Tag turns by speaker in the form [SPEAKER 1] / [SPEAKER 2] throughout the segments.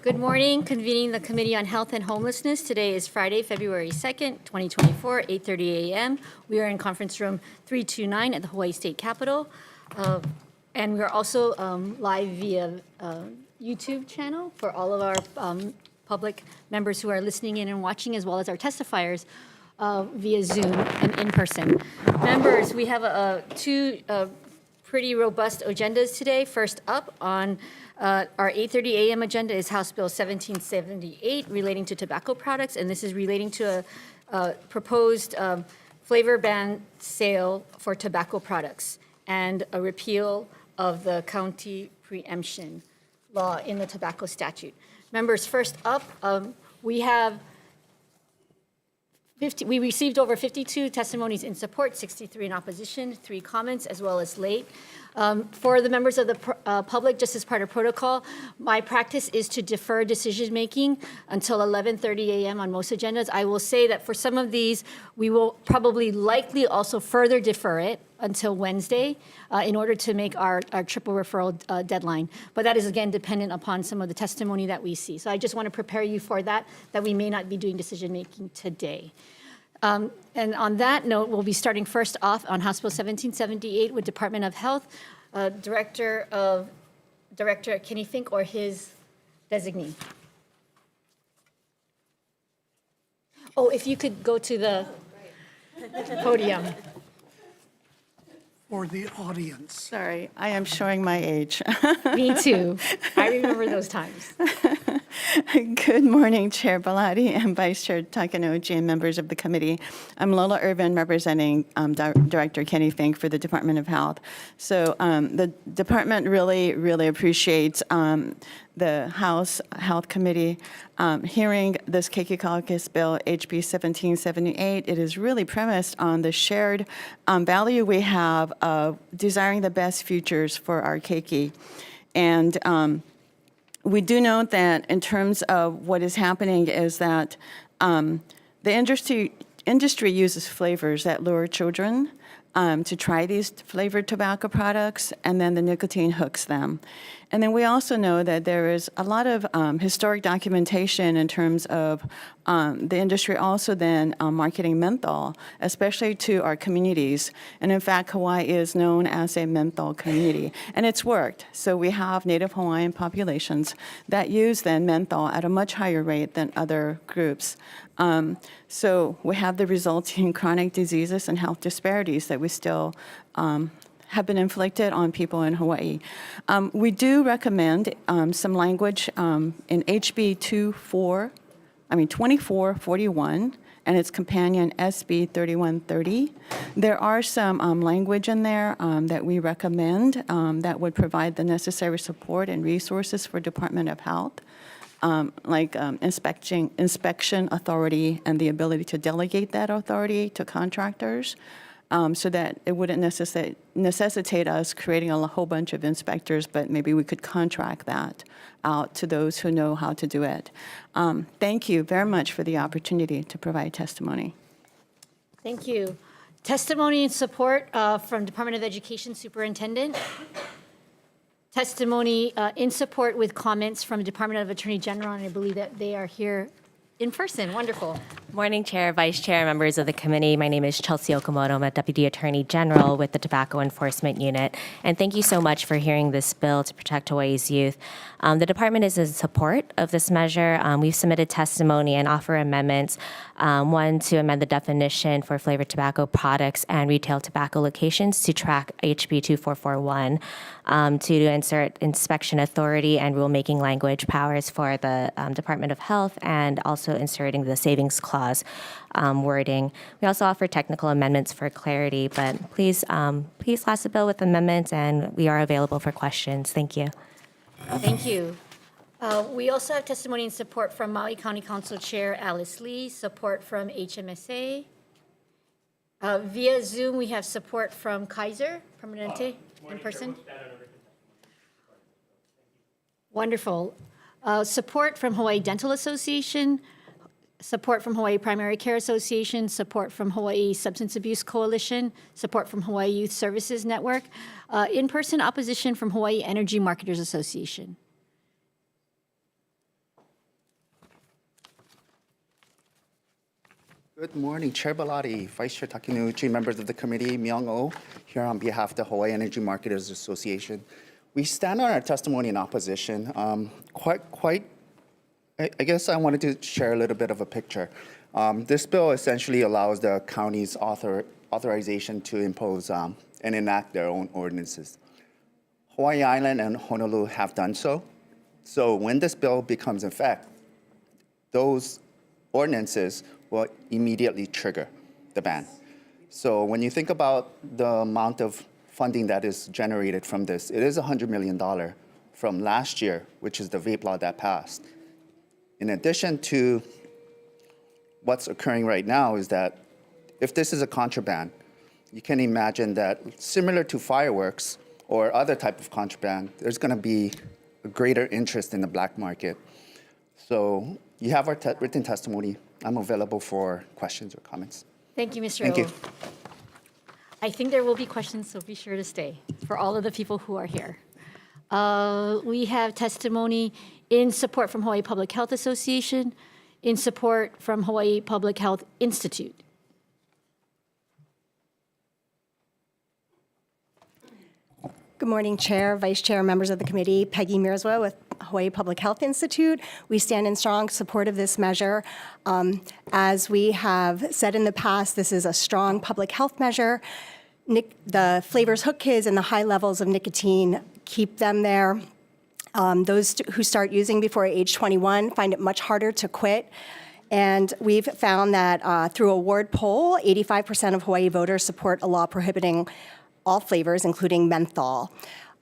[SPEAKER 1] Good morning, convening the Committee on Health and Homelessness. Today is Friday, February 2nd, 2024, 8:30 a.m. We are in conference room 329 at the Hawaii State Capitol. And we are also live via YouTube channel for all of our public members who are listening in and watching, as well as our testifiers via Zoom and in person. Members, we have two pretty robust agendas today. First up on our 8:30 a.m. agenda is House Bill 1778 relating to tobacco products, and this is relating to a proposed flavor ban sale for tobacco products and a repeal of the county preemption law in the tobacco statute. Members, first up, we received over 52 testimonies in support, 63 in opposition, 3 comments, as well as late. For the members of the public, just as part of protocol, my practice is to defer decision-making until 11:30 a.m. on most agendas. I will say that for some of these, we will probably likely also further defer it until Wednesday in order to make our triple referral deadline. But that is, again, dependent upon some of the testimony that we see. So I just want to prepare you for that we may not be doing decision-making today. And on that note, we'll be starting first off on House Bill 1778 with Department of Health, Director Kenny Fink or his designee. Oh, if you could go to the podium.
[SPEAKER 2] For the audience.
[SPEAKER 3] Sorry, I am showing my age.
[SPEAKER 1] Me too. I remember those times.
[SPEAKER 3] Good morning, Chair Belatti and Vice Chair Takanouchi and members of the committee. I'm Lola Irvin, representing Director Kenny Fink for the Department of Health. So the department really appreciates the House Health Committee hearing this Keiki Caucus Bill, HB 1778. It is really premised on the shared value we have of desiring the best futures for our keiki. And we do note that in terms of what is happening is that the industry uses flavors that lure children to try these flavored tobacco products, and then the nicotine hooks them. And then we also know that there is a lot of historic documentation in terms of the industry also then marketing menthol, especially to our communities. And in fact, Hawaii is known as a menthol community, and it's worked. So we have Native Hawaiian populations that use then menthol at a much higher rate than other groups. So we have the resulting chronic diseases and health disparities that we still have been inflicted on people in Hawaii. We do recommend some language in HB 2441 and its companion SB 3130. There are some language in there that we recommend that would provide the necessary support and resources for Department of Health. Like inspection authority and the ability to delegate that authority to contractors so that it wouldn't necessitate us creating a whole bunch of inspectors, but maybe we could contract that out to those who know how to do it. Thank you very much for the opportunity to provide testimony.
[SPEAKER 1] Thank you. Testimony and support from Department of Education Superintendent. Testimony in support with comments from the Department of Attorney General, and I believe that they are here in person. Wonderful.
[SPEAKER 4] Morning, Chair, Vice Chair, members of the committee. My name is Chelsea Okamoto. I'm a Deputy Attorney General with the Tobacco Enforcement Unit. And thank you so much for hearing this bill to protect Hawaii's youth. The department is in support of this measure. We've submitted testimony and offer amendments. One, to amend the definition for flavored tobacco products and retail tobacco locations to track HB 2441, to insert inspection authority and rulemaking language powers for the Department of Health, and also inserting the savings clause wording. We also offer technical amendments for clarity, but please pass the bill with amendments, and we are available for questions. Thank you.
[SPEAKER 1] Thank you. We also have testimony and support from Maui County Council Chair Alice Lee, support from HMSA. Via Zoom, we have support from Kaiser Permanente in person. Wonderful. Support from Hawaii Dental Association, support from Hawaii Primary Care Association, support from Hawaii Substance Abuse Coalition, support from Hawaii Youth Services Network, in-person opposition from Hawaii Energy Marketers Association.
[SPEAKER 2] Good morning, Chair Bellotti, Vice Chair Takenouchi, members of the committee, Myung-oh, here on behalf of the Hawaii Energy Marketers Association. We stand on our testimony in opposition. I guess I wanted to share a little bit of a picture. This bill essentially allows the county's authorization to impose and enact their own ordinances. Hawaii Island and Honolulu have done so. So when this bill becomes effect, those ordinances will immediately trigger the ban. So when you think about the amount of funding that is generated from this, it is $100 million from last year, which is the vape law that passed. In addition to what's occurring right now is that if this is a contraband, you can imagine that similar to fireworks or other type of contraband, there's going to be a greater interest in the black market. So you have our written testimony. I'm available for questions or comments.
[SPEAKER 1] Thank you, Mr.
[SPEAKER 2] Thank you.
[SPEAKER 1] I think there will be questions, so be sure to stay for all of the people who are here. We have testimony in support from Hawaii Public Health Association, in support from Hawaii Public Health Institute.
[SPEAKER 5] Good morning, Chair, Vice Chair, members of the committee. Peggy Mirzwa with Hawaii Public Health Institute. We stand in strong support of this measure. As we have said in the past, this is a strong public health measure. The flavors hook kids and the high levels of nicotine keep them there. Those who start using before age 21 find it much harder to quit. And we've found that through a ward poll, 85% of Hawaii voters support a law prohibiting all flavors, including menthol.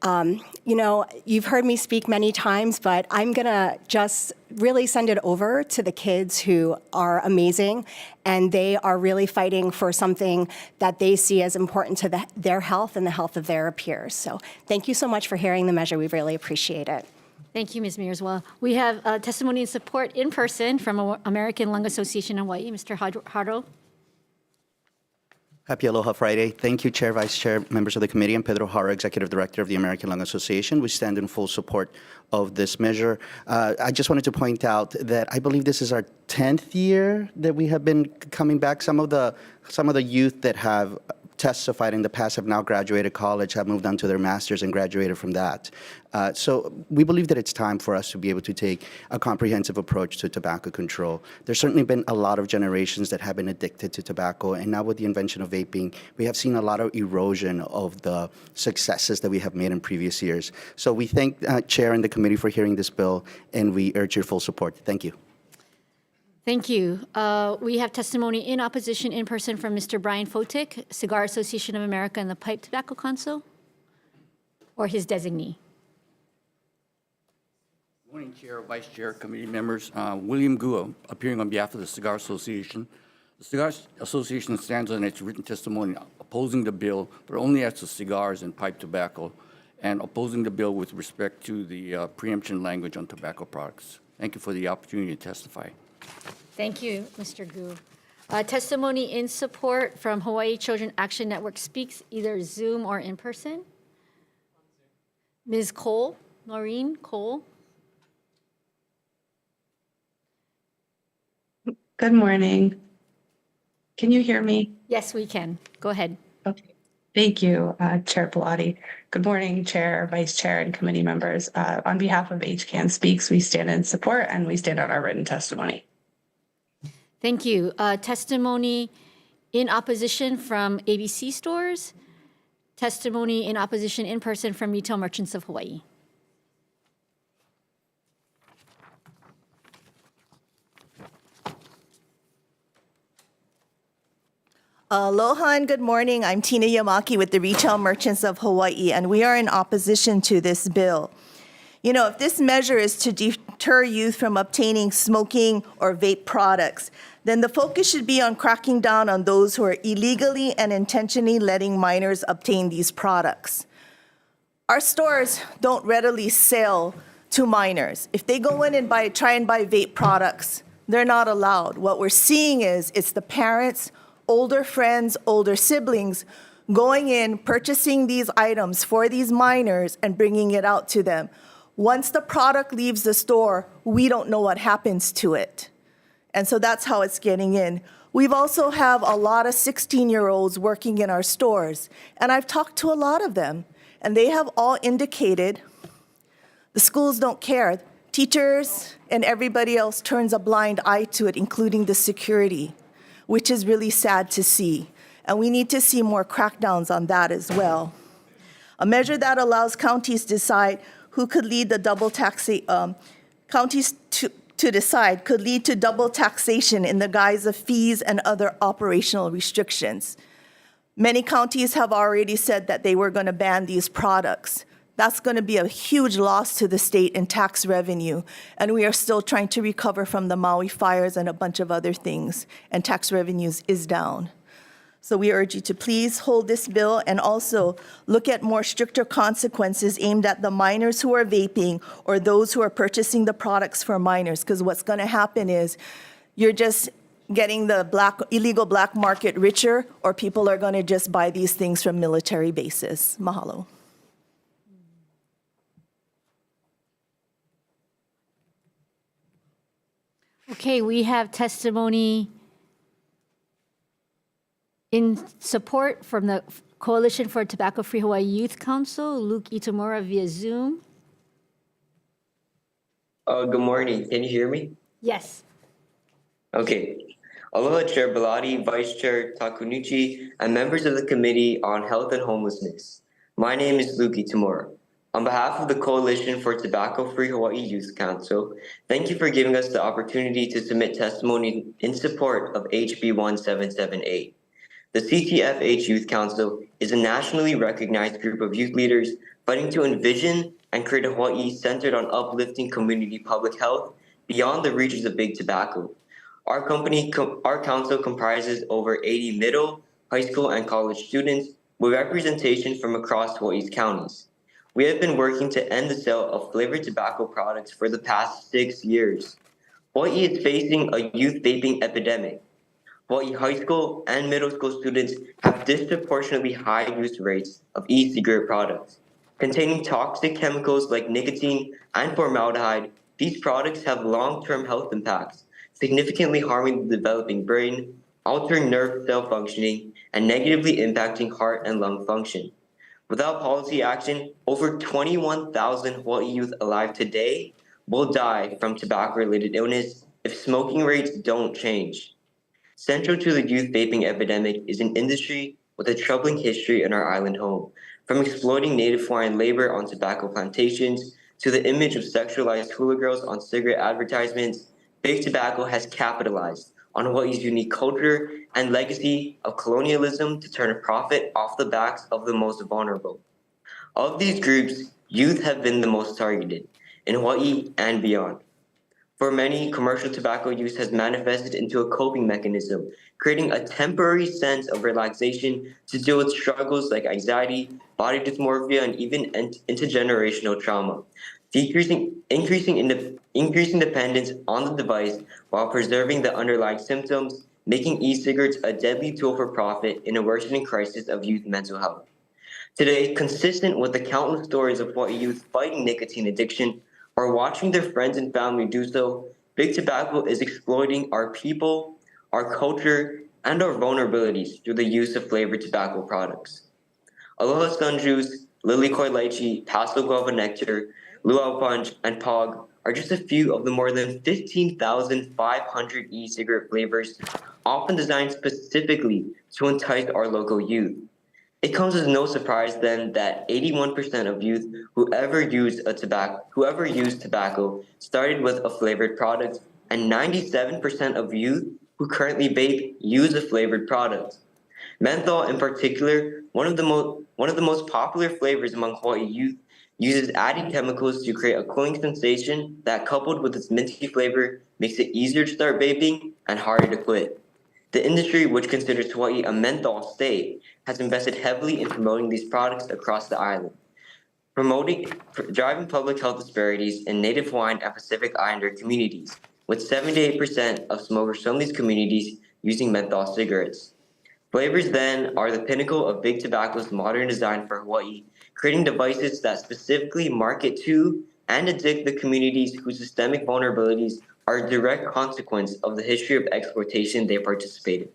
[SPEAKER 5] You know, you've heard me speak many times, but I'm gonna just really send it over to the kids who are amazing, and they are really fighting for something that they see as important to their health and the health of their peers. So thank you so much for hearing the measure. We really appreciate it.
[SPEAKER 1] Thank you, Ms. Mirzwa. We have testimony and support in person from American Lung Association in Hawaii, Mr. Haro.
[SPEAKER 6] Happy Aloha Friday. Thank you, Chair, Vice Chair, members of the committee. I'm Pedro Haro, Executive Director of the American Lung Association. We stand in full support of this measure. I just wanted to point out that I believe this is our 10th year that we have been coming back. Some of the youth that have testified in the past have now graduated college, have moved on to their masters and graduated from that. So we believe that it's time for us to be able to take a comprehensive approach to tobacco control. There's certainly been a lot of generations that have been addicted to tobacco, and now with the invention of vaping, we have seen a lot of erosion of the successes that we have made in previous years. So we thank Chair and the committee for hearing this bill, and we urge your full support. Thank you.
[SPEAKER 1] Thank you. We have testimony in opposition in person from Mr. Brian Fotick, Cigar Association of America and the Pipe Tobacco Council, or his designee.
[SPEAKER 7] Good morning, Chair, Vice Chair, committee members. William Gua, appearing on behalf of the Cigar Association. The Cigar Association stands on its written testimony opposing the bill, but only as to cigars and pipe tobacco, and opposing the bill with respect to the preemption language on tobacco products. Thank you for the opportunity to testify.
[SPEAKER 1] Thank you, Mr. Gu. Testimony in support from Hawaii Children Action Network speaks either Zoom or in person. Ms. Cole, Maureen Cole.
[SPEAKER 8] Good morning. Can you hear me?
[SPEAKER 1] Yes, we can. Go ahead.
[SPEAKER 8] Okay. Thank you, Chair Bellotti. Good morning, Chair, Vice Chair, and committee members. On behalf of HCAN Speaks, we stand in support and we stand on our written testimony.
[SPEAKER 1] Thank you. Testimony in opposition from ABC Stores. Testimony in opposition in person from Retail Merchants of Hawaii.
[SPEAKER 9] Aloha and good morning. I'm Tina Yamaki with the Retail Merchants of Hawaii, and we are in opposition to this bill. You know, if this measure is to deter youth from obtaining smoking or vape products, then the focus should be on cracking down on those who are illegally and intentionally letting minors obtain these products. Our stores don't readily sell to minors. If they go in and try and buy vape products, they're not allowed. What we're seeing is it's the parents, older friends, older siblings going in, purchasing these items for these minors and bringing it out to them. Once the product leaves the store, we don't know what happens to it. And so that's how it's getting in. We've also have a lot of 16-year-olds working in our stores, and I've talked to a lot of them, and they have all indicated the schools don't care. Teachers and everybody else turns a blind eye to it, including the security, which is really sad to see. And we need to see more crackdowns on that as well. A measure that allows counties to decide who could lead the double taxation, counties to decide could lead to double taxation in the guise of fees and other operational restrictions. Many counties have already said that they were going to ban these products. That's going to be a huge loss to the state in tax revenue, and we are still trying to recover from the Maui fires and a bunch of other things, and tax revenues is down. So we urge you to please hold this bill and also look at more stricter consequences aimed at the minors who are vaping or those who are purchasing the products for minors, because what's going to happen is you're just getting the illegal black market richer, or people are going to just buy these things from military bases. Mahalo.
[SPEAKER 1] Okay, we have testimony in support from the Coalition for Tobacco-Free Hawaii Youth Council, Luke Itamura via Zoom.
[SPEAKER 10] Good morning. Can you hear me?
[SPEAKER 1] Yes.
[SPEAKER 10] Okay. Aloha, Chair Belatti, Vice Chair Takunuchi, and members of the Committee on Health and Homelessness. My name is Luke Itamura. On behalf of the Coalition for Tobacco-Free Hawaii Youth Council, thank you for giving us the opportunity to submit testimony in support of HB 1778. The CTFH Youth Council is a nationally recognized group of youth leaders fighting to envision and create a Hawaii centered on uplifting community public health beyond the reaches of big tobacco. Our council comprises over 80 middle, high school, and college students with representation from across Hawaii's counties. We have been working to end the sale of flavored tobacco products for the past 6 years. Hawaii is facing a youth vaping epidemic. Hawaii high school and middle school students have disproportionately high use rates of e-cigarette products. Containing toxic chemicals like nicotine and formaldehyde, these products have long-term health impacts, significantly harming the developing brain, altering nerve cell functioning, and negatively impacting heart and lung function. Without policy action, over 21,000 Hawaii youth alive today will die from tobacco-related illness if smoking rates don't change. Central to the youth vaping epidemic is an industry with a troubling history in our island home, from exploiting native Hawaiian labor on tobacco plantations to the image of sexualized hula girls on cigarette advertisements. Big tobacco has capitalized on Hawaii's unique culture and legacy of colonialism to turn a profit off the backs of the most vulnerable. Of these groups, youth have been the most targeted in Hawaii and beyond. For many, commercial tobacco use has manifested into a coping mechanism, creating a temporary sense of relaxation to deal with struggles like anxiety, body dysmorphia, and even intergenerational trauma, increasing dependence on the device while preserving the underlying symptoms, making e-cigarettes a deadly tool for profit in a worsening crisis of youth mental health. Today, consistent with the countless stories of Hawaii youth fighting nicotine addiction or watching their friends and family do so, big tobacco is exploiting our people, our culture, and our vulnerabilities through the use of flavored tobacco products. Aloha Sun Juice, Lily Koi Lychee, Pastel Guava Nectar, Luau Punch, and Pog are just a few of the more than 15,500 e-cigarette flavors, often designed specifically to entice our local youth. It comes as no surprise then that 81% of youth who ever used tobacco started with a flavored product, and 97% of youth who currently vape use a flavored product. Menthol, in particular, one of the most popular flavors among Hawaii youth, uses added chemicals to create a cooling sensation that, coupled with its minty flavor, makes it easier to start vaping and harder to quit. The industry, which considers Hawaii a menthol state, has invested heavily in promoting these products across the island, driving public health disparities in Native Hawaiian and Pacific Islander communities, with 78% of smokers from these communities using menthol cigarettes. Flavors then are the pinnacle of big tobacco's modern design for Hawaii, creating devices that specifically market to and addict the communities whose systemic vulnerabilities are a direct consequence of the history of exploitation they participated.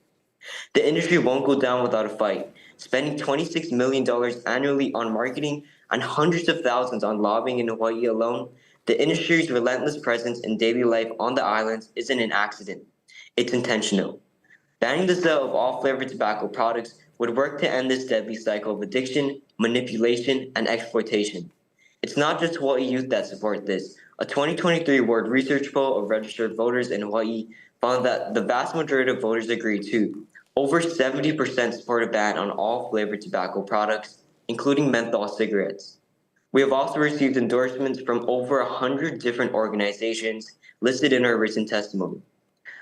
[SPEAKER 10] The industry won't go down without a fight, spending $26 million annually on marketing and hundreds of thousands on lobbying in Hawaii alone. The industry's relentless presence in daily life on the islands isn't an accident. It's intentional. Banning the sale of all flavored tobacco products would work to end this deadly cycle of addiction, manipulation, and exploitation. It's not just Hawaii youth that support this. A 2023 Ward Research poll of registered voters in Hawaii found that the vast majority of voters agree too. Over 70% support a ban on all flavored tobacco products, including menthol cigarettes. We have also received endorsements from over 100 different organizations listed in our written testimony.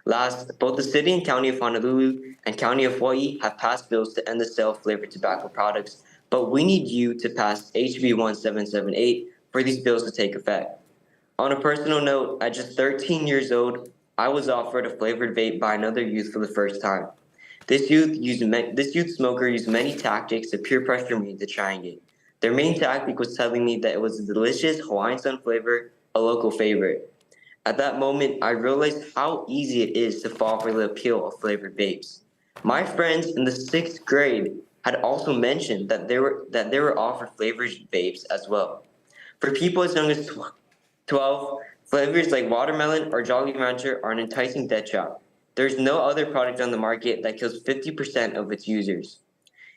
[SPEAKER 10] Last, both the City and County of Honolulu and County of Hawaii have passed bills to end the sale of flavored tobacco products, but we need you to pass HB 1778 for these bills to take effect. On a personal note, at just 13 years old, I was offered a flavored vape by another youth for the first time. This youth smoker used many tactics to peer pressure me to trying it. Their main tactic was telling me that it was a delicious Hawaiian Sun flavor, a local favorite. At that moment, I realized how easy it is to fall for the appeal of flavored vapes. My friends in the 6th grade had also mentioned that they were offered flavored vapes as well. For people as young as 12, flavors like watermelon or Jolly Rancher are an enticing death trap. There's no other product on the market that kills 50% of its users.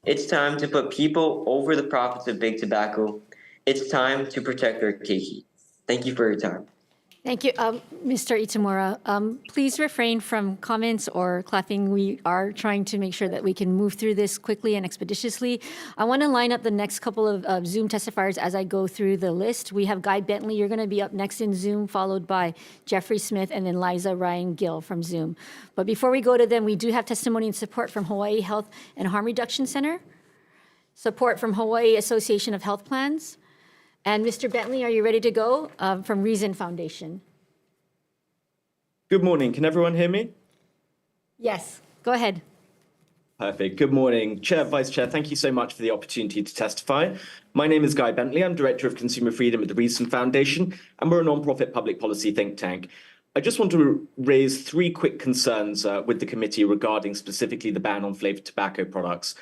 [SPEAKER 10] It's time to put people over the profits of big tobacco. It's time to protect our keiki. Thank you for your time.
[SPEAKER 1] Thank you. Mr. Itamura, please refrain from comments or clapping. We are trying to make sure that we can move through this quickly and expeditiously. I want to line up the next couple of Zoom testifiers as I go through the list. We have Guy Bentley. You're going to be up next in Zoom, followed by Jeffrey Smith and then Liza Ryan Gill from Zoom. But before we go to them, we do have testimony and support from Hawaii Health and Harm Reduction Center, support from Hawaii Association of Health Plans. And Mr. Bentley, are you ready to go? From Reason Foundation.
[SPEAKER 11] Good morning. Can everyone hear me?
[SPEAKER 1] Yes, go ahead.
[SPEAKER 11] Perfect. Good morning, Chair, Vice Chair. Thank you so much for the opportunity to testify. My name is Guy Bentley. I'm Director of Consumer Freedom at the Reason Foundation, and we're a non-profit public policy think tank. I just want to raise 3 quick concerns with the committee regarding specifically the ban on flavored tobacco products.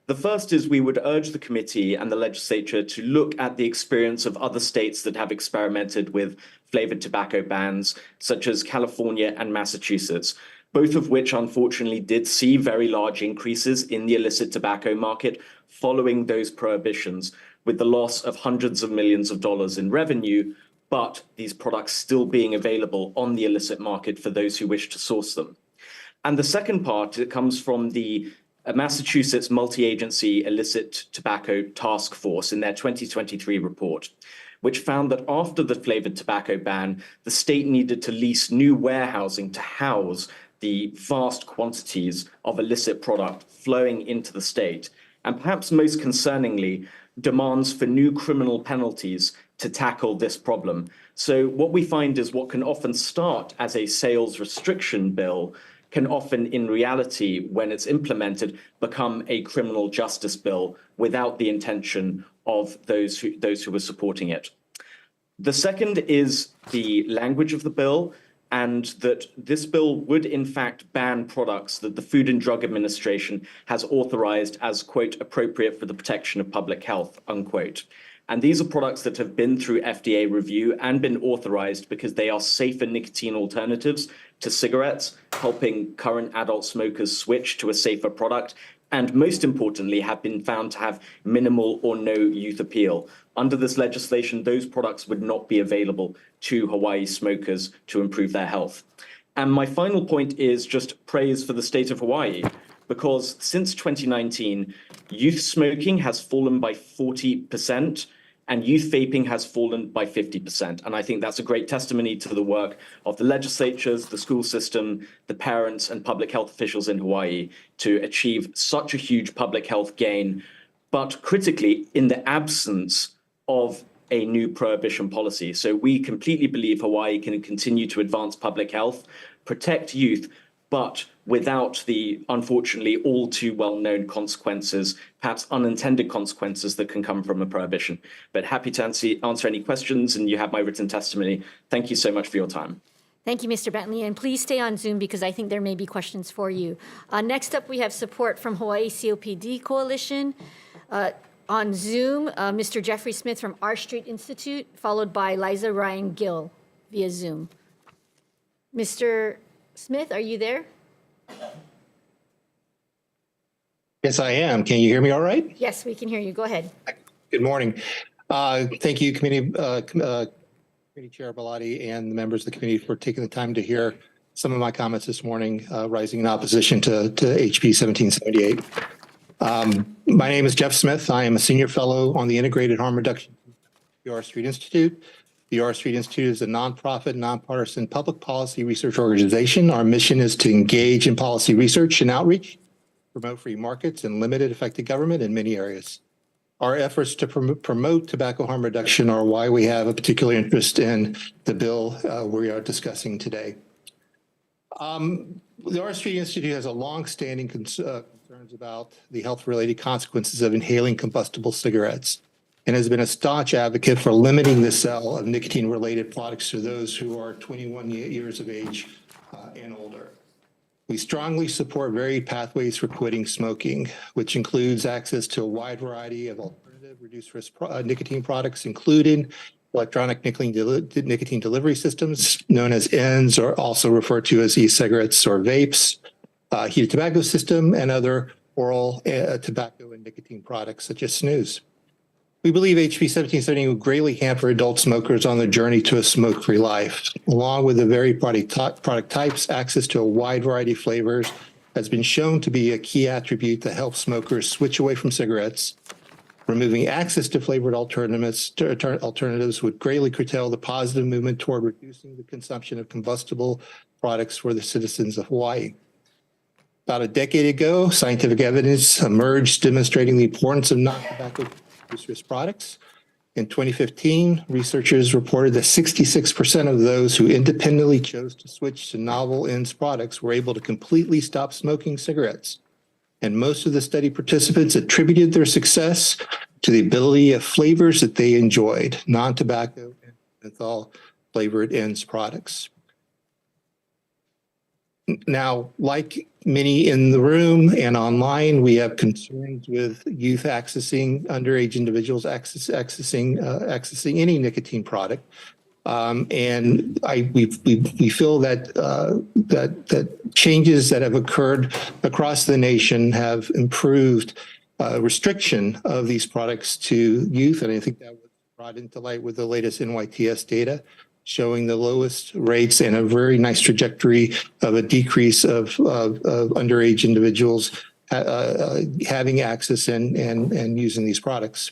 [SPEAKER 11] The first is we would urge the committee and the legislature to look at the experience of other states that have experimented with flavored tobacco bans, such as California and Massachusetts, both of which unfortunately did see very large increases in the illicit tobacco market following those prohibitions, with the loss of hundreds of millions of dollars in revenue, but these products still being available on the illicit market for those who wish to source them. And the second part, it comes from the Massachusetts Multi-Agency Illicit Tobacco Task Force in their 2023 report, which found that after the flavored tobacco ban, the state needed to lease new warehousing to house the vast quantities of illicit product flowing into the state, and perhaps most concerningly, demands for new criminal penalties to tackle this problem. So what we find is what can often start as a sales restriction bill can often, in reality, when it's implemented, become a criminal justice bill without the intention of those who were supporting it. The second is the language of the bill, and that this bill would in fact ban products that the Food and Drug Administration has authorized as, quote, appropriate for the protection of public health, unquote. And these are products that have been through FDA review and been authorized because they are safer nicotine alternatives to cigarettes, helping current adult smokers switch to a safer product, and most importantly, have been found to have minimal or no youth appeal. Under this legislation, those products would not be available to Hawaii smokers to improve their health. And my final point is just praise for the state of Hawaii, because since 2019, youth smoking has fallen by 40%, and youth vaping has fallen by 50%. And I think that's a great testimony to the work of the legislatures, the school system, the parents, and public health officials in Hawaii to achieve such a huge public health gain, but critically, in the absence of a new prohibition policy. So we completely believe Hawaii can continue to advance public health, protect youth, but without the, unfortunately, all too well-known consequences, perhaps unintended consequences that can come from a prohibition. But happy to answer any questions, and you have my written testimony. Thank you so much for your time.
[SPEAKER 1] Thank you, Mr. Bentley, and please stay on Zoom because I think there may be questions for you. Next up, we have support from Hawaii COPD Coalition. On Zoom, Mr. Jeffrey Smith from R Street Institute, followed by Liza Ryan Gill via Zoom. Mr. Smith, are you there?
[SPEAKER 12] Yes, I am. Can you hear me all right?
[SPEAKER 1] Yes, we can hear you. Go ahead.
[SPEAKER 12] Good morning. Thank you, Committee Chair Bellotti and the members of the committee for taking the time to hear some of my comments this morning, rising in opposition to HB 1778. My name is Jeff Smith. I am a senior fellow on the Integrated Harm Reduction at the R Street Institute. The R Street Institute is a nonprofit, nonpartisan public policy research organization. Our mission is to engage in policy research and outreach, promote free markets, and limited effective government in many areas. Our efforts to promote tobacco harm reduction are why we have a particular interest in the bill we are discussing today. The R Street Institute has a long-standing concerns about the health-related consequences of inhaling combustible cigarettes and has been a staunch advocate for limiting the sale of nicotine-related products to those who are 21 years of age and older. We strongly support varied pathways for quitting smoking, which includes access to a wide variety of alternative reduced-risk nicotine products, including electronic nicotine delivery systems, known as ENDS, or also referred to as e-cigarettes or vapes, heated tobacco system, and other oral tobacco and nicotine products such as snus. We believe HB 1770 will greatly hamper adult smokers on their journey to a smoke-free life. Along with the varied product types, access to a wide variety of flavors has been shown to be a key attribute that helps smokers switch away from cigarettes. Removing access to flavored alternatives would greatly curtail the positive movement toward reducing the consumption of combustible products for the citizens of Hawaii. About a decade ago, scientific evidence emerged demonstrating the importance of non-tobacco reduced-risk products. In 2015, researchers reported that 66% of those who independently chose to switch to novel ENDS products were able to completely stop smoking cigarettes. And most of the study participants attributed their success to the ability of flavors that they enjoyed, non-tobacco and menthol-flavored ENDS products. Now, like many in the room and online, we have concerns with youth accessing, underage individuals accessing any nicotine product. And we feel that that changes that have occurred across the nation have improved restriction of these products to youth. And I think that was brought into light with the latest NYTS data, showing the lowest rates and a very nice trajectory of a decrease of underage individuals having access and using these products.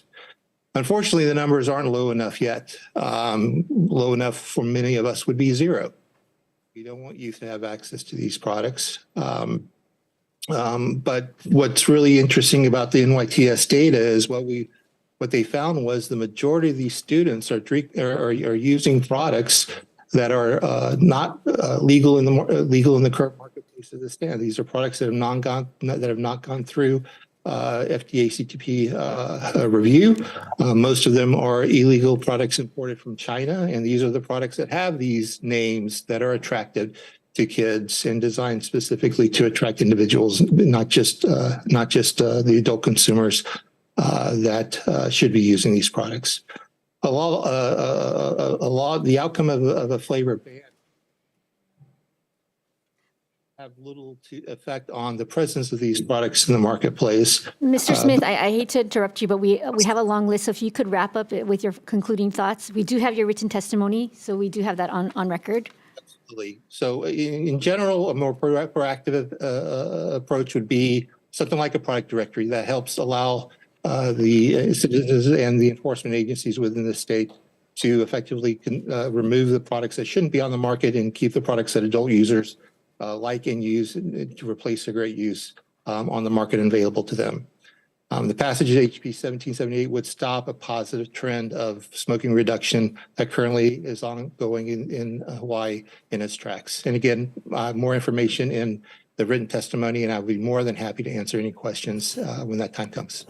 [SPEAKER 12] Unfortunately, the numbers aren't low enough yet. Low enough for many of us would be zero. We don't want youth to have access to these products. But what's really interesting about the NYTS data is what they found was the majority of these students are using products that are not legal in the current marketplace as it stands. These are products that have not gone through FDA CTP review. Most of them are illegal products imported from China, and these are the products that have these names that are attractive to kids and designed specifically to attract individuals, not just the adult consumers that should be using these products. The outcome of a flavor ban have little effect on the presence of these products in the marketplace.
[SPEAKER 1] Mr. Smith, I hate to interrupt you, but we have a long list. So if you could wrap up with your concluding thoughts. We do have your written testimony, so we do have that on record.
[SPEAKER 12] Absolutely. So in general, a more proactive approach would be something like a product directory that helps allow the citizens and the enforcement agencies within the state to effectively remove the products that shouldn't be on the market and keep the products that adult users like and use to replace cigarette use on the market and available to them. The passage of HB 1778 would stop a positive trend of smoking reduction that currently is ongoing in Hawaii in its tracks. And again, more information in the written testimony, and I'll be more than happy to answer any questions when that time comes.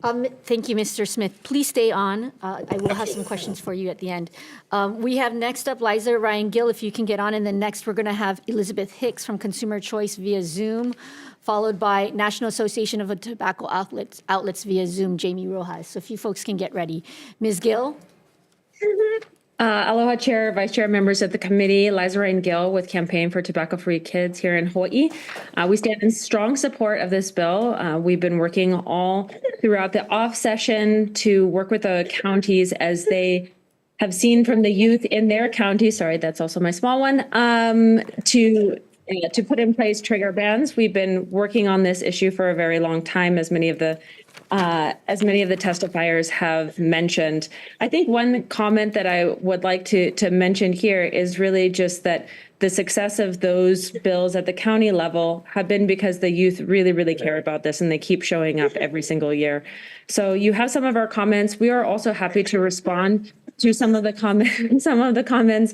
[SPEAKER 1] Thank you, Mr. Smith. Please stay on. I will have some questions for you at the end. We have next up Liza Ryan Gill, if you can get on, and then next we're going to have Elizabeth Hicks from Consumer Choice via Zoom, followed by National Association of Tobacco Outlets via Zoom, Jamie Rojas. So if you folks can get ready. Ms. Gill?
[SPEAKER 13] Aloha Chair, Vice Chair, members of the committee, Liza Ryan Gill with Campaign for Tobacco-Free Kids here in Hawaii. We stand in strong support of this bill. We've been working all throughout the off session to work with the counties as they have seen from the youth in their county, sorry, that's also my small one, to put in place trigger bans. We've been working on this issue for a very long time, as many of the testifiers have mentioned. I think one comment that I would like to mention here is really just that the success of those bills at the county level have been because the youth really, really care about this, and they keep showing up every single year. So you have some of our comments. We are also happy to respond to some of the comments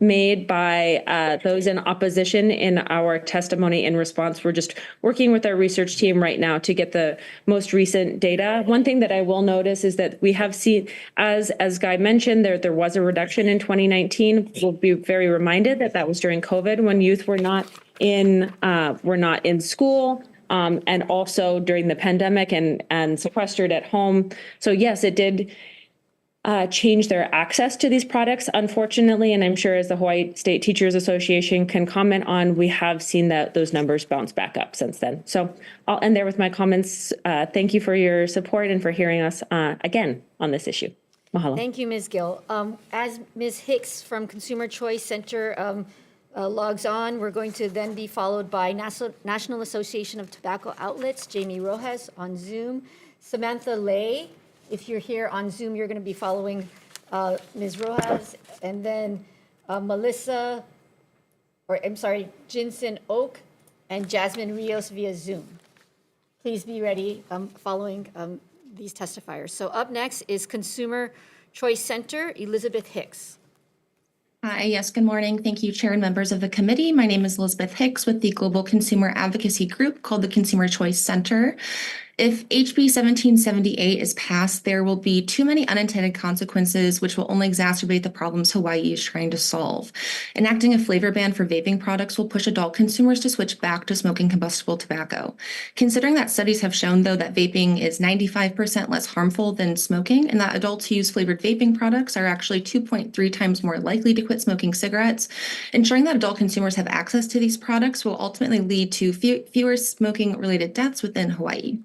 [SPEAKER 13] made by those in opposition in our testimony in response. We're just working with our research team right now to get the most recent data. One thing that I will notice is that we have seen, as Guy mentioned, there was a reduction in 2019. We'll be very reminded that was during COVID, when youth were not in school. And also during the pandemic and sequestered at home. So yes, it did change their access to these products, unfortunately, and I'm sure as the Hawaii State Teachers Association can comment on, we have seen that those numbers bounce back up since then. So I'll end there with my comments. Thank you for your support and for hearing us again on this issue. Mahalo.
[SPEAKER 1] Thank you, Ms. Gill. As Ms. Hicks from Consumer Choice Center logs on, we're going to then be followed by National Association of Tobacco Outlets, Jamie Rojas on Zoom. Samantha Lay, if you're here on Zoom, you're going to be following Ms. Rojas. And then Jinsen Oak and Jasmine Rios via Zoom. Please be ready following these testifiers. So up next is Consumer Choice Center, Elizabeth Hicks.
[SPEAKER 14] Hi, yes, good morning. Thank you, Chair and members of the committee. My name is Elizabeth Hicks with the Global Consumer Advocacy Group called the Consumer Choice Center. If HB 1778 is passed, there will be too many unintended consequences, which will only exacerbate the problems Hawaii is trying to solve. Enacting a flavor ban for vaping products will push adult consumers to switch back to smoking combustible tobacco. Considering that studies have shown, though, that vaping is 95% less harmful than smoking, and that adults who use flavored vaping products are actually 2.3 times more likely to quit smoking cigarettes, ensuring that adult consumers have access to these products will ultimately lead to fewer smoking-related deaths within Hawaii.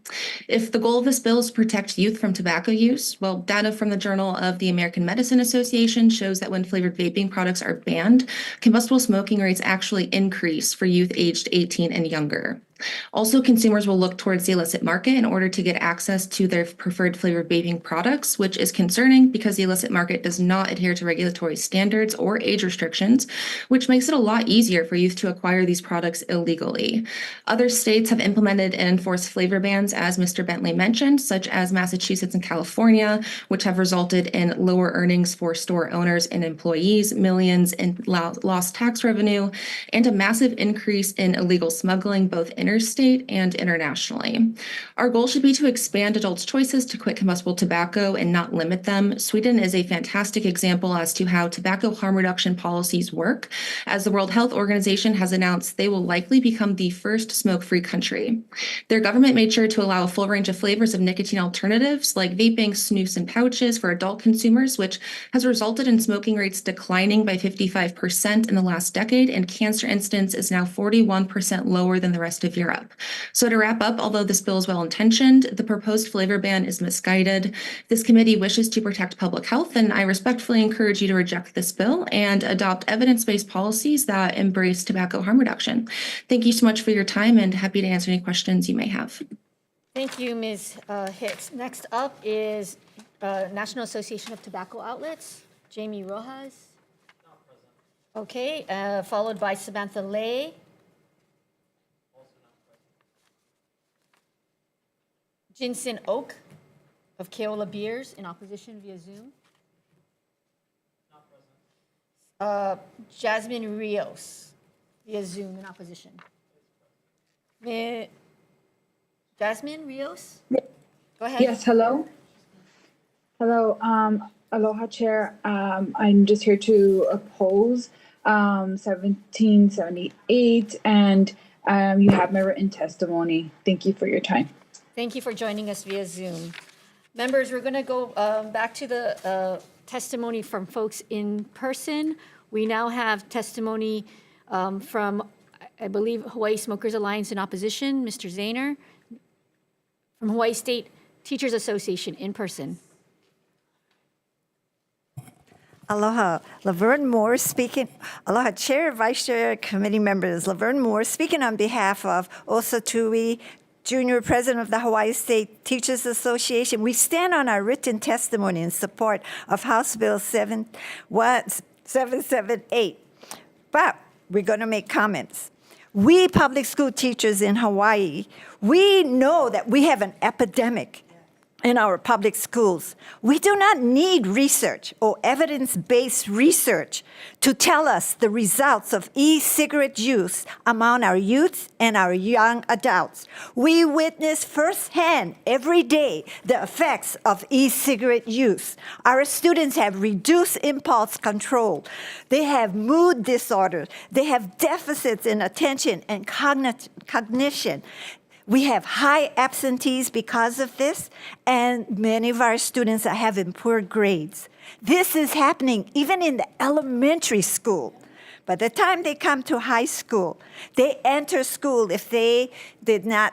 [SPEAKER 14] If the goal of this bill is to protect youth from tobacco use, well, data from the Journal of the American Medicine Association shows that when flavored vaping products are banned, combustible smoking rates actually increase for youth aged 18 and younger. Also, consumers will look towards the illicit market in order to get access to their preferred flavored vaping products, which is concerning because the illicit market does not adhere to regulatory standards or age restrictions, which makes it a lot easier for youth to acquire these products illegally. Other states have implemented and enforced flavor bans, as Mr. Bentley mentioned, such as Massachusetts and California, which have resulted in lower earnings for store owners and employees, millions in lost tax revenue, and a massive increase in illegal smuggling, both interstate and internationally. Our goal should be to expand adults' choices to quit combustible tobacco and not limit them. Sweden is a fantastic example as to how tobacco harm reduction policies work. As the World Health Organization has announced, they will likely become the first smoke-free country. Their government made sure to allow a full range of flavors of nicotine alternatives like vaping, snus, and pouches for adult consumers, which has resulted in smoking rates declining by 55% in the last decade, and cancer incidence is now 41% lower than the rest of Europe. So to wrap up, although this bill is well-intentioned, the proposed flavor ban is misguided. This committee wishes to protect public health, and I respectfully encourage you to reject this bill and adopt evidence-based policies that embrace tobacco harm reduction. Thank you so much for your time, and happy to answer any questions you may have.
[SPEAKER 1] Thank you, Ms. Hicks. Next up is National Association of Tobacco Outlets, Jamie Rojas. Okay, followed by Samantha Lay. Jinsen Oak of Keola Beers in opposition via Zoom. Jasmine Rios via Zoom in opposition. Jasmine Rios? Go ahead.
[SPEAKER 15] Yes, hello. Hello, aloha chair. I'm just here to oppose 1778 and you have my written testimony. Thank you for your time.
[SPEAKER 1] Thank you for joining us via Zoom. Members, we're going to go back to the testimony from folks in person. We now have testimony from, I believe, Hawaii Smokers Alliance in opposition, Mr. Zahner, from Hawaii State Teachers Association in person.
[SPEAKER 16] Aloha, Laverne Moore speaking. Aloha, Chair, Vice Chair, Committee members. Laverne Moore speaking on behalf of Osa Tui, Junior President of the Hawaii State Teachers Association. We stand on our written testimony in support of House Bill 778. But we're going to make comments. We public school teachers in Hawaii, we know that we have an epidemic in our public schools. We do not need research or evidence-based research to tell us the results of e-cigarette use among our youth and our young adults. We witness firsthand every day the effects of e-cigarette use. Our students have reduced impulse control. They have mood disorders. They have deficits in attention and cognition. We have high absentees because of this, and many of our students are having poor grades. This is happening even in the elementary school. By the time they come to high school, they enter school, if they did not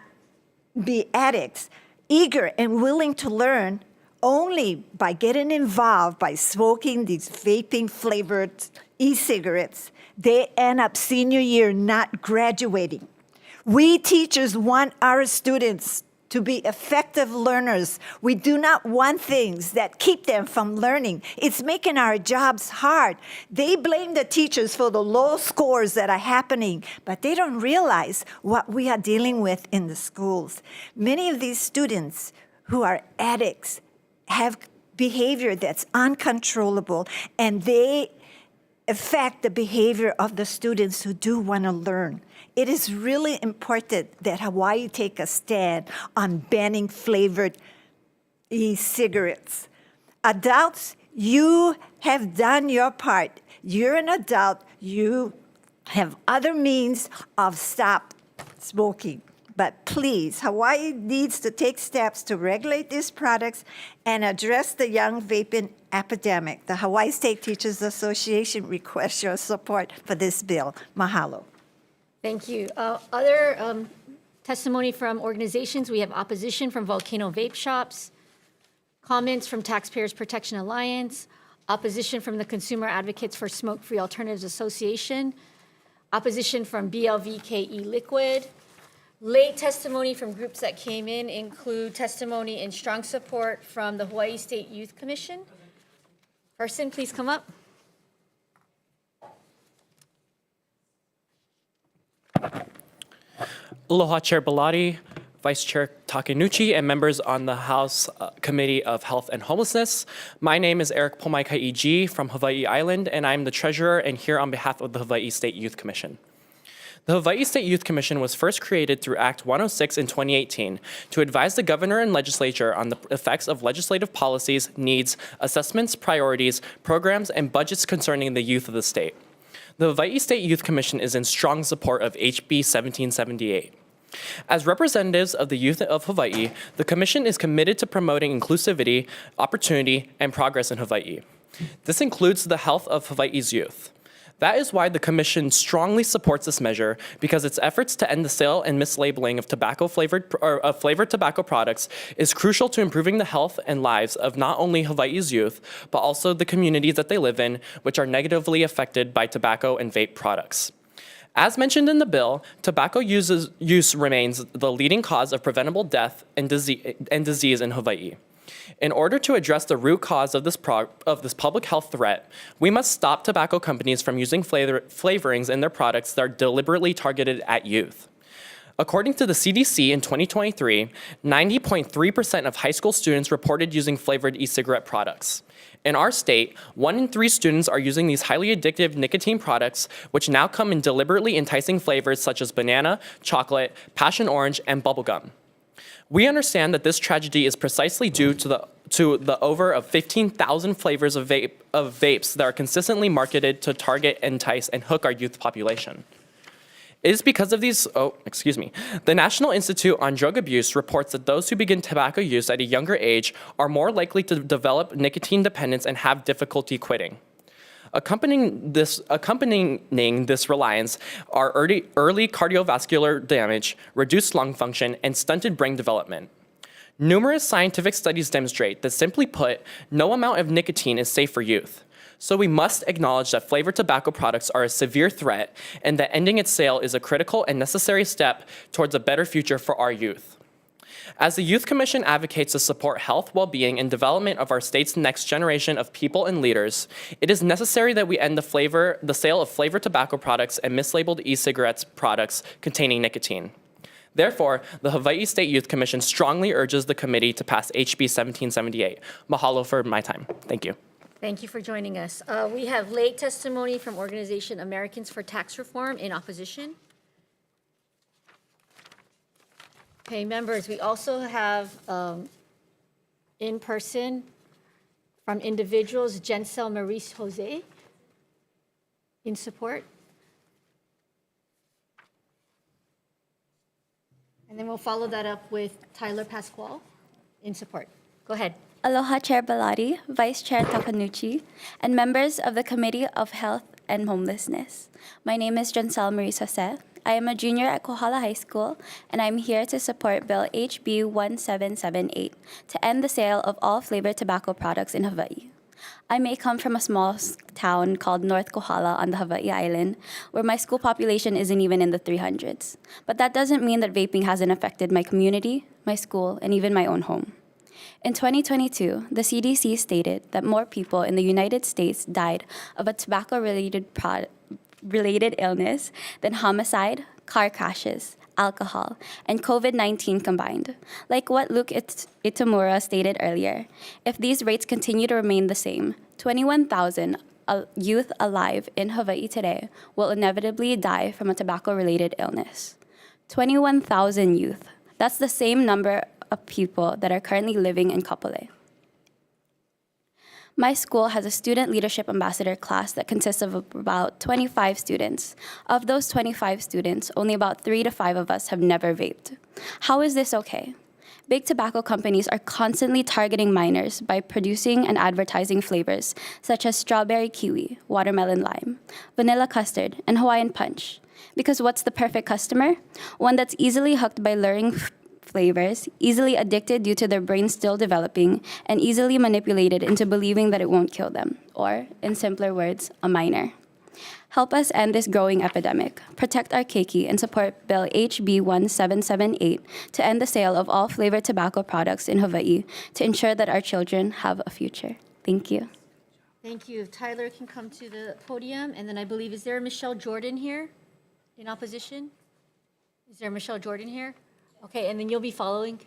[SPEAKER 16] be addicts, eager and willing to learn only by getting involved by smoking these vaping-flavored e-cigarettes. They end up senior year not graduating. We teachers want our students to be effective learners. We do not want things that keep them from learning. It's making our jobs hard. They blame the teachers for the low scores that are happening, but they don't realize what we are dealing with in the schools. Many of these students who are addicts have behavior that's uncontrollable, and they affect the behavior of the students who do want to learn. It is really important that Hawaii take a stand on banning flavored e-cigarettes. Adults, you have done your part. You're an adult. You have other means of stop smoking. But please, Hawaii needs to take steps to regulate these products and address the young vaping epidemic. The Hawaii State Teachers Association requests your support for this bill. Mahalo.
[SPEAKER 1] Thank you. Other testimony from organizations, we have opposition from Volcano Vape Shops, comments from Taxpayers Protection Alliance, opposition from the Consumer Advocates for Smoke-Free Alternatives Association, opposition from BLVKE Liquid. Late testimony from groups that came in include testimony in strong support from the Hawaii State Youth Commission. Person, please come up.
[SPEAKER 17] Aloha, Chair Bellotti, Vice Chair Takenuchi, and members on the House Committee of Health and Homelessness. My name is Eric Pomaikai from Hawaii Island, and I'm the treasurer and here on behalf of the Hawaii State Youth Commission. The Hawaii State Youth Commission was first created through Act 106 in 2018 to advise the governor and legislature on the effects of legislative policies, needs, assessments, priorities, programs, and budgets concerning the youth of the state. The Hawaii State Youth Commission is in strong support of HB 1778. As representatives of the youth of Hawaii, the Commission is committed to promoting inclusivity, opportunity, and progress in Hawaii. This includes the health of Hawaii's youth. That is why the Commission strongly supports this measure, because its efforts to end the sale and mislabeling of flavored tobacco products is crucial to improving the health and lives of not only Hawaii's youth, but also the communities that they live in, which are negatively affected by tobacco and vape products. As mentioned in the bill, tobacco use remains the leading cause of preventable death and disease in Hawaii. In order to address the root cause of this public health threat, we must stop tobacco companies from using flavorings in their products that are deliberately targeted at youth. According to the CDC in 2023, 90.3% of high school students reported using flavored e-cigarette products. In our state, 1 in 3 students are using these highly addictive nicotine products, which now come in deliberately enticing flavors such as banana, chocolate, passion orange, and bubblegum. We understand that this tragedy is precisely due to the over of 15,000 flavors of vapes that are consistently marketed to target, entice, and hook our youth population. It is because of these, the National Institute on Drug Abuse reports that those who begin tobacco use at a younger age are more likely to develop nicotine dependence and have difficulty quitting. Accompanying this reliance are early cardiovascular damage, reduced lung function, and stunted brain development. Numerous scientific studies demonstrate that, simply put, no amount of nicotine is safe for youth. So we must acknowledge that flavored tobacco products are a severe threat and that ending its sale is a critical and necessary step towards a better future for our youth. As the Youth Commission advocates to support health, well-being, and development of our state's next generation of people and leaders, it is necessary that we end the sale of flavored tobacco products and mislabeled e-cigarettes products containing nicotine. Therefore, the Hawaii State Youth Commission strongly urges the committee to pass HB 1778. Mahalo for my time. Thank you.
[SPEAKER 1] Thank you for joining us. We have late testimony from organization Americans for Tax Reform in opposition. Okay, members, we also have in person from individuals, Jensel Maurice Jose in support. And then we'll follow that up with Tyler Pasquale in support. Go ahead.
[SPEAKER 18] Aloha Chair Belatti, Vice Chair Takanuchi, and members of the Committee of Health and Homelessness. My name is Jensel Maurice Jose. I am a junior at Kohala High School, and I'm here to support Bill HB 1778 to end the sale of all flavored tobacco products in Hawaii. I may come from a small town called North Kohala on the Hawaii Island, where my school population isn't even in the 300s. But that doesn't mean that vaping hasn't affected my community, my school, and even my own home. In 2022, the CDC stated that more people in the United States died of a tobacco-related illness than homicide, car crashes, alcohol, and COVID-19 combined. Like what Luke Itamura stated earlier, if these rates continue to remain the same, 21,000 youth alive in Hawaii today will inevitably die from a tobacco-related illness. 21,000 youth. That's the same number of people that are currently living in Kapolei. My school has a student leadership ambassador class that consists of about 25 students. Of those 25 students, only about 3 to 5 of us have never vaped. How is this okay? Big tobacco companies are constantly targeting minors by producing and advertising flavors such as strawberry kiwi, watermelon lime, vanilla custard, and Hawaiian punch. Because what's the perfect customer? One that's easily hooked by luring flavors, easily addicted due to their brains still developing, and easily manipulated into believing that it won't kill them, or, in simpler words, a minor. Help us end this growing epidemic, protect our keiki, and support Bill HB 1778 to end the sale of all flavored tobacco products in Hawaii to ensure that our children have a future. Thank you.
[SPEAKER 1] Thank you. If Tyler can come to the podium, and then I believe, is there a Michelle Jordan here in opposition? Is there a Michelle Jordan here? Okay, and then you'll be following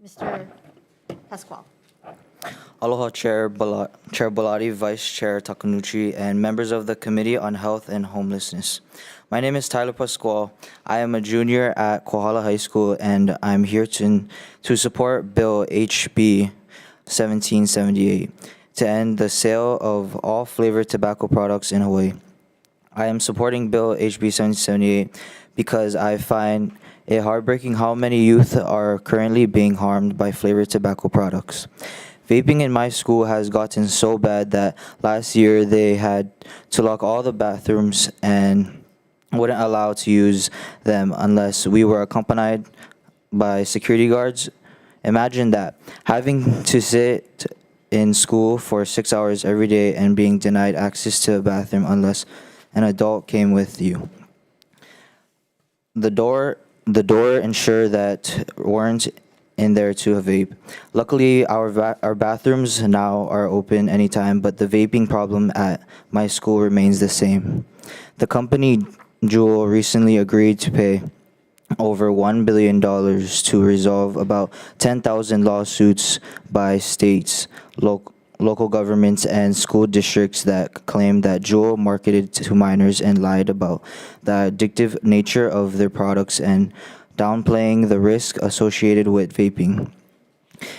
[SPEAKER 1] Mr. Pasquale.
[SPEAKER 19] Aloha Chair Belatti, Vice Chair Takanuchi, and members of the Committee on Health and Homelessness. My name is Tyler Pasquale. I am a junior at Kohala High School, and I'm here to support Bill HB 1778 to end the sale of all flavored tobacco products in Hawaii. I am supporting Bill HB 1778 because I find it heartbreaking how many youth are currently being harmed by flavored tobacco products. Vaping in my school has gotten so bad that last year they had to lock all the bathrooms and wouldn't allow to use them unless we were accompanied by security guards. Imagine that, having to sit in school for 6 hours every day and being denied access to a bathroom unless an adult came with you. The door ensured that weren't in there to vape. Luckily, our bathrooms now are open anytime, but the vaping problem at my school remains the same. The company Juul recently agreed to pay over $1 billion to resolve about 10,000 lawsuits by states, local governments, and school districts that claim that Juul marketed to minors and lied about the addictive nature of their products and downplaying the risk associated with vaping.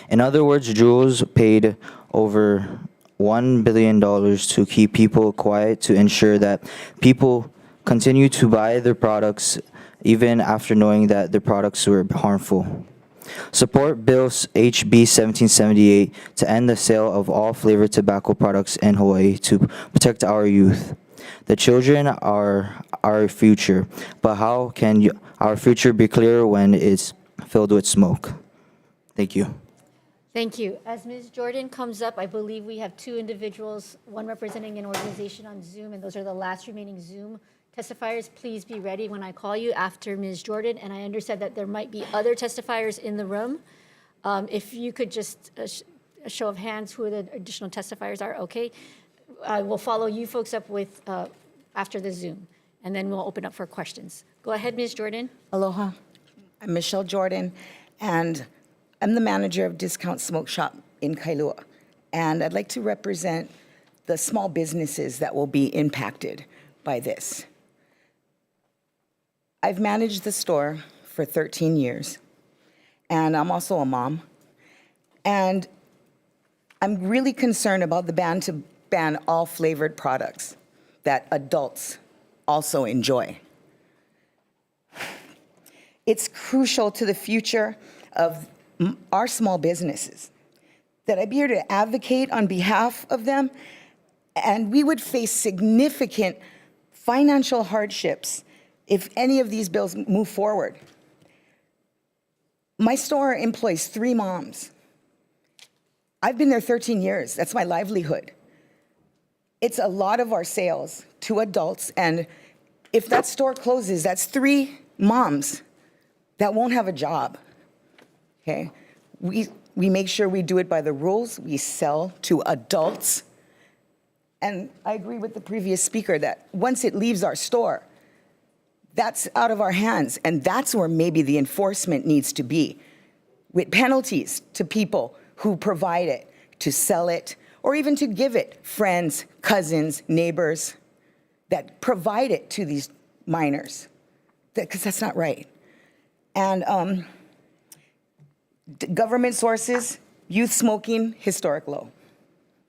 [SPEAKER 19] In other words, Jules paid over $1 billion to keep people quiet to ensure that people continue to buy their products even after knowing that their products were harmful. Support Bill HB 1778 to end the sale of all flavored tobacco products in Hawaii to protect our youth. The children are our future, but how can our future be clear when it's filled with smoke? Thank you.
[SPEAKER 1] Thank you. As Ms. Jordan comes up, I believe we have two individuals, one representing an organization on Zoom, and those are the last remaining Zoom testifiers. Please be ready when I call you after Ms. Jordan. And I understand that there might be other testifiers in the room. If you could just, a show of hands, who the additional testifiers are, okay. I will follow you folks up with, after the Zoom, and then we'll open up for questions. Go ahead, Ms. Jordan.
[SPEAKER 20] Aloha. I'm Michelle Jordan, and I'm the manager of Discount Smoke Shop in Kailua. And I'd like to represent the small businesses that will be impacted by this. I've managed the store for 13 years, and I'm also a mom. And I'm really concerned about the ban to ban all flavored products that adults also enjoy. It's crucial to the future of our small businesses that I be here to advocate on behalf of them, and we would face significant financial hardships if any of these bills move forward. My store employs 3 moms. I've been there 13 years. That's my livelihood. It's a lot of our sales to adults, and if that store closes, that's 3 moms that won't have a job, okay? We make sure we do it by the rules. We sell to adults. And I agree with the previous speaker that once it leaves our store, that's out of our hands, and that's where maybe the enforcement needs to be, with penalties to people who provide it, to sell it, or even to give it, friends, cousins, neighbors, that provide it to these minors, because that's not right. And government sources, youth smoking, historic low,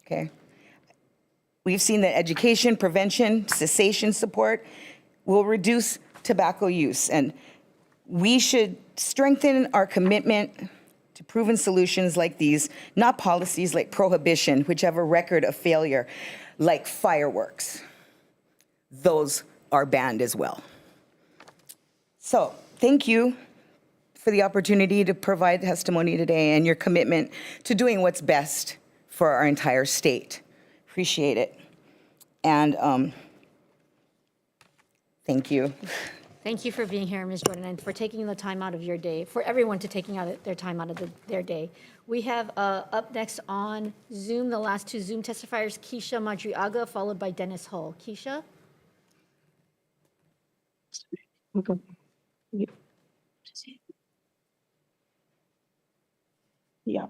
[SPEAKER 20] okay? We've seen that education, prevention, cessation support will reduce tobacco use, and we should strengthen our commitment to proven solutions like these, not policies like prohibition, which have a record of failure, like fireworks. Those are banned as well. So thank you for the opportunity to provide testimony today and your commitment to doing what's best for our entire state. Appreciate it. And thank you.
[SPEAKER 1] Thank you for being here, Ms. Jordan, and for taking the time out of your day, for everyone to taking out their time out of their day. We have up next on Zoom, the last 2 Zoom testifiers, Keisha Madriaga, followed by Dennis Hull. Keisha?
[SPEAKER 21] Yeah.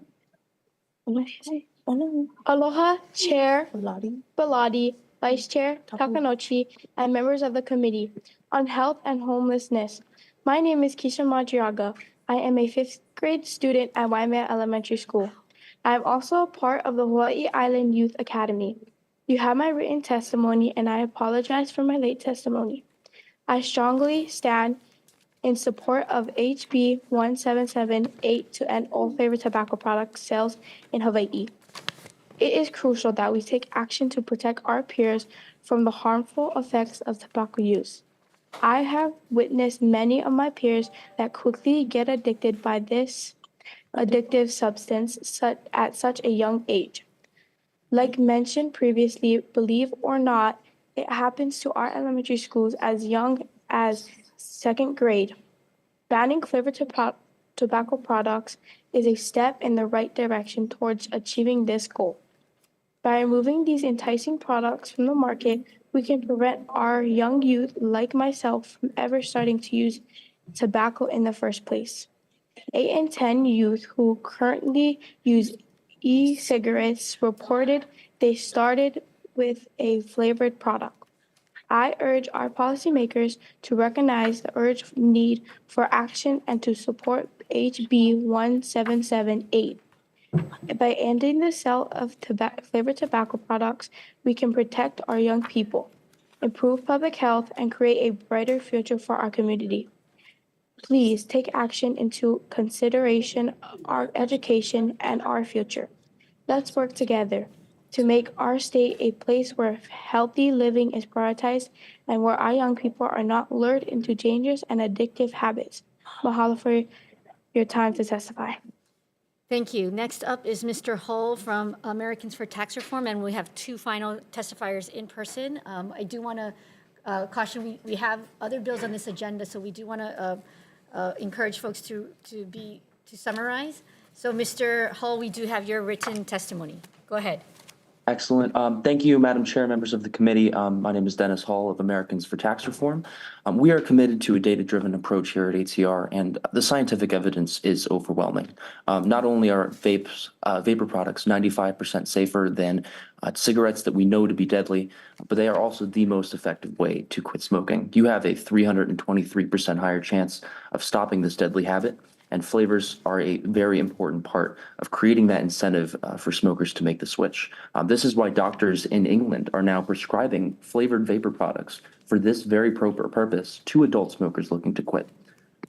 [SPEAKER 21] Aloha, Chair Bellotti, Vice Chair Takanochi, and members of the Committee on Health and Homelessness. My name is Keisha Madriaga. I am a 5th grade student at Waimea Elementary School. I am also a part of the Hawaii Island Youth Academy. You have my written testimony, and I apologize for my late testimony. I strongly stand in support of HB 1778 to end all flavored tobacco product sales in Hawaii. It is crucial that we take action to protect our peers from the harmful effects of tobacco use. I have witnessed many of my peers that quickly get addicted by this addictive substance at such a young age. Like mentioned previously, believe or not, it happens to our elementary schools as young as 2nd grade. Banning flavored tobacco products is a step in the right direction towards achieving this goal. By removing these enticing products from the market, we can prevent our young youth like myself from ever starting to use tobacco in the first place. 8 in 10 youth who currently use e-cigarettes reported they started with a flavored product. I urge our policymakers to recognize the urgent need for action and to support HB 1778. By ending the sale of flavored tobacco products, we can protect our young people, improve public health, and create a brighter future for our community. Please take action into consideration our education and our future. Let's work together to make our state a place where healthy living is prioritized and where our young people are not lured into dangerous and addictive habits. Mahalo for your time to testify.
[SPEAKER 1] Thank you. Next up is Mr. Hull from Americans for Tax Reform, and we have two final testifiers in person. I do want to caution, we have other bills on this agenda, so we do want to encourage folks to summarize. So Mr. Hull, we do have your written testimony. Go ahead.
[SPEAKER 3] Excellent. Thank you, Madam Chair, members of the committee. My name is Dennis Hall of Americans for Tax Reform. We are committed to a data-driven approach here at HCR, and the scientific evidence is overwhelming. Not only are vapor products 95% safer than cigarettes that we know to be deadly, but they are also the most effective way to quit smoking. You have a 323% higher chance of stopping this deadly habit, and flavors are a very important part of creating that incentive for smokers to make the switch. This is why doctors in England are now prescribing flavored vapor products for this very purpose to adult smokers looking to quit.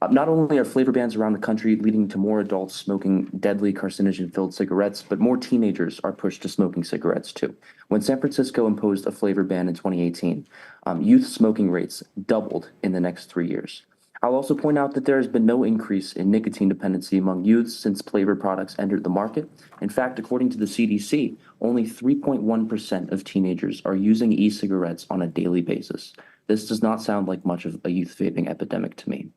[SPEAKER 3] Not only are flavor bans around the country leading to more adults smoking deadly carcinogen-filled cigarettes, but more teenagers are pushed to smoking cigarettes too. When San Francisco imposed a flavor ban in 2018, youth smoking rates doubled in the next 3 years. I'll also point out that there has been no increase in nicotine dependency among youths since flavored products entered the market. In fact, according to the CDC, only 3.1% of teenagers are using e-cigarettes on a daily basis. This does not sound like much of a youth vaping epidemic to me.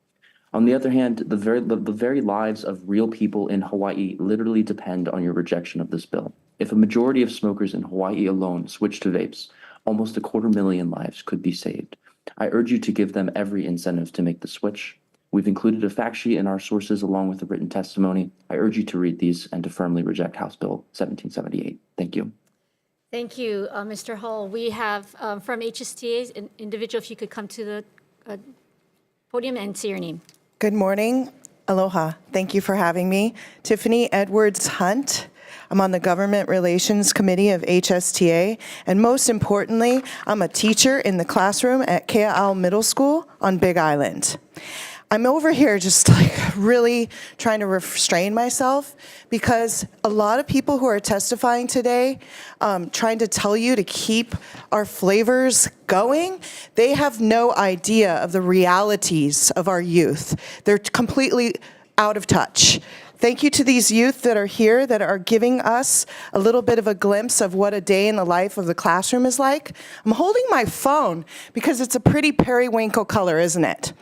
[SPEAKER 3] On the other hand, the very lives of real people in Hawaii literally depend on your rejection of this bill. If a majority of smokers in Hawaii alone switch to vapes, almost 250,000 lives could be saved. I urge you to give them every incentive to make the switch. We've included a fact sheet in our sources along with the written testimony. I urge you to read these and to firmly reject House Bill 1778. Thank you.
[SPEAKER 1] Thank you, Mr. Hull. We have from HSTA, an individual, if you could come to the podium and say your name.
[SPEAKER 22] Good morning. Aloha. Thank you for having me. Tiffany Edwards Hunt. I'm on the Government Relations Committee of HSTA, and most importantly, I'm a teacher in the classroom at Kea'au Middle School on Big Island. I'm over here just like really trying to restrain myself because a lot of people who are testifying today, trying to tell you to keep our flavors going, they have no idea of the realities of our youth. They're completely out of touch. Thank you to these youth that are here that are giving us a little bit of a glimpse of what a day in the life of the classroom is like. I'm holding my phone because it's a pretty periwinkle color, isn't it?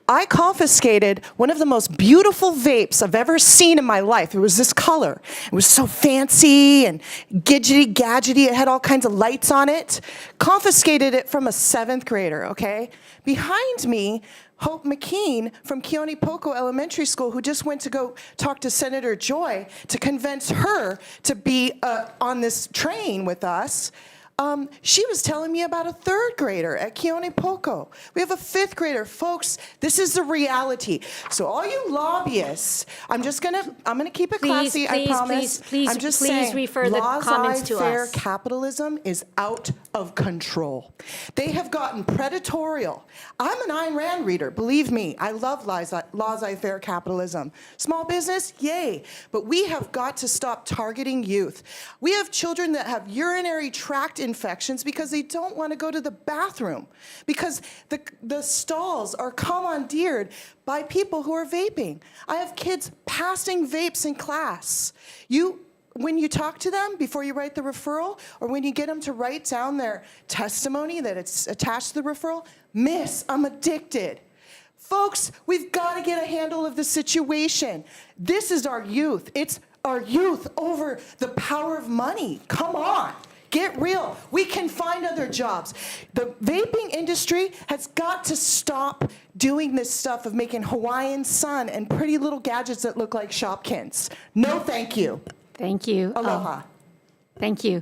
[SPEAKER 22] I confiscated one of the most beautiful vapes I've ever seen in my life. It was this color. It was so fancy and gadgety. It had all kinds of lights on it. Confiscated it from a 7th grader, okay? Behind me, Hope McKean from Keone Poko Elementary School, who just went to go talk to Senator Joy to convince her to be on this train with us. She was telling me about a 3rd grader at Keone Poko. We have a 5th grader. Folks, this is the reality. So all you lobbyists, I'm gonna keep it classy, I promise. I'm just saying,
[SPEAKER 1] refer the comments to
[SPEAKER 22] laissez-faire
[SPEAKER 1] us.
[SPEAKER 22] capitalism is out of control. They have gotten predatorial. I'm an Ayn Rand reader, believe me. I love laissez-faire capitalism. Small business, yay. But we have got to stop targeting youth. We have children that have urinary tract infections because they don't want to go to the bathroom, because the stalls are commandeered by people who are vaping. I have kids passing vapes in class. When you talk to them before you write the referral, or when you get them to write down their testimony that it's attached to the referral, Miss, I'm addicted. Folks, we've got to get a handle of the situation. This is our youth. It's our youth over the power of money. Come on. Get real. We can find other jobs. The vaping industry has got to stop doing this stuff of making Hawaiian sun and pretty little gadgets that look like Shopkins. No, thank you.
[SPEAKER 1] Thank you.
[SPEAKER 22] Aloha.
[SPEAKER 1] Thank you.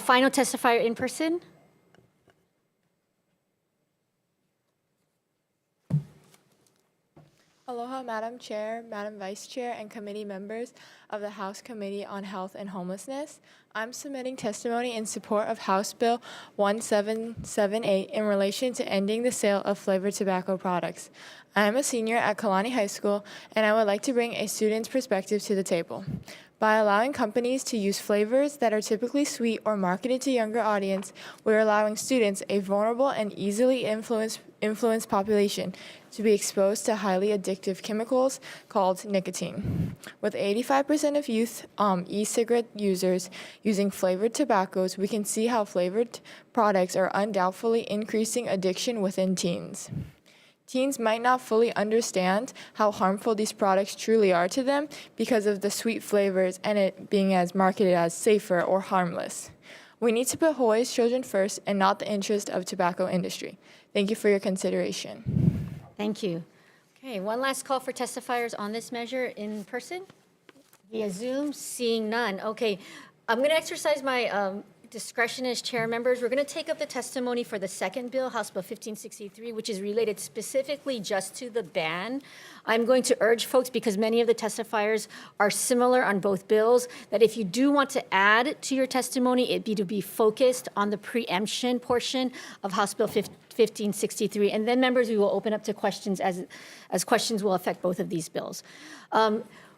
[SPEAKER 1] Final testifier in person.
[SPEAKER 2] Aloha, Madam Chair, Madam Vice Chair, and committee members of the House Committee on Health and Homelessness. I'm submitting testimony in support of House Bill 1778 in relation to ending the sale of flavored tobacco products. I am a senior at Kalani High School, and I would like to bring a student's perspective to the table. By allowing companies to use flavors that are typically sweet or marketed to younger audience, we're allowing students, a vulnerable and easily influenced population, to be exposed to highly addictive chemicals called nicotine. With 85% of youth e-cigarette users using flavored tobaccos, we can see how flavored products are undoubtedly increasing addiction within teens. Teens might not fully understand how harmful these products truly are to them because of the sweet flavors and it being as marketed as safer or harmless. We need to put Hawaii's children first and not the interest of tobacco industry. Thank you for your consideration.
[SPEAKER 1] Thank you. Okay, one last call for testifiers on this measure in person via Zoom. Seeing none. Okay, I'm going to exercise my discretion as chair members. We're going to take up the testimony for the second bill, House Bill 1563, which is related specifically just to the ban. I'm going to urge folks, because many of the testifiers are similar on both bills, that if you do want to add to your testimony, it be to be focused on the preemption portion of House Bill 1563. And then, members, we will open up to questions as questions will affect both of these bills.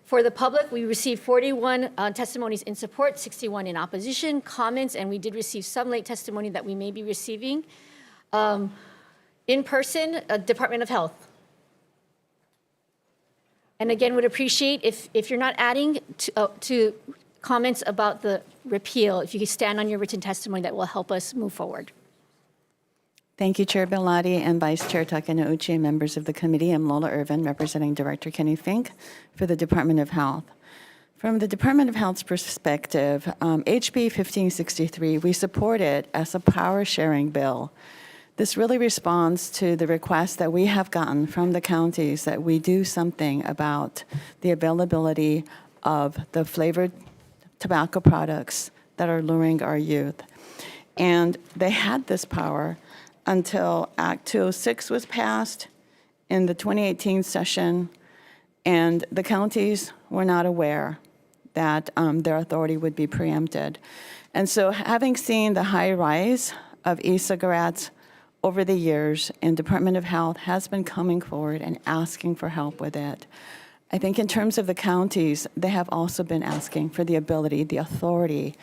[SPEAKER 1] For the public, we received 41 testimonies in support, 61 in opposition, comments, and we did receive some late testimony that we may be receiving. In person, Department of Health. And again, would appreciate if you're not adding to comments about the repeal, if you could stand on your written testimony, that will help us move forward.
[SPEAKER 4] Thank you, Chair Bellotti and Vice Chair Takanouchi, and members of the committee. I'm Lola Irvin, representing Director Kenny Fink for the Department of Health. From the Department of Health's perspective, HB 1563, we support it as a power-sharing bill. This really responds to the request that we have gotten from the counties that we do something about the availability of the flavored tobacco products that are luring our youth. And they had this power until Act 206 was passed in the 2018 session, and the counties were not aware that their authority would be preempted. And so having seen the high rise of e-cigarettes over the years, and Department of Health has been coming forward and asking for help with it. I think in terms of the counties, they have also been asking for the ability, the authority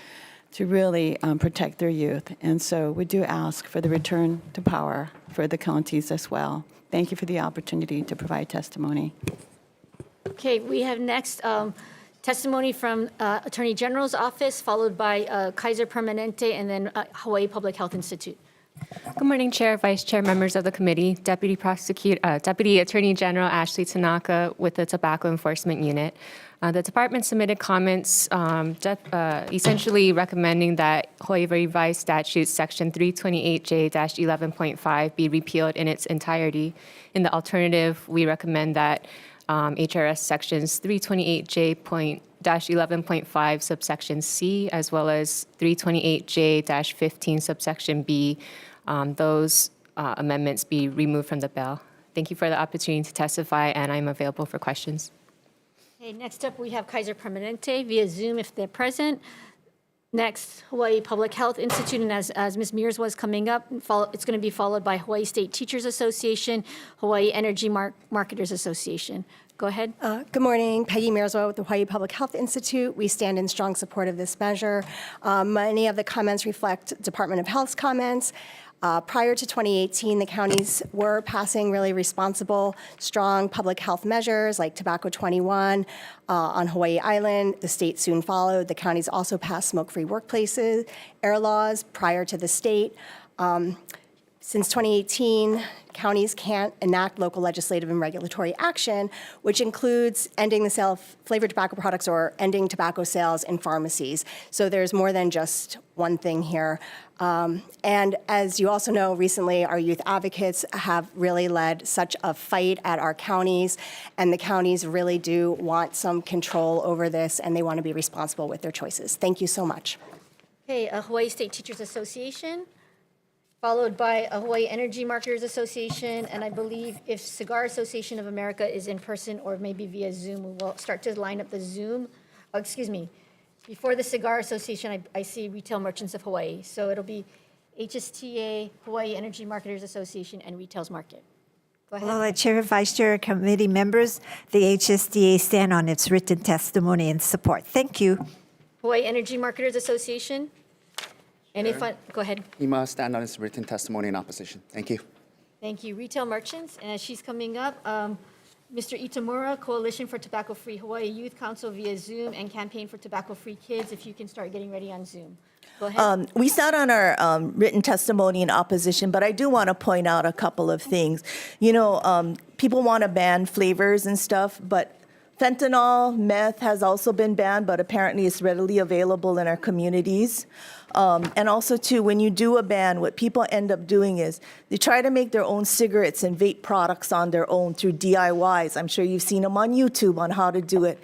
[SPEAKER 4] to really protect their youth. And so we do ask for the return to power for the counties as well. Thank you for the opportunity to provide testimony.
[SPEAKER 1] Okay, we have next testimony from Attorney General's Office, followed by Kaiser Permanente, and then Hawaii Public Health Institute.
[SPEAKER 23] Good morning, Chair, Vice Chair, members of the committee, Deputy Attorney General Ashley Tanaka with the Tobacco Enforcement Unit. The department submitted comments essentially recommending that Hawaii Revised Statute Section 328J-11.5 be repealed in its entirety. In the alternative, we recommend that HRS Sections 328J-11.5 subsection C, as well as 328J-15 subsection B, those amendments be removed from the bill. Thank you for the opportunity to testify, and I'm available for questions.
[SPEAKER 1] Okay, next up, we have Kaiser Permanente via Zoom if they're present. Next, Hawaii Public Health Institute, and as Ms. Mears was coming up, it's going to be followed by Hawaii State Teachers Association, Hawaii Energy Marketers Association. Go ahead.
[SPEAKER 5] Good morning, Peggy Mearswell with the Hawaii Public Health Institute. We stand in strong support of this measure. Many of the comments reflect Department of Health's comments. Prior to 2018, the counties were passing really responsible, strong public health measures like Tobacco 21 on Hawaii Island. The state soon followed. The counties also passed smoke-free workplaces, air laws prior to the state. Since 2018, counties can't enact local legislative and regulatory action, which includes ending the sale of flavored tobacco products or ending tobacco sales in pharmacies. So there's more than just one thing here. And as you also know, recently our youth advocates have really led such a fight at our counties, and the counties really do want some control over this, and they want to be responsible with their choices. Thank you so much.
[SPEAKER 1] Okay, Hawaii State Teachers Association. followed by Hawaii Energy Marketers Association, and I believe if Cigar Association of America is in person or maybe via Zoom, we will start to line up the Zoom. Oh, excuse me. Before the Cigar Association, I see Retail Merchants of Hawaii. So it'll be HSTA, Hawaii Energy Marketers Association, and Retails Market. Go ahead.
[SPEAKER 16] Hello, Chair, Vice Chair, committee members. The HSTA stand on its written testimony and support. Thank you.
[SPEAKER 1] Hawaii Energy Marketers Association. And if I, go ahead.
[SPEAKER 6] HEMA stand on its written testimony in opposition. Thank you.
[SPEAKER 1] Thank you. Retail Merchants, and as she's coming up, Mr. Itamura, Coalition for Tobacco-Free Hawaii Youth Council via Zoom and Campaign for Tobacco-Free Kids, if you can start getting ready on Zoom. Go ahead.
[SPEAKER 9] We sat on our written testimony in opposition, but I do want to point out a couple of things. You know, people want to ban flavors and stuff, but fentanyl, meth has also been banned, but apparently it's readily available in our communities. And also, too, when you do a ban, what people end up doing is they try to make their own cigarettes and vape products on their own through DIYs. I'm sure you've seen them on YouTube on how to do it.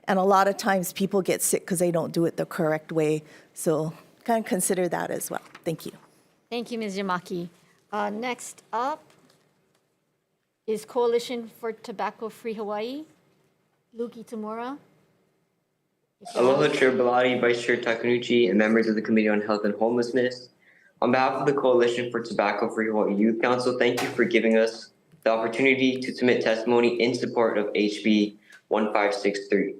[SPEAKER 9] And a lot of times people get sick because they don't do it the correct way. So kind of consider that as well. Thank you.
[SPEAKER 1] Thank you, Ms. Yamaki. Next up is Coalition for Tobacco-Free Hawaii. Luke Itamura.
[SPEAKER 10] Aloha, Chair Bellotti, Vice Chair Takunuchi, and members of the Committee on Health and Homelessness. On behalf of the Coalition for Tobacco-Free Hawaii Youth Council, thank you for giving us the opportunity to submit testimony in support of HB 1563.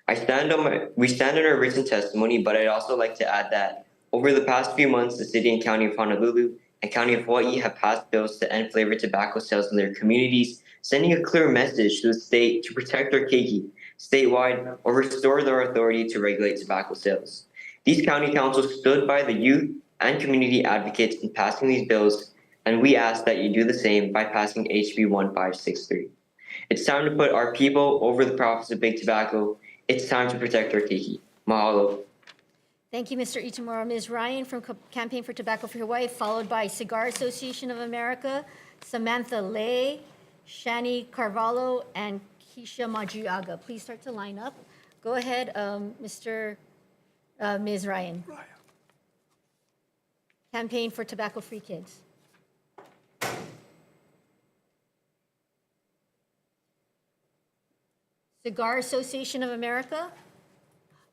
[SPEAKER 10] We stand on our written testimony, but I'd also like to add that over the past few months, the City and County of Honolulu and County of Hawaii have passed bills to end flavored tobacco sales in their communities, sending a clear message to the state to protect our keiki statewide or restore their authority to regulate tobacco sales. These county councils stood by the youth and community advocates in passing these bills, and we ask that you do the same by passing HB 1563. It's time to put our people over the profits of big tobacco. It's time to protect our keiki. Mahalo.
[SPEAKER 1] Thank you, Mr. Itamura. Ms. Ryan from Campaign for Tobacco-Free Hawaii, followed by Cigar Association of America, Samantha Lay, Shani Carvalho, and Keisha Madriaga. Please start to line up. Go ahead, Ms. Ryan. Campaign for Tobacco-Free Kids. Cigar Association of America.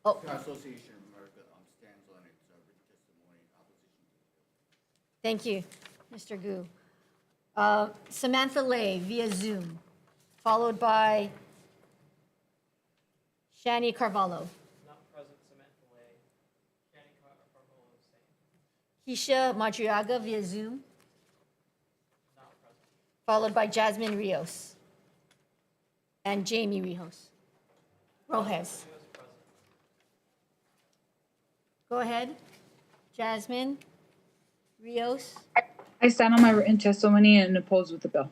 [SPEAKER 1] Oh.
[SPEAKER 7] Cigar Association of America stands on its written testimony in opposition.
[SPEAKER 1] Thank you, Mr. Gu. Samantha Lay via Zoom, followed by Shani Carvalho.
[SPEAKER 17] Not present, Samantha Lay. Shani Carvalho is saying.
[SPEAKER 1] Keisha Madriaga via Zoom,
[SPEAKER 17] Not present.
[SPEAKER 1] followed by Jasmine Rios and Jamie Rojas. Go ahead, Jasmine Rios.
[SPEAKER 15] I stand on my written testimony and oppose with the bill.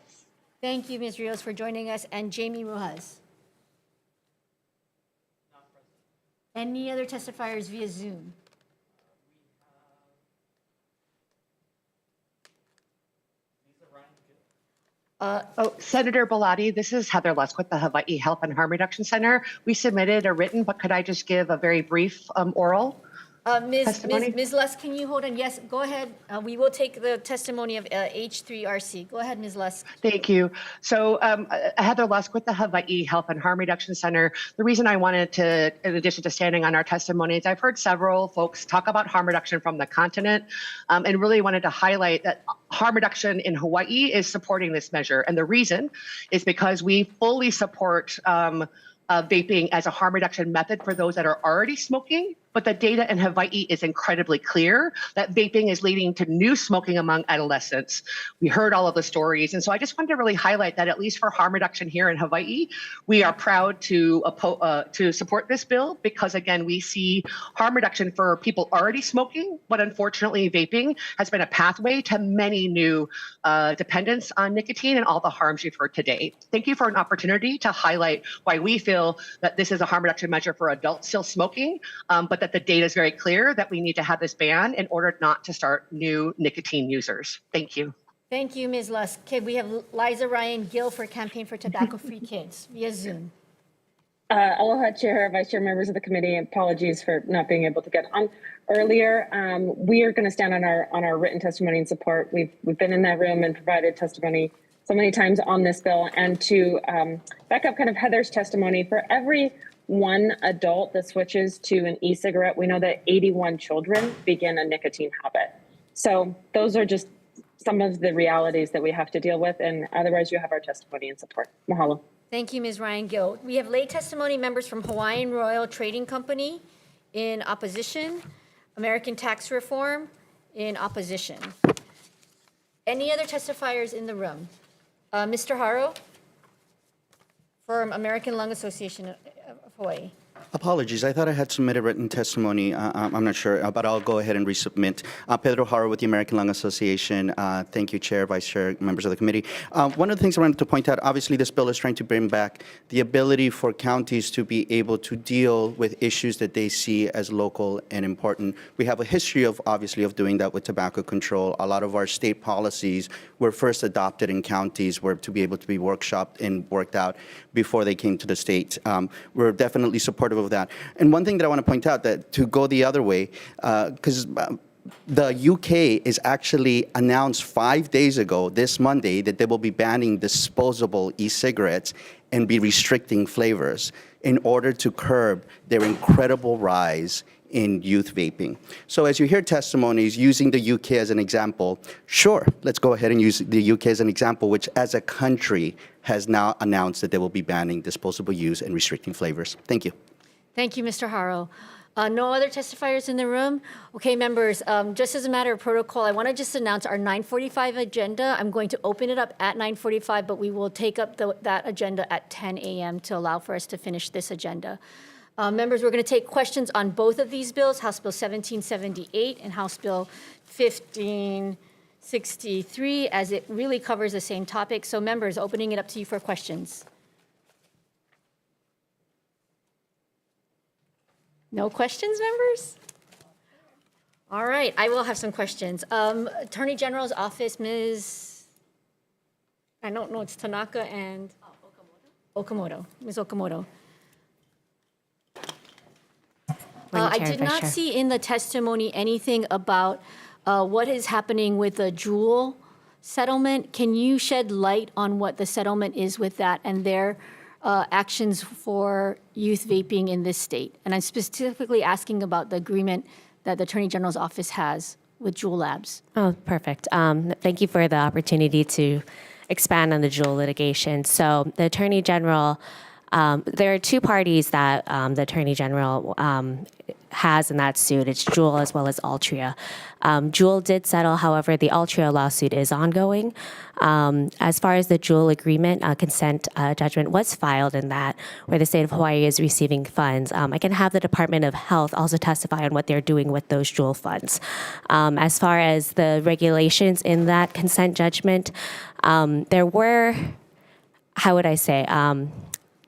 [SPEAKER 1] Thank you, Ms. Rios, for joining us, and Jamie Rojas. Any other testifiers via Zoom?
[SPEAKER 8] Senator Bellotti, this is Heather Lusk with the Hawaii Health and Harm Reduction Center. We submitted a written, but could I just give a very brief oral?
[SPEAKER 1] Ms. Lusk, can you hold on? Yes, go ahead. We will take the testimony of H3RC. Go ahead, Ms. Lusk.
[SPEAKER 8] Thank you. So Heather Lusk with the Hawaii Health and Harm Reduction Center. The reason I wanted to, in addition to standing on our testimonies, I've heard several folks talk about harm reduction from the continent and really wanted to highlight that harm reduction in Hawaii is supporting this measure. And the reason is because we fully support vaping as a harm reduction method for those that are already smoking. But the data in Hawaii is incredibly clear that vaping is leading to new smoking among adolescents. We heard all of the stories. And so I just wanted to really highlight that at least for harm reduction here in Hawaii, we are proud to support this bill because, again, we see harm reduction for people already smoking, but unfortunately vaping has been a pathway to many new dependence on nicotine and all the harms you've heard today. Thank you for an opportunity to highlight why we feel that this is a harm reduction measure for adults still smoking, but that the data is very clear that we need to have this ban in order not to start new nicotine users. Thank you.
[SPEAKER 1] Thank you, Ms. Lusk. Okay, we have Liza Ryan Gill for Campaign for Tobacco-Free Kids via Zoom.
[SPEAKER 11] Aloha, Chair, Vice Chair, members of the committee. Apologies for not being able to get on earlier. We are going to stand on our written testimony and support. We've been in that room and provided testimony so many times on this bill. And to back up kind of Heather's testimony, for every one adult that switches to an e-cigarette, we know that 81 children begin a nicotine habit. So those are just some of the realities that we have to deal with. And otherwise, you have our testimony and support. Mahalo.
[SPEAKER 1] Thank you, Ms. Ryan Gill. We have late testimony members from Hawaiian Royal Trading Company in opposition, American Tax Reform in opposition. Any other testifiers in the room? Mr. Haro from American Lung Association of Hawaii.
[SPEAKER 6] Apologies, I thought I had submitted written testimony. I'm not sure, but I'll go ahead and resubmit. Pedro Haro with the American Lung Association. Thank you, Chair, Vice Chair, members of the committee. One of the things I wanted to point out, obviously this bill is trying to bring back the ability for counties to be able to deal with issues that they see as local and important. We have a history of, obviously, of doing that with tobacco control. A lot of our state policies were first adopted in counties were to be able to be workshopped and worked out before they came to the state. We're definitely supportive of that. And one thing that I want to point out, that to go the other way, because the UK is actually announced 5 days ago, this Monday, that they will be banning disposable e-cigarettes and be restricting flavors in order to curb their incredible rise in youth vaping. So as you hear testimonies using the UK as an example, sure, let's go ahead and use the UK as an example, which as a country has now announced that they will be banning disposable use and restricting flavors. Thank you.
[SPEAKER 1] Thank you, Mr. Haro. No other testifiers in the room? Okay, members, just as a matter of protocol, I want to just announce our 9:45 agenda. I'm going to open it up at 9:45, but we will take up that agenda at 10 a.m. to allow for us to finish this agenda. Members, we're going to take questions on both of these bills, House Bill 1778 and House Bill 1563, as it really covers the same topic. So members, opening it up to you for questions. No questions, members? All right, I will have some questions. Attorney General's office, I don't know, it's Tanaka and Okamoto, Ms. Okamoto. I did not see in the testimony anything about what is happening with the Juul settlement. Can you shed light on what the settlement is with that and their actions for youth vaping in this state? And I'm specifically asking about the agreement that the Attorney General's office has with Juul Labs.
[SPEAKER 23] Oh, perfect. Thank you for the opportunity to expand on the Juul litigation. So the Attorney General, there are two parties that the Attorney General has in that suit. It's Juul as well as Altria. Juul did settle, however, the Altria lawsuit is ongoing. As far as the Juul agreement, consent judgment was filed in that, where the state of Hawaii is receiving funds. I can have the Department of Health also testify on what they're doing with those Juul funds. As far as the regulations in that consent judgment, there were, how would I say,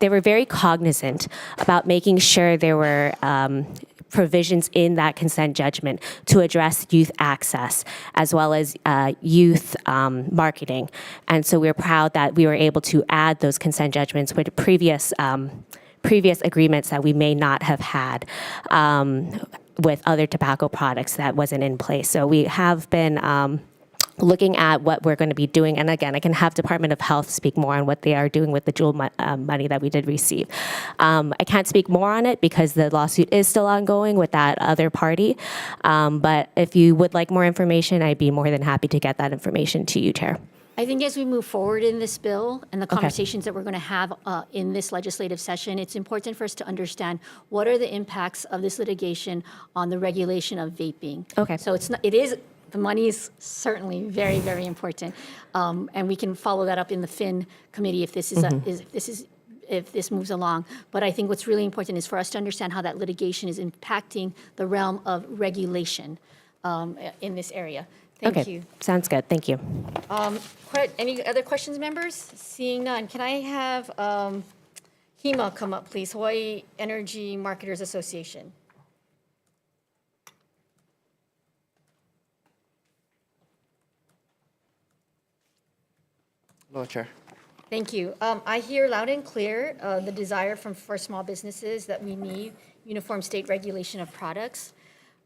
[SPEAKER 23] they were very cognizant about making sure there were provisions in that consent judgment to address youth access as well as youth marketing. And so we're proud that we were able to add those consent judgments with previous agreements that we may not have had with other tobacco products that wasn't in place. So we have been looking at what we're going to be doing. And again, I can have Department of Health speak more on what they are doing with the Juul money that we did receive. I can't speak more on it because the lawsuit is still ongoing with that other party. But if you would like more information, I'd be more than happy to get that information to you, Chair.
[SPEAKER 1] I think as we move forward in this bill and the conversations that we're going to have in this legislative session, it's important for us to understand what are the impacts of this litigation on the regulation of vaping.
[SPEAKER 23] Okay.
[SPEAKER 1] So the money is certainly very, very important, and we can follow that up in the FIN committee if this if this moves along. But I think what's really important is for us to understand how that litigation is impacting the realm of regulation in this area. Thank you.
[SPEAKER 23] Sounds good. Thank you.
[SPEAKER 1] Any other questions, members? Seeing none, can I have HEMA come up, please? Hawaii Energy Marketers Association.
[SPEAKER 6] Hello, Chair.
[SPEAKER 1] Thank you. I hear loud and clear the desire for small businesses that we need uniform state regulation of products.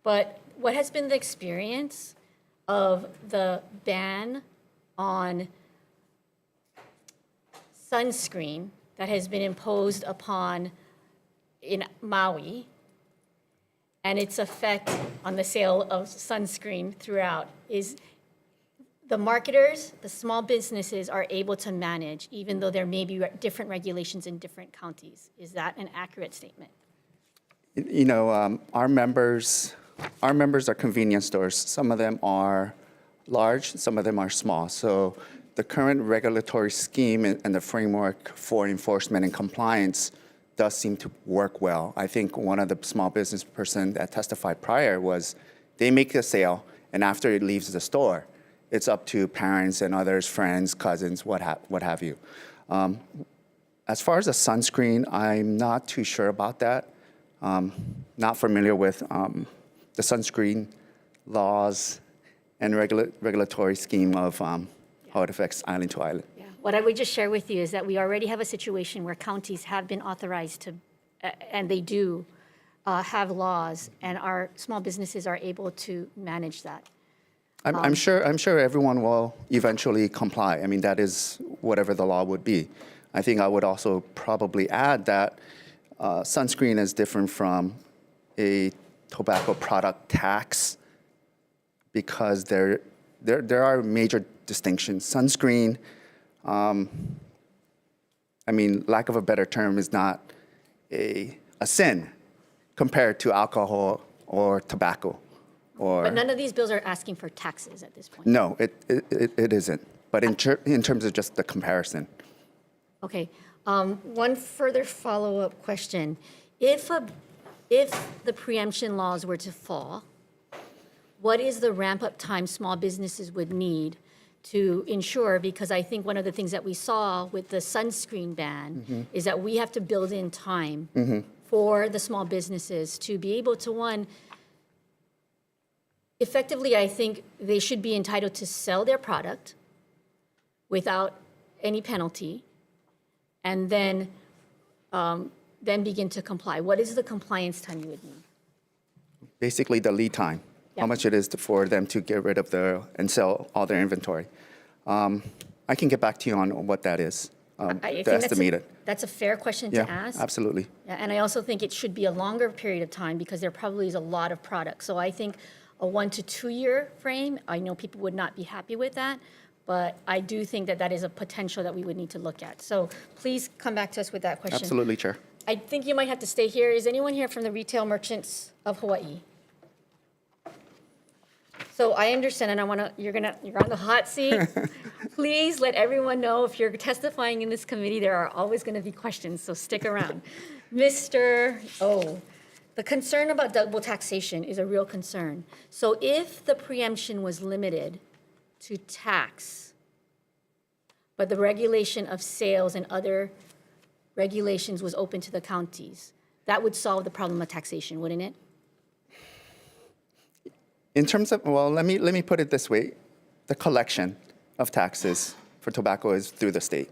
[SPEAKER 1] But what has been the experience of the ban on sunscreen that has been imposed upon in Maui and its effect on the sale of sunscreen throughout? Is the marketers, the small businesses are able to manage, even though there may be different regulations in different counties? Is that an accurate statement?
[SPEAKER 12] You know, our members are convenience stores. Some of them are large, some of them are small. So the current regulatory scheme and the framework for enforcement and compliance does seem to work well. I think one of the small business person that testified prior was they make the sale, and after it leaves the store, it's up to parents and others, friends, cousins, what have you. As far as the sunscreen, I'm not too sure about that. Not familiar with the sunscreen laws and regulatory scheme of how it affects island to island.
[SPEAKER 1] What I would just share with you is that we already have a situation where counties have been authorized to, and they do have laws, and our small businesses are able to manage that.
[SPEAKER 12] I'm sure everyone will eventually comply. I mean, that is whatever the law would be. I think I would also probably add that sunscreen is different from a tobacco product tax because there are major distinctions. Sunscreen, I mean, lack of a better term, is not a sin compared to alcohol or tobacco.
[SPEAKER 1] But none of these bills are asking for taxes at this point.
[SPEAKER 12] No, it isn't. But in terms of just the comparison.
[SPEAKER 1] Okay. One further follow-up question. If the preemption laws were to fall, what is the ramp-up time small businesses would need to ensure? Because I think one of the things that we saw with the sunscreen ban is that we have to build in time for the small businesses to be able to, one, effectively, I think they should be entitled to sell their product without any penalty, and then begin to comply. What is the compliance time you would need?
[SPEAKER 12] Basically, the lead time. How much it is for them to get rid of and sell all their inventory. I can get back to you on what that is,
[SPEAKER 1] I
[SPEAKER 12] the estimated.
[SPEAKER 1] That's a fair question to ask.
[SPEAKER 12] Absolutely.
[SPEAKER 1] Yeah, and I also think it should be a longer period of time because there probably is a lot of products. So I think a 1 to 2 year frame, I know people would not be happy with that, but I do think that that is a potential that we would need to look at. So please come back to us with that question.
[SPEAKER 12] Absolutely, Chair.
[SPEAKER 1] I think you might have to stay here. Is anyone here from the Retail Merchants of Hawaii? So I understand, and you're on the hot seat. Please let everyone know if you're testifying in this committee, there are always going to be questions, so stick around. Mr. O, the concern about double taxation is a real concern. So if the preemption was limited to tax, but the regulation of sales and other regulations was open to the counties, that would solve the problem of taxation, wouldn't it?
[SPEAKER 12] In terms of, well, let me put it this way. The collection of taxes for tobacco is through the state.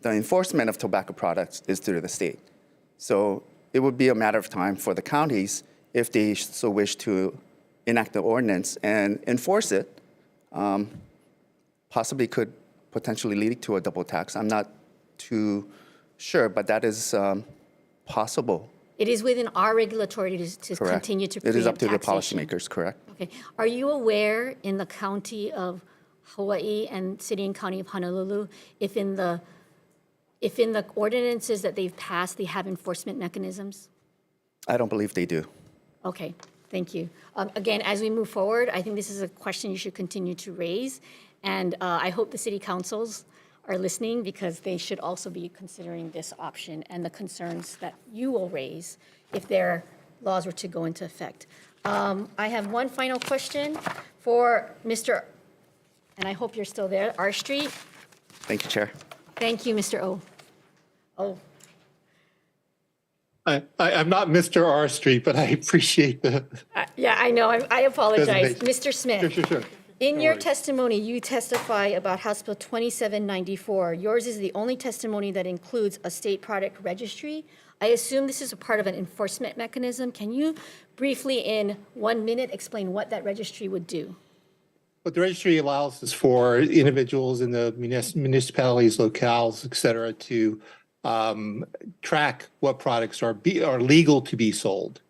[SPEAKER 12] The enforcement of tobacco products is through the state. So it would be a matter of time for the counties, if they so wish to enact the ordinance and enforce it, possibly could potentially lead to a double tax. I'm not too sure, but that is possible.
[SPEAKER 1] It is within our regulatory to continue to preempt
[SPEAKER 12] It is up to the
[SPEAKER 1] taxation.
[SPEAKER 12] policymakers, correct?
[SPEAKER 1] Okay. Are you aware in the county of Hawaii and city and county of Honolulu, if in the ordinances that they've passed, they have enforcement mechanisms?
[SPEAKER 12] I don't believe they do.
[SPEAKER 1] Okay, thank you. Again, as we move forward, I think this is a question you should continue to raise. And I hope the city councils are listening because they should also be considering this option and the concerns that you will raise if their laws were to go into effect. I have one final question for Mr., and I hope you're still there, R Street.
[SPEAKER 12] Thank you, Chair.
[SPEAKER 1] Thank you, Mr. O. Oh.
[SPEAKER 13] I'm not Mr. R Street, but I appreciate the.
[SPEAKER 1] Yeah, I know. I apologize.
[SPEAKER 13] Designation.
[SPEAKER 1] Mr. Smith.
[SPEAKER 13] Sure.
[SPEAKER 1] In your testimony, you testify about House Bill 2794. Yours is the only testimony that includes a state product registry. I assume this is a part of an enforcement mechanism. Can you briefly, in 1 minute, explain what that registry would do?
[SPEAKER 13] What the registry allows is for individuals in the municipalities, locales, et cetera, to track what products are legal to be sold.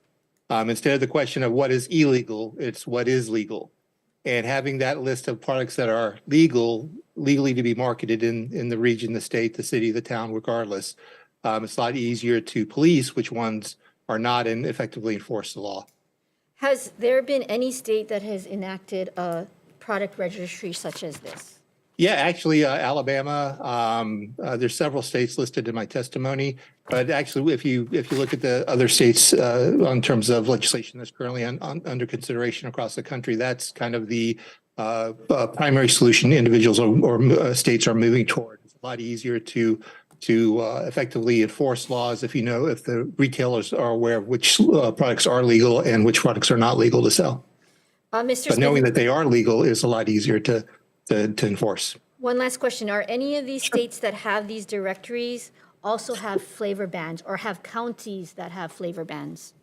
[SPEAKER 13] Instead of the question of what is illegal, it's what is legal. And having that list of products that are legally to be marketed in the region, the state, the city, the town, regardless, it's a lot easier to police which ones are not and effectively enforce the law.
[SPEAKER 1] Has there been any state that has enacted a product registry such as this?
[SPEAKER 13] Yeah, actually, Alabama. There's several states listed in my testimony, but actually, if you look at the other states in terms of legislation that's currently under consideration across the country, that's kind of the primary solution individuals or states are moving toward. It's a lot easier to effectively enforce laws if the retailers are aware of which products are legal and which products are not legal to sell. But knowing that they are legal is a lot easier to enforce.
[SPEAKER 1] One last question. Are any of these states that have these directories also have flavor bans or have counties that have flavor bans?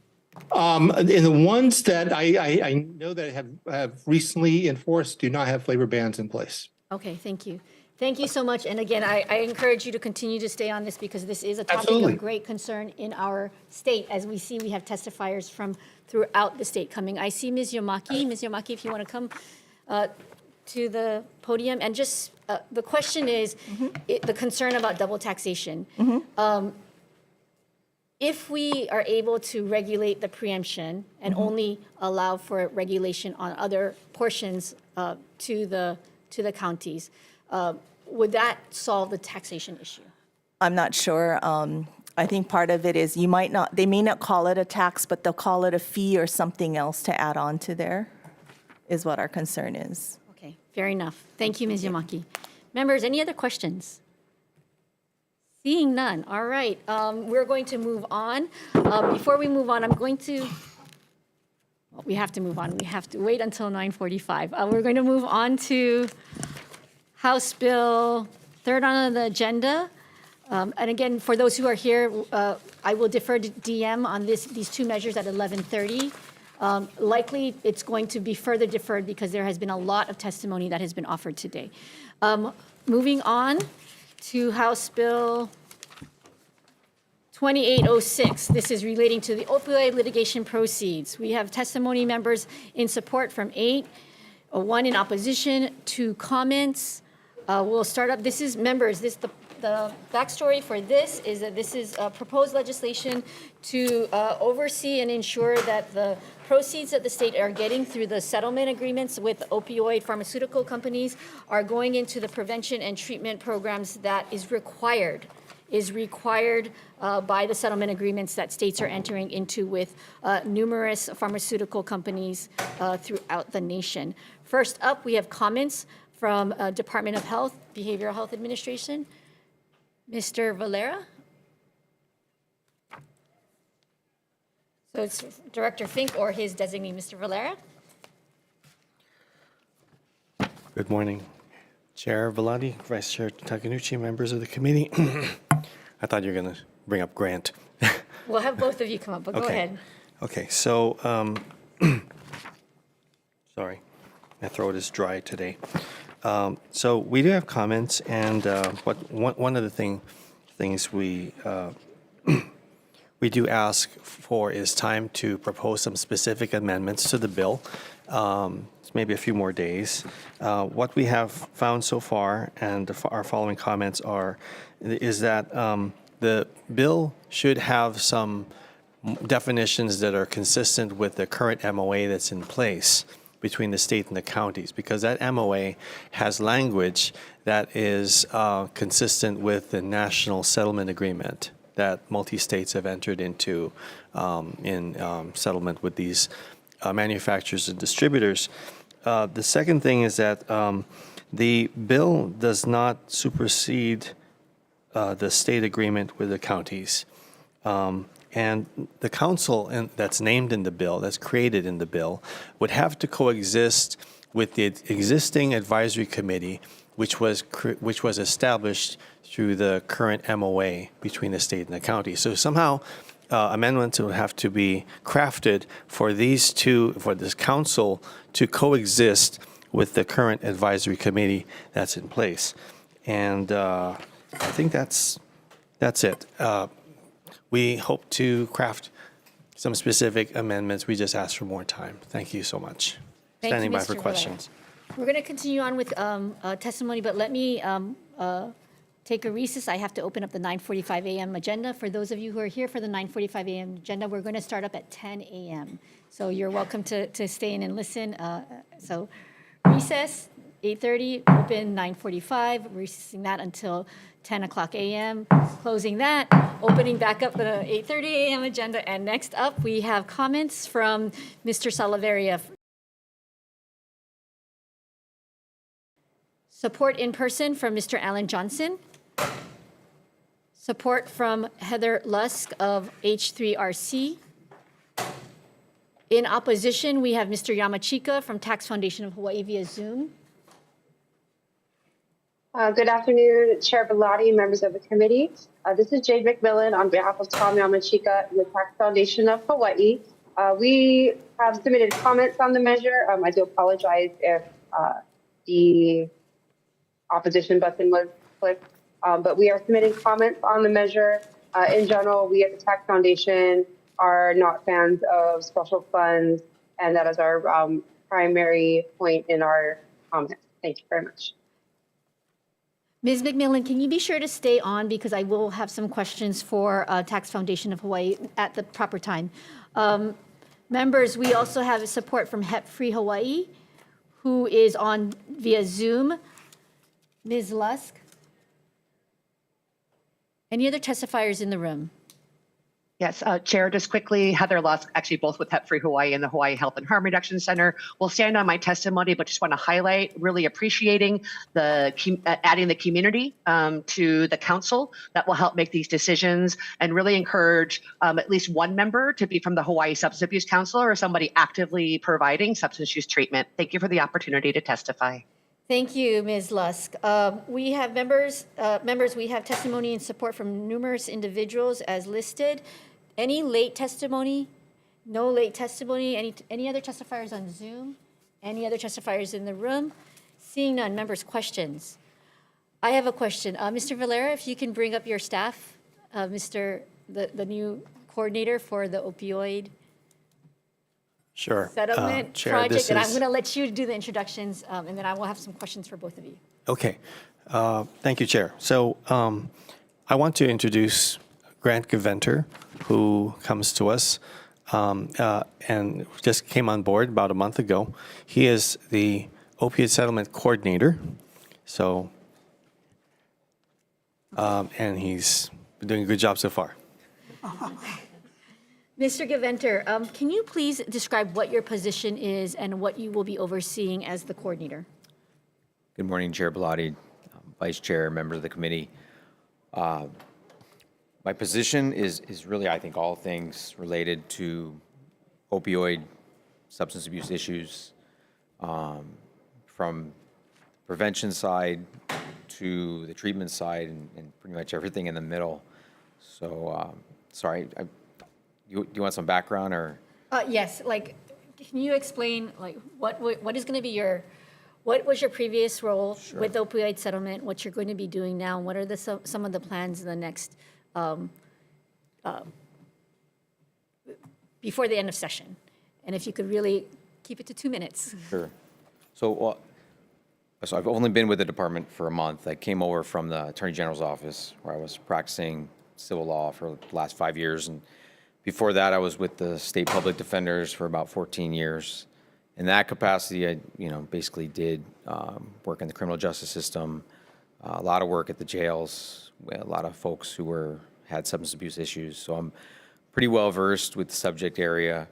[SPEAKER 13] In the ones that I know that have recently enforced do not have flavor bans in place.
[SPEAKER 1] Okay, thank you. Thank you so much. And again, I encourage you to continue to stay on this because this is a topic of great concern in our state. As we see, we have testifiers from throughout the state coming. I see Ms. Yomaki. Ms. Yomaki, if you want to come to the podium. And just the question is the concern about double taxation. If we are able to regulate the preemption and only allow for regulation on other portions to the counties, would that solve the taxation issue?
[SPEAKER 9] I'm not sure. I think part of it is they may not call it a tax, but they'll call it a fee or something else to add on to there, is what our concern is.
[SPEAKER 1] Okay, fair enough. Thank you, Ms. Yamaki. Members, any other questions? Seeing none. All right, we're going to move on. Before we move on, we have to move on. We have to wait until 9:45. We're going to move on to House Bill, third on the agenda. And again, for those who are here, I will defer to DM on these two measures at 11:30. Likely, it's going to be further deferred because there has been a lot of testimony that has been offered today. Moving on to House Bill 2806. This is relating to the opioid litigation proceeds. We have testimony members in support from 8, 1 in opposition, 2 comments. We'll start up. This is members. The backstory for this is that this is proposed legislation to oversee and ensure that the proceeds that the state are getting through the settlement agreements with opioid pharmaceutical companies are going into the prevention and treatment programs that is required by the settlement agreements that states are entering into with numerous pharmaceutical companies throughout the nation. First up, we have comments from Department of Health, Behavioral Health Administration. Mr. Valera? So it's Director Fink or his designee, Mr. Valera?
[SPEAKER 14] Good morning, Chair Velati, Vice Chair Takanuchi, members of the committee. I thought you were going to bring up Grant.
[SPEAKER 1] We'll have both of you come up, but go ahead.
[SPEAKER 14] Okay, so, sorry, my throat is dry today. So we do have comments, and one of the things we we do ask for is time to propose some specific amendments to the bill. It's maybe a few more days. What we have found so far, and our following comments is that the bill should have some definitions that are consistent with the current MOA that's in place between the state and the counties, because that MOA has language that is consistent with the national settlement agreement that multi-states have entered into in settlement with these manufacturers and distributors. The second thing is that the bill does not supersede the state agreement with the counties. And the council that's named in the bill, that's created in the bill, would have to coexist with the existing advisory committee, which was established through the current MOA between the state and the county. So somehow amendments would have to be crafted for these two, for this council to coexist with the current advisory committee that's in place. And I think that's it. We hope to craft some specific amendments. We just ask for more time. Thank you so much.
[SPEAKER 1] Thank you,
[SPEAKER 14] Standing by
[SPEAKER 1] Mr.
[SPEAKER 14] for
[SPEAKER 1] Valera.
[SPEAKER 14] questions.
[SPEAKER 1] We're going to continue on with testimony, but let me take a recess. I have to open up the 9:45 a.m. agenda. For those of you who are here for the 9:45 a.m. agenda, we're going to start up at 10 a.m. So you're welcome to stay in and listen. So recess, 8:30, open 9:45, recessing that until 10 o'clock a.m., closing that, opening back up the 8:30 a.m. agenda. And next up, we have comments from Mr. Salaveria. Support in person from Mr. Alan Johnson. Support from Heather Lusk of H3RC. In opposition, we have Mr. Yamachika from Tax Foundation of Hawaii via Zoom.
[SPEAKER 18] Good afternoon, Chair Bellotti, members of the committee. This is Jade McMillan on behalf of Tom Yamachika and the Tax Foundation of Hawaii. We have submitted comments on the measure. I do apologize if the opposition button was clicked, but we are submitting comments on the measure. In general, we at the Tax Foundation are not fans of special funds, and that is our primary point in our comments. Thank you very much.
[SPEAKER 1] Ms. McMillan, can you be sure to stay on because I will have some questions for Tax Foundation of Hawaii at the proper time. Members, we also have support from Fri Hawaii, who is on via Zoom. Ms. Lusk? Any other testifiers in the room?
[SPEAKER 8] Yes, Chair, just quickly, Heather Lusk, actually both with Fri Hawaii and the Hawaii Health and Harm Reduction Center, will stand on my testimony, but just want to highlight really appreciating the adding the community to the council that will help make these decisions and really encourage at least one member to be from the Hawaii Substance Abuse Council or somebody actively providing substance use treatment. Thank you for the opportunity to testify.
[SPEAKER 1] Thank you, Ms. Lusk. We have members, we have testimony and support from numerous individuals as listed. Any late testimony? No late testimony. Any other testifiers on Zoom? Any other testifiers in the room? Seeing none, members, questions? I have a question. Mr. Valera, if you can bring up your staff, the new coordinator for the opioid settlement
[SPEAKER 14] Chair,
[SPEAKER 1] project, and I'm going to let you do the introductions, and then I will have some questions for both of you.
[SPEAKER 14] Okay. Thank you, Chair. So I want to introduce Grant Gaventer, who comes to us and just came on board about a month ago. He is the opioid settlement coordinator. So, and he's been doing a good job so far.
[SPEAKER 1] Mr. Gaventer, can you please describe what your position is and what you will be overseeing as the coordinator?
[SPEAKER 19] Good morning, Chair Bellotti, Vice Chair, members of the committee. My position is really, I think, all things related to opioid substance abuse issues, from prevention side to the treatment side and pretty much everything in the middle. So, sorry, do you want some background or?
[SPEAKER 1] Yes, can you explain, what is going to be what was your previous role with opioid settlement, what you're going to be doing now, and what are some of the plans in the next, before the end of session? And if you could really keep it to 2 minutes.
[SPEAKER 19] Sure. So I've only been with the department for a month. I came over from the Attorney General's office where I was practicing civil law for the last 5 years. And before that, I was with the state public defenders for about 14 years. In that capacity, I basically did work in the criminal justice system, a lot of work at the jails, a lot of folks who had substance abuse issues. So I'm pretty well versed with the subject area.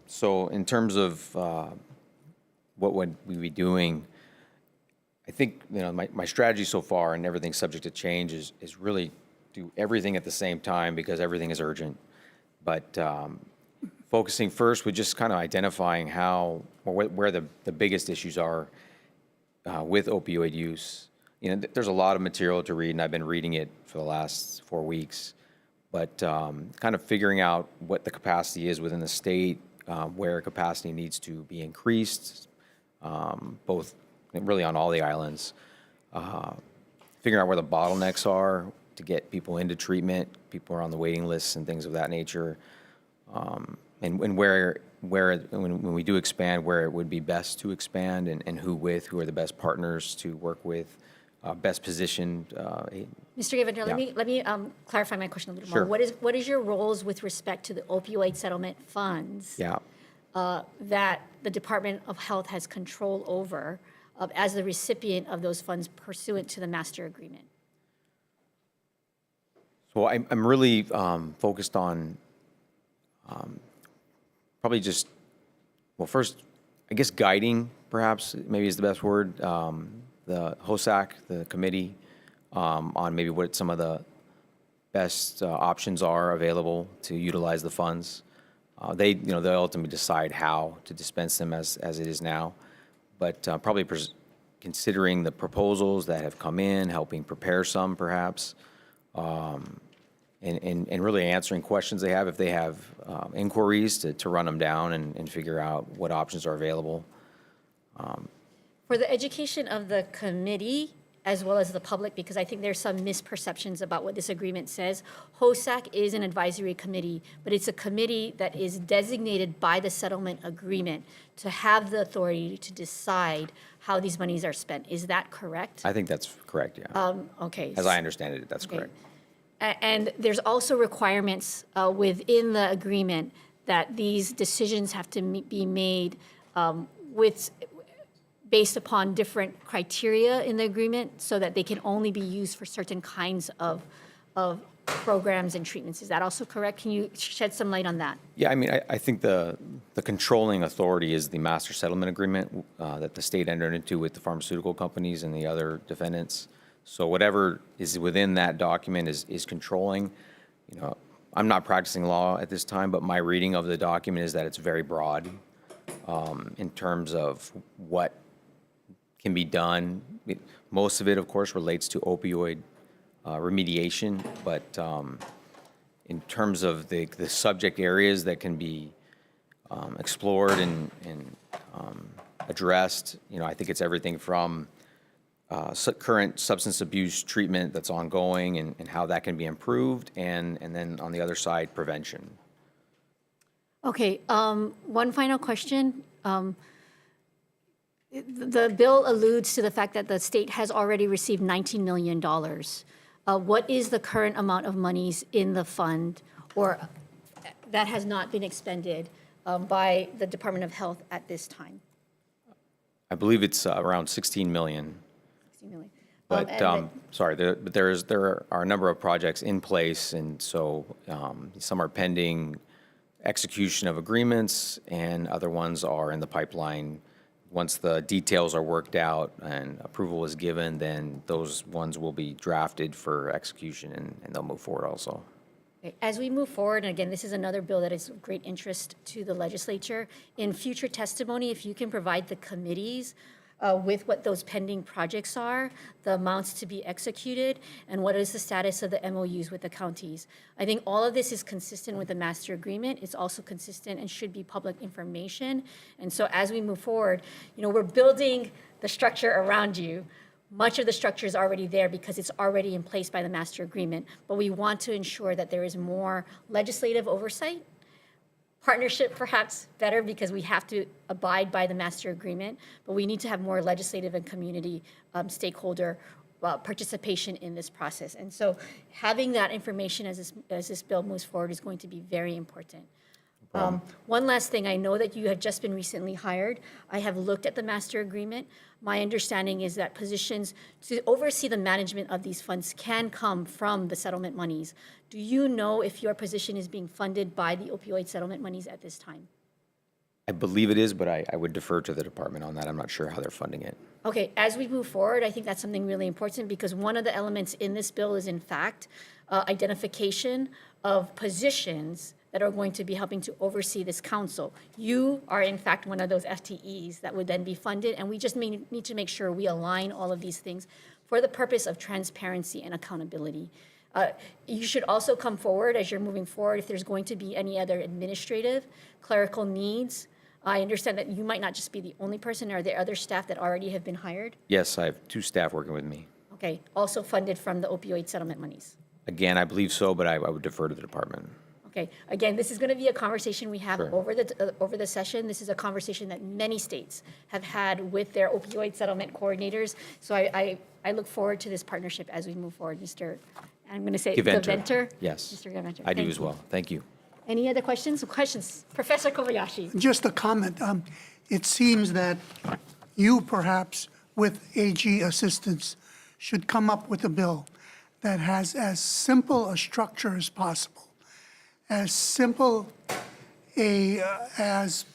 [SPEAKER 19] So in terms of what would we be doing, I think my strategy so far, and everything's subject to change, is really do everything at the same time because everything is urgent. But focusing first with just kind of identifying how, or where the biggest issues are with opioid use. You know, there's a lot of material to read, and I've been reading it for the last 4 weeks. But kind of figuring out what the capacity is within the state, where capacity needs to be increased, both really on all the islands. Figuring out where the bottlenecks are to get people into treatment, people are on the waiting lists and things of that nature. And where when we do expand, where it would be best to expand and who are the best partners to work with, best positioned.
[SPEAKER 1] Mr. Gavender,
[SPEAKER 19] Yeah.
[SPEAKER 1] let me clarify my question a little
[SPEAKER 19] Sure.
[SPEAKER 1] more. What is your roles with respect to the opioid settlement funds
[SPEAKER 19] Yeah.
[SPEAKER 1] that the Department of Health has control over as the recipient of those funds pursuant to the master agreement?
[SPEAKER 19] So I'm really focused on probably just, well, first, I guess guiding, perhaps, maybe is the best word, the HOSAC, the committee, on maybe what some of the best options are available to utilize the funds. They'll ultimately decide how to dispense them as it is now, but probably considering the proposals that have come in, helping prepare some perhaps, and really answering questions they have if they have inquiries to run them down and figure out what options are available.
[SPEAKER 1] For the education of the committee, as well as the public, because I think there's some misperceptions about what this agreement says. HOSAC is an advisory committee, but it's a committee that is designated by the settlement agreement to have the authority to decide how these monies are spent. Is that correct?
[SPEAKER 19] I think that's correct, yeah.
[SPEAKER 1] Okay.
[SPEAKER 19] As I understand it, that's
[SPEAKER 1] Okay.
[SPEAKER 19] correct.
[SPEAKER 1] And there's also requirements within the agreement that these decisions have to be made based upon different criteria in the agreement so that they can only be used for certain kinds of programs and treatments. Is that also correct? Can you shed some light on that?
[SPEAKER 19] Yeah, I mean, I think the controlling authority is the master settlement agreement that the state entered into with the pharmaceutical companies and the other defendants. So whatever is within that document is controlling. You know, I'm not practicing law at this time, but my reading of the document is that it's very broad in terms of what can be done. Most of it, of course, relates to opioid remediation, but in terms of the subject areas that can be explored and addressed, you know, I think it's everything from current substance abuse treatment that's ongoing and how that can be improved, and then on the other side, prevention.
[SPEAKER 1] Okay, one final question. The bill alludes to the fact that the state has already received $19 million. What is the current amount of monies in the fund or that has not been expended by the Department of Health at this time?
[SPEAKER 19] I believe it's around 16 million.
[SPEAKER 1] 16 million.
[SPEAKER 19] But sorry, there are a number of projects in place, and so some are pending execution of agreements, and other ones are in the pipeline. Once the details are worked out and approval is given, then those ones will be drafted for execution, and they'll move forward also.
[SPEAKER 1] Okay, as we move forward, and again, this is another bill that is of great interest to the legislature, in future testimony, if you can provide the committees with what those pending projects are, the amounts to be executed, and what is the status of the MOUs with the counties. I think all of this is consistent with the master agreement. It's also consistent and should be public information. And so as we move forward, you know, we're building the structure around you. Much of the structure is already there because it's already in place by the master agreement, but we want to ensure that there is more legislative oversight, partnership perhaps better because we have to abide by the master agreement, but we need to have more legislative and community stakeholder participation in this process. And so having that information as this bill moves forward is going to be very important. One last thing, I know that you have just been recently hired. I have looked at the master agreement. My understanding is that positions to oversee the management of these funds can come from the settlement monies. Do you know if your position is being funded by the opioid settlement monies at this time?
[SPEAKER 19] I believe it is, but I would defer to the department on that. I'm not sure how they're funding it.
[SPEAKER 1] Okay, as we move forward, I think that's something really important because one of the elements in this bill is, in fact, identification of positions that are going to be helping to oversee this council. You are in fact one of those FTEs that would then be funded, and we just need to make sure we align all of these things for the purpose of transparency and accountability. You should also come forward as you're moving forward if there's going to be any other administrative, clerical needs. I understand that you might not just be the only person. Are there other staff that already have been hired?
[SPEAKER 19] Yes, I have 2 staff working with me.
[SPEAKER 1] Okay, also funded from the opioid settlement monies.
[SPEAKER 19] Again, I believe so, but I would defer to the department.
[SPEAKER 1] Okay, again, this is going to be a conversation we have
[SPEAKER 19] Sure.
[SPEAKER 1] over the session. This is a conversation that many states have had with their opioid settlement coordinators. So I look forward to this partnership as we move forward, Mr. I'm going to say Gaventer.
[SPEAKER 19] Yes,
[SPEAKER 1] Mr. Gaventer.
[SPEAKER 19] I do
[SPEAKER 1] Thank
[SPEAKER 19] as
[SPEAKER 1] you.
[SPEAKER 19] well. Thank you.
[SPEAKER 1] Any other questions? Questions? Professor Kobayashi.
[SPEAKER 3] Just a comment. It seems that you perhaps, with AG assistance, should come up with a bill that has as simple a structure as possible, as simple as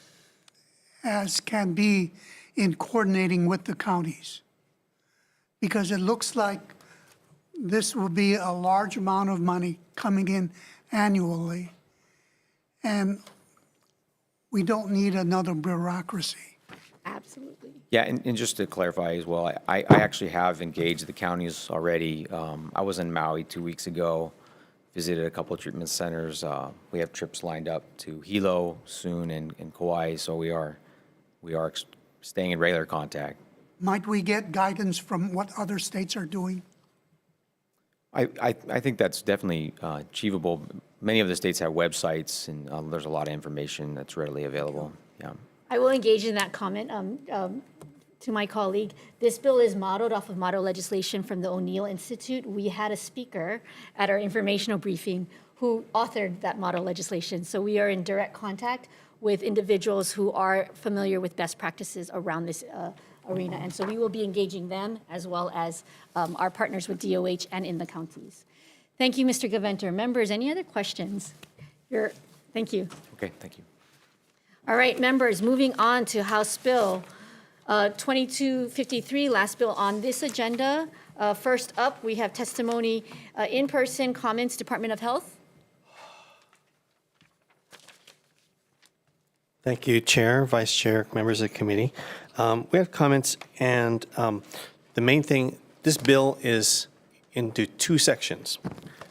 [SPEAKER 3] can be in coordinating with the counties. Because it looks like this will be a large amount of money coming in annually, and we don't need another bureaucracy.
[SPEAKER 1] Absolutely.
[SPEAKER 19] Yeah, and just to clarify as well, I actually have engaged the counties already. I was in Maui 2 weeks ago, visited a couple of treatment centers. We have trips lined up to Hilo soon and Kauai, so we are staying in regular contact.
[SPEAKER 3] Might we get guidance from what other states are doing?
[SPEAKER 19] I think that's definitely achievable. Many of the states have websites, and there's a lot of information that's readily available. Yeah.
[SPEAKER 1] I will engage in that comment to my colleague. This bill is modeled off of model legislation from the O'Neill Institute. We had a speaker at our informational briefing who authored that model legislation. So we are in direct contact with individuals who are familiar with best practices around this arena. And so we will be engaging them as well as our partners with DOH and in the counties. Thank you, Mr. Gaventer. Members, any other questions? Thank you.
[SPEAKER 19] Okay, thank you.
[SPEAKER 1] All right, members, moving on to House Bill 2253, last bill on this agenda. First up, we have testimony in-person comments, Department of Health.
[SPEAKER 14] Thank you, Chair, Vice Chair, members of the committee. We have comments, and the main thing, this bill is into 2 sections.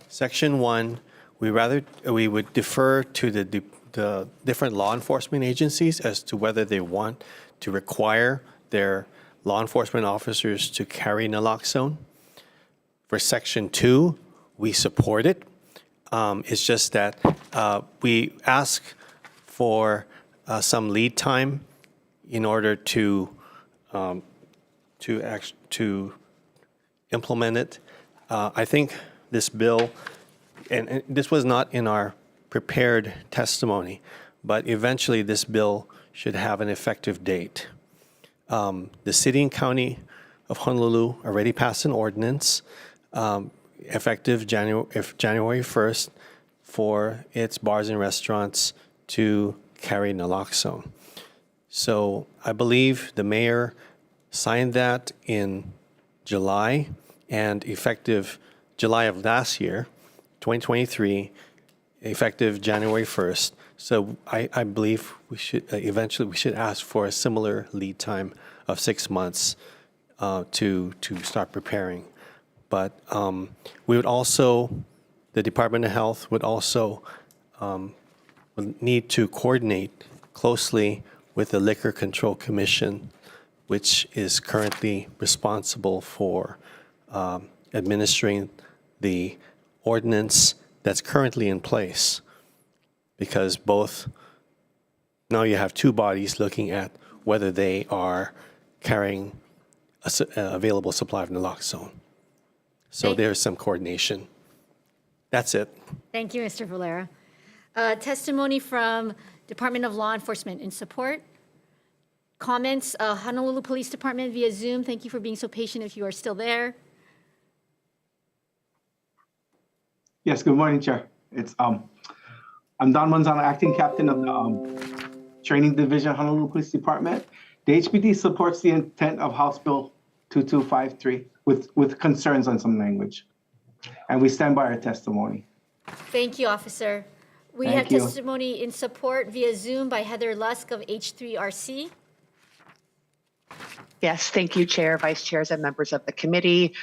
[SPEAKER 14] Section 1, we would defer to the different law enforcement agencies as to whether they want to require their law enforcement officers to carry naloxone. For Section 2, we support it. It's just that we ask for some lead time in order to implement it. I think this bill, and this was not in our prepared testimony, but eventually this bill should have an effective date. The city and county of Honolulu already passed an ordinance effective January 1st for its bars and restaurants to carry naloxone. So I believe the mayor signed that in July, and effective July of last year, 2023, effective January 1st. So I believe we should eventually ask for a similar lead time of 6 months to start preparing. But we would also, the Department of Health would also would need to coordinate closely with the Liquor Control Commission, which is currently responsible for administering the ordinance that's currently in place. Because now you have 2 bodies looking at whether they are carrying an available supply of naloxone. So there's some coordination. That's it.
[SPEAKER 1] Thank you, Mr. Valera. Testimony from Department of Law Enforcement in support. Comments, Honolulu Police Department via Zoom. Thank you for being so patient if you are still there.
[SPEAKER 20] Yes, good morning, Chair. I'm Don Manzano, acting captain of the Training Division, Honolulu Police Department. The HPD supports the intent of House Bill 2253 with concerns on some language, and we stand by our testimony.
[SPEAKER 1] Thank you, officer. We have testimony in support via Zoom by Heather Lusk of H3RC.
[SPEAKER 8] Yes, thank you, Chair, Vice Chairs, and members of the committee.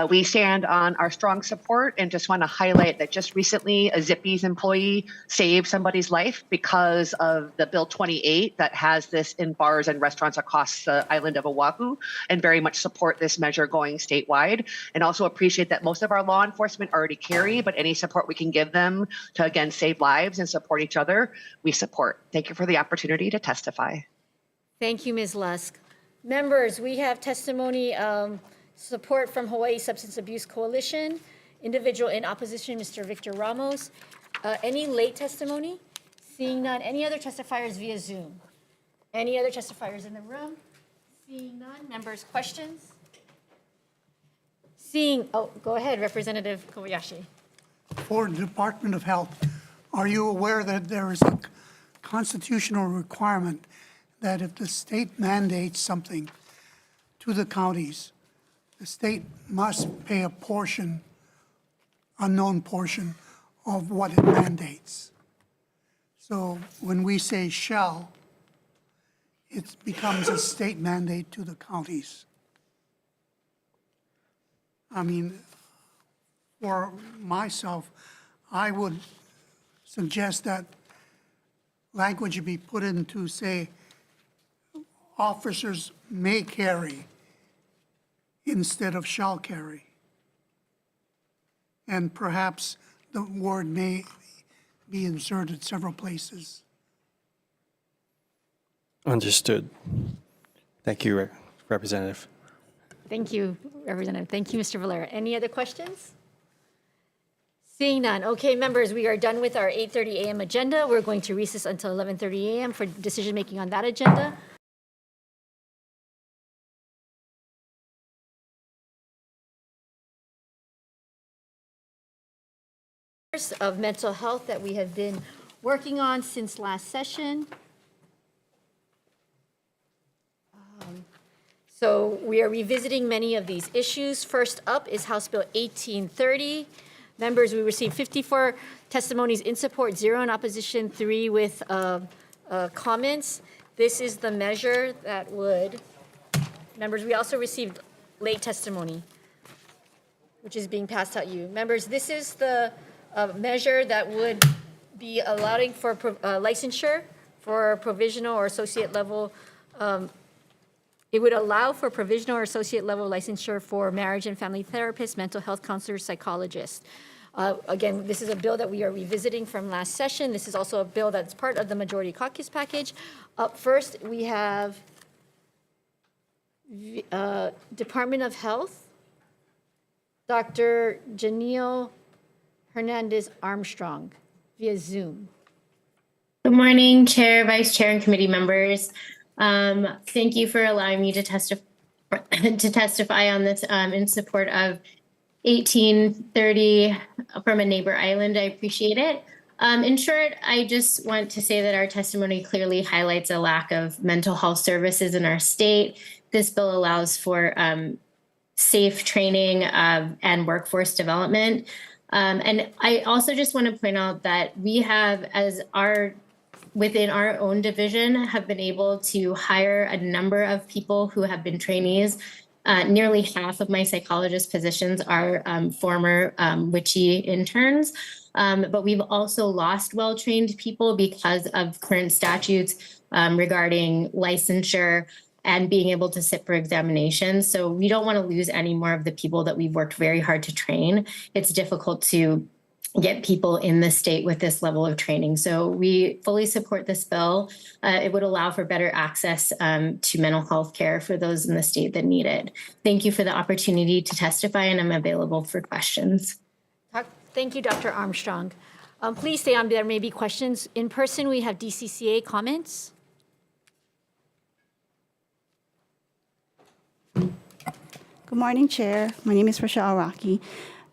[SPEAKER 8] We stand on our strong support and just want to highlight that just recently a Zippy's employee saved somebody's life because of the Bill 28 that has this in bars and restaurants across the island of Oahu, and very much support this measure going statewide. And also appreciate that most of our law enforcement already carry, but any support we can give them to, again, save lives and support each other, we support. Thank you for the opportunity to testify.
[SPEAKER 1] Thank you, Ms. Lusk. Members, we have testimony support from Hawaii Substance Abuse Coalition, individual in opposition, Mr. Victor Ramos. Any late testimony? Seeing none. Any other testifiers via Zoom? Any other testifiers in the room? Seeing none. Members, questions? Go ahead, Representative Kobayashi.
[SPEAKER 3] For the Department of Health, are you aware that there is a constitutional requirement that if the state mandates something to the counties, the state must pay a portion, unknown portion, of what it mandates? So when we say shall, it becomes a state mandate to the counties. I mean, for myself, I would suggest that language be put in to say, officers may carry instead of shall carry. And perhaps the word may be inserted several places.
[SPEAKER 14] Understood. Thank you, Representative.
[SPEAKER 1] Thank you, Representative. Thank you, Mr. Valera. Any other questions? Seeing none. Okay, members, we are done with our 8:30 a.m. agenda. We're going to recess until 11:30 a.m. for decision-making on that agenda. Of mental health that we have been working on since last session. So we are revisiting many of these issues. First up is House Bill 1830. Members, we received 54 testimonies in support, 0 in opposition, 3 with comments. This is the measure that would, members, we also received late testimony, which is being passed out you. Members, this is the measure that would be allowing for licensure for provisional or associate level. It would allow for provisional or associate level licensure for marriage and family therapists, mental health counselors, psychologists. Again, this is a bill that we are revisiting from last session. This is also a bill that's part of the majority caucus package. Up first, we have Department of Health, Dr. Janelle Hernandez Armstrong via Zoom.
[SPEAKER 2] Good morning, Chair, Vice Chair, and committee members. Thank you for allowing me to testify on this in support of 1830 from a neighbor island. I appreciate it. In short, I just want to say that our testimony clearly highlights a lack of mental health services in our state. This bill allows for safe training and workforce development. And I also just want to point out that we have, within our own division, have been able to hire a number of people who have been trainees. Nearly half of my psychologist positions are former WICHE interns, but we've also lost well-trained people because of current statutes regarding licensure and being able to sit for examinations. So we don't want to lose any more of the people that we've worked very hard to train. It's difficult to get people in the state with this level of training. So we fully support this bill. It would allow for better access to mental health care for those in the state that need it. Thank you for the opportunity to testify, and I'm available for questions.
[SPEAKER 1] Thank you, Dr. Armstrong. Please stay on. There may be questions. In person, we have DCCA comments.
[SPEAKER 21] Good morning, Chair. My name is Rochelle Araki,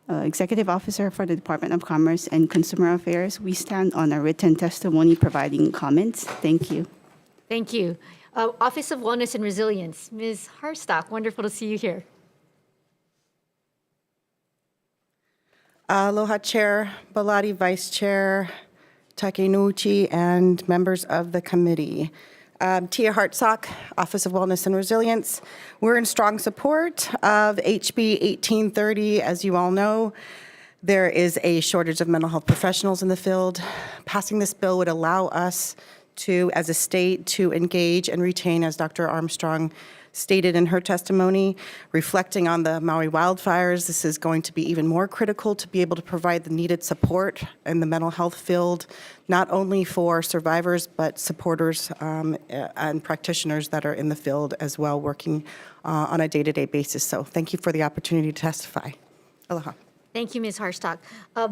[SPEAKER 21] Executive Officer for the Department of Commerce and Consumer Affairs. We stand on a written testimony providing comments. Thank you.
[SPEAKER 1] Thank you. Office of Wellness and Resilience, Ms. Harstock, wonderful to see you here.
[SPEAKER 22] Aloha, Chair Bellotti, Vice Chair
[SPEAKER 4] Takenuchi, and members of the committee. Tia Hartsock, Office of Wellness and Resilience. We're in strong support of HB 1830. As you all know, there is a shortage of mental health professionals in the field. Passing this bill would allow us to, as a state, to engage and retain, as Dr. Armstrong stated in her testimony, reflecting on the Maui wildfires. This is going to be even more critical to be able to provide the needed support in the mental health field, not only for survivors, but supporters and practitioners that are in the field as well, working on a day-to-day basis. So thank you for the opportunity to testify. Aloha.
[SPEAKER 1] Thank you, Ms. Harstock.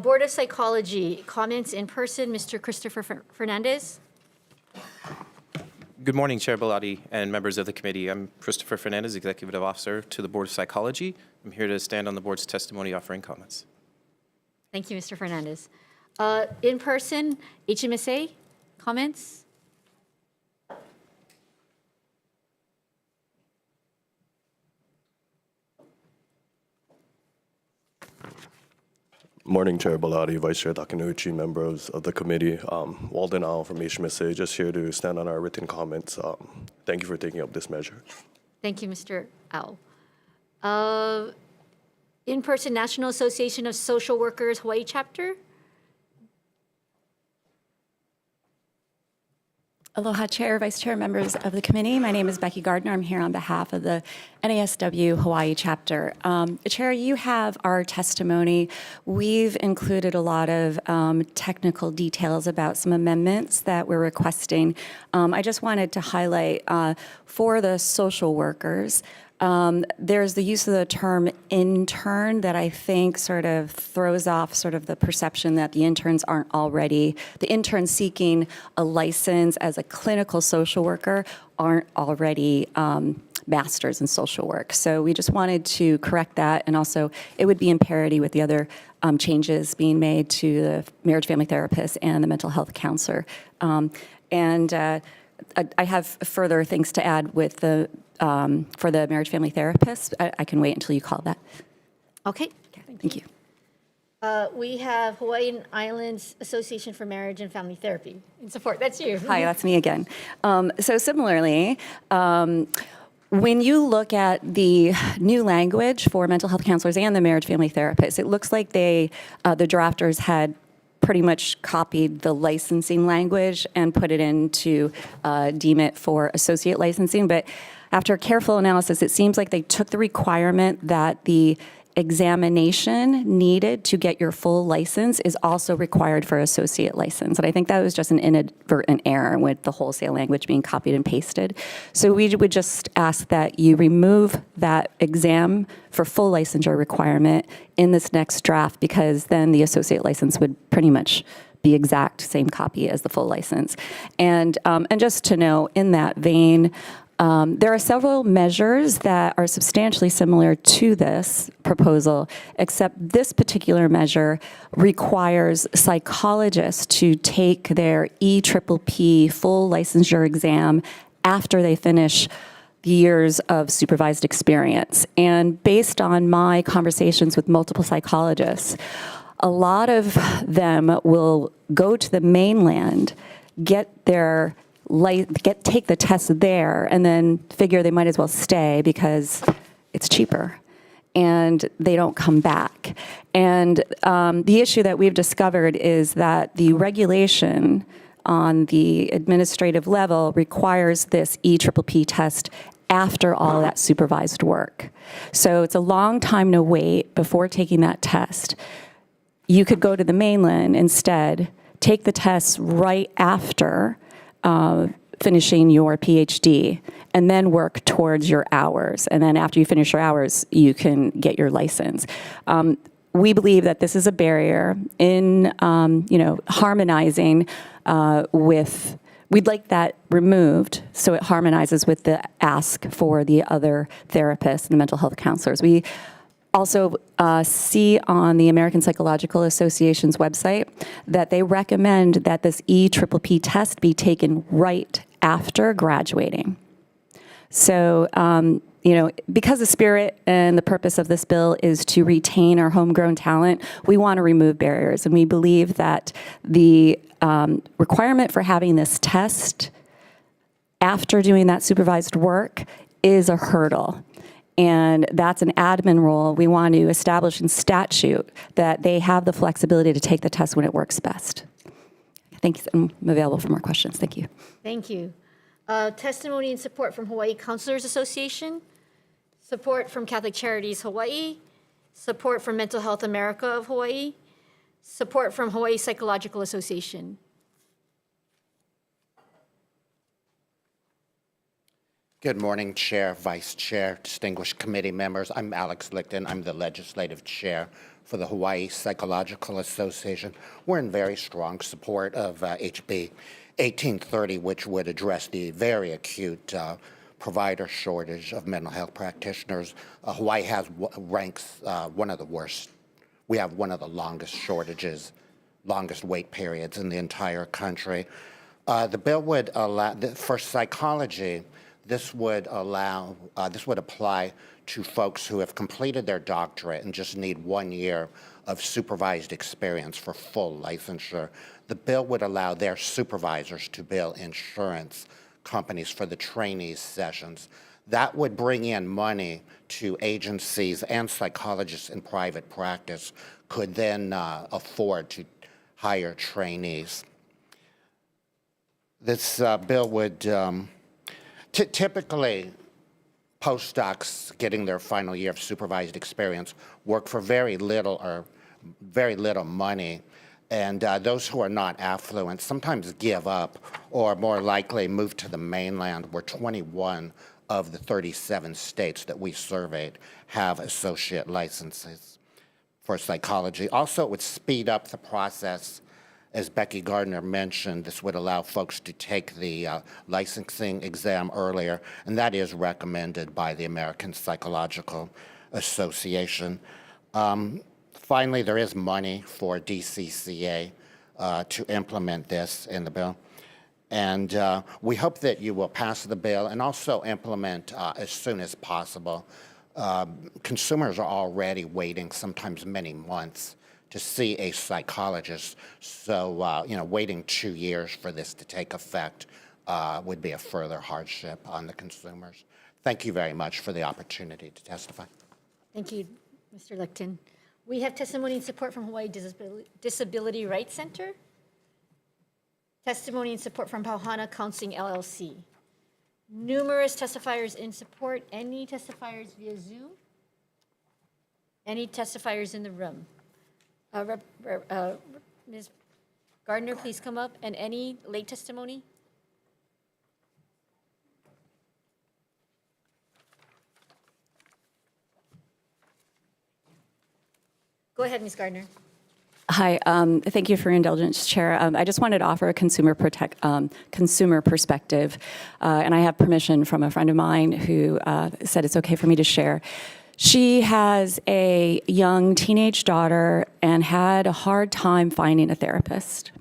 [SPEAKER 1] Board of Psychology, comments in person, Mr. Christopher Fernandez.
[SPEAKER 5] Good morning, Chair Bellotti and members of the committee. I'm Christopher Fernandez, Executive Officer to the Board of Psychology. I'm here to stand on the board's testimony offering comments.
[SPEAKER 1] Thank you, Mr. Fernandez. In person, HMSA, comments?
[SPEAKER 22] Morning, Chair Bellotti, Vice Chair Takenuchi, members of the committee. Walden Al from HMSA, just here to stand on our written comments. Thank you for taking up this measure.
[SPEAKER 1] Thank you, Mr. Al. In person, National Association of Social Workers, Hawaii chapter.
[SPEAKER 24] Aloha, Chair, Vice Chair, members of the committee. My name is Becky Gardner. I'm here on behalf of the NASW Hawaii chapter. Chair, you have our testimony. We've included a lot of technical details about some amendments that we're requesting. I just wanted to highlight for the social workers, there's the use of the term intern that I think sort of throws off sort of the perception that the interns the interns seeking a license as a clinical social worker aren't already masters in social work. So we just wanted to correct that, and also it would be in parity with the other changes being made to the marriage family therapist and the mental health counselor. I have further things to add with the for the marriage family therapist. I can wait until you call that.
[SPEAKER 1] Okay.
[SPEAKER 24] Thank you.
[SPEAKER 1] We have Hawaiian Islands Association for Marriage and Family Therapy in support. That's you.
[SPEAKER 24] Hi, that's me again. So similarly, when you look at the new language for mental health counselors and the marriage family therapists, it looks like the drafters had pretty much copied the licensing language and put it in to deem it for associate licensing. But after careful analysis, it seems like they took the requirement that the examination needed to get your full license is also required for associate license. And I think that was just an inadvertent error with the wholesale language being copied and pasted. So we would just ask that you remove that exam for full licensure requirement in this next draft, because then the associate license would pretty much be exact same copy as the full license. And just to know, in that vein, there are several measures that are substantially similar to this proposal, except this particular measure requires psychologists to take their EPPP full licensure exam after they finish years of supervised experience. And based on my conversations with multiple psychologists, a lot of them will go to the mainland, take the test there, and then figure they might as well stay because it's cheaper, and they don't come back. And the issue that we've discovered is that the regulation on the administrative level requires this EPPP test after all of that supervised work. So it's a long time to wait before taking that test. You could go to the mainland instead, take the tests right after finishing your PhD, and then work towards your hours. And then after you finish your hours, you can get your license. We believe that this is a barrier in, harmonizing with. We'd like that removed so it harmonizes with the ask for the other therapists and the mental health counselors. We also see on the American Psychological Association's website that they recommend that this EPPP test be taken right after graduating. So because the spirit and the purpose of this bill is to retain our homegrown talent, we want to remove barriers. And we believe that the requirement for having this test after doing that supervised work is a hurdle. And that's an admin role. We want to establish in statute that they have the flexibility to take the test when it works best. Thanks. I'm available for more questions. Thank you.
[SPEAKER 1] Thank you. Testimony and support from Hawaii Counselors Association, support from Catholic Charities Hawaii, support from Mental Health America of Hawaii, support from Hawaii Psychological Association.
[SPEAKER 7] Good morning, Chair, Vice Chair, distinguished committee members. I'm Alex Lichten. I'm the legislative chair for the Hawaii Psychological Association. We're in very strong support of HB 1830, which would address the very acute provider shortage of mental health practitioners. Hawaii ranks one of the worst. We have one of the longest shortages, longest wait periods in the entire country. The bill would allow, for psychology, this would apply to folks who have completed their doctorate and just need 1 year of supervised experience for full licensure. The bill would allow their supervisors to bill insurance companies for the trainees sessions. That would bring in money to agencies, and psychologists in private practice could then afford to hire trainees. This bill would typically, postdocs getting their final year of supervised experience work for very little money, and those who are not affluent sometimes give up or more likely move to the mainland, where 21 of the 37 states that we surveyed have associate licenses for psychology. Also, it would speed up the process. As Becky Gardner mentioned, this would allow folks to take the licensing exam earlier, and that is recommended by the American Psychological Association. Finally, there is money for DCCA to implement this in the bill. And we hope that you will pass the bill and also implement as soon as possible. Consumers are already waiting sometimes many months to see a psychologist. So, waiting 2 years for this to take effect would be a further hardship on the consumers. Thank you very much for the opportunity to testify.
[SPEAKER 1] Thank you, Mr. Lichten. We have testimony and support from Hawaii Disability Rights Center. Testimony and support from Pauhana Counseling LLC. Numerous testifiers in support. Any testifiers via Zoom? Any testifiers in the room? Ms. Gardner, please come up. And any late testimony? Go ahead, Ms. Gardner.
[SPEAKER 24] Hi, thank you for your indulgence, Chair. I just wanted to offer a consumer perspective, and I have permission from a friend of mine who said it's okay for me to share. She has a young teenage daughter and had a hard time finding a therapist.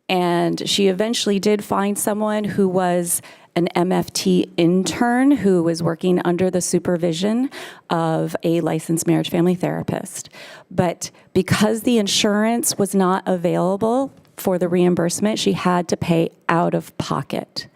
[SPEAKER 24] And she eventually did find someone who was an MFT intern who was working under the supervision of a licensed marriage family therapist. But because the insurance was not available for the reimbursement, she had to pay out of pocket.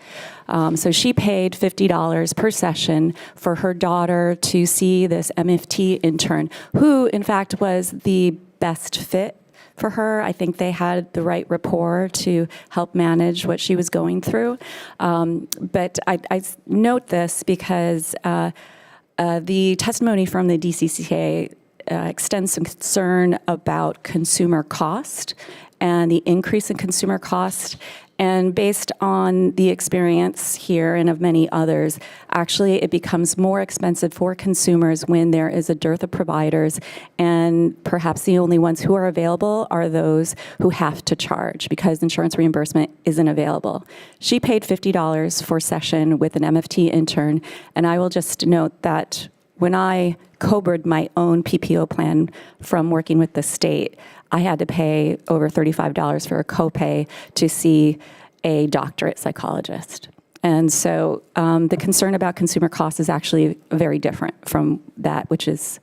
[SPEAKER 24] So she paid $50 per session for her daughter to see this MFT intern, who in fact was the best fit for her. I think they had the right rapport to help manage what she was going through. But I note this because the testimony from the DCCA extends some concern about consumer cost and the increase in consumer cost. And based on the experience here and of many others, actually it becomes more expensive for consumers when there is a dearth of providers, and perhaps the only ones who are available are those who have to charge because insurance reimbursement isn't available. She paid $50 for a session with an MFT intern, and I will just note that when I COBRA'd my own PPO plan from working with the state, I had to pay over $35 for a copay to see a doctorate psychologist. And so the concern about consumer costs is actually very different from that which is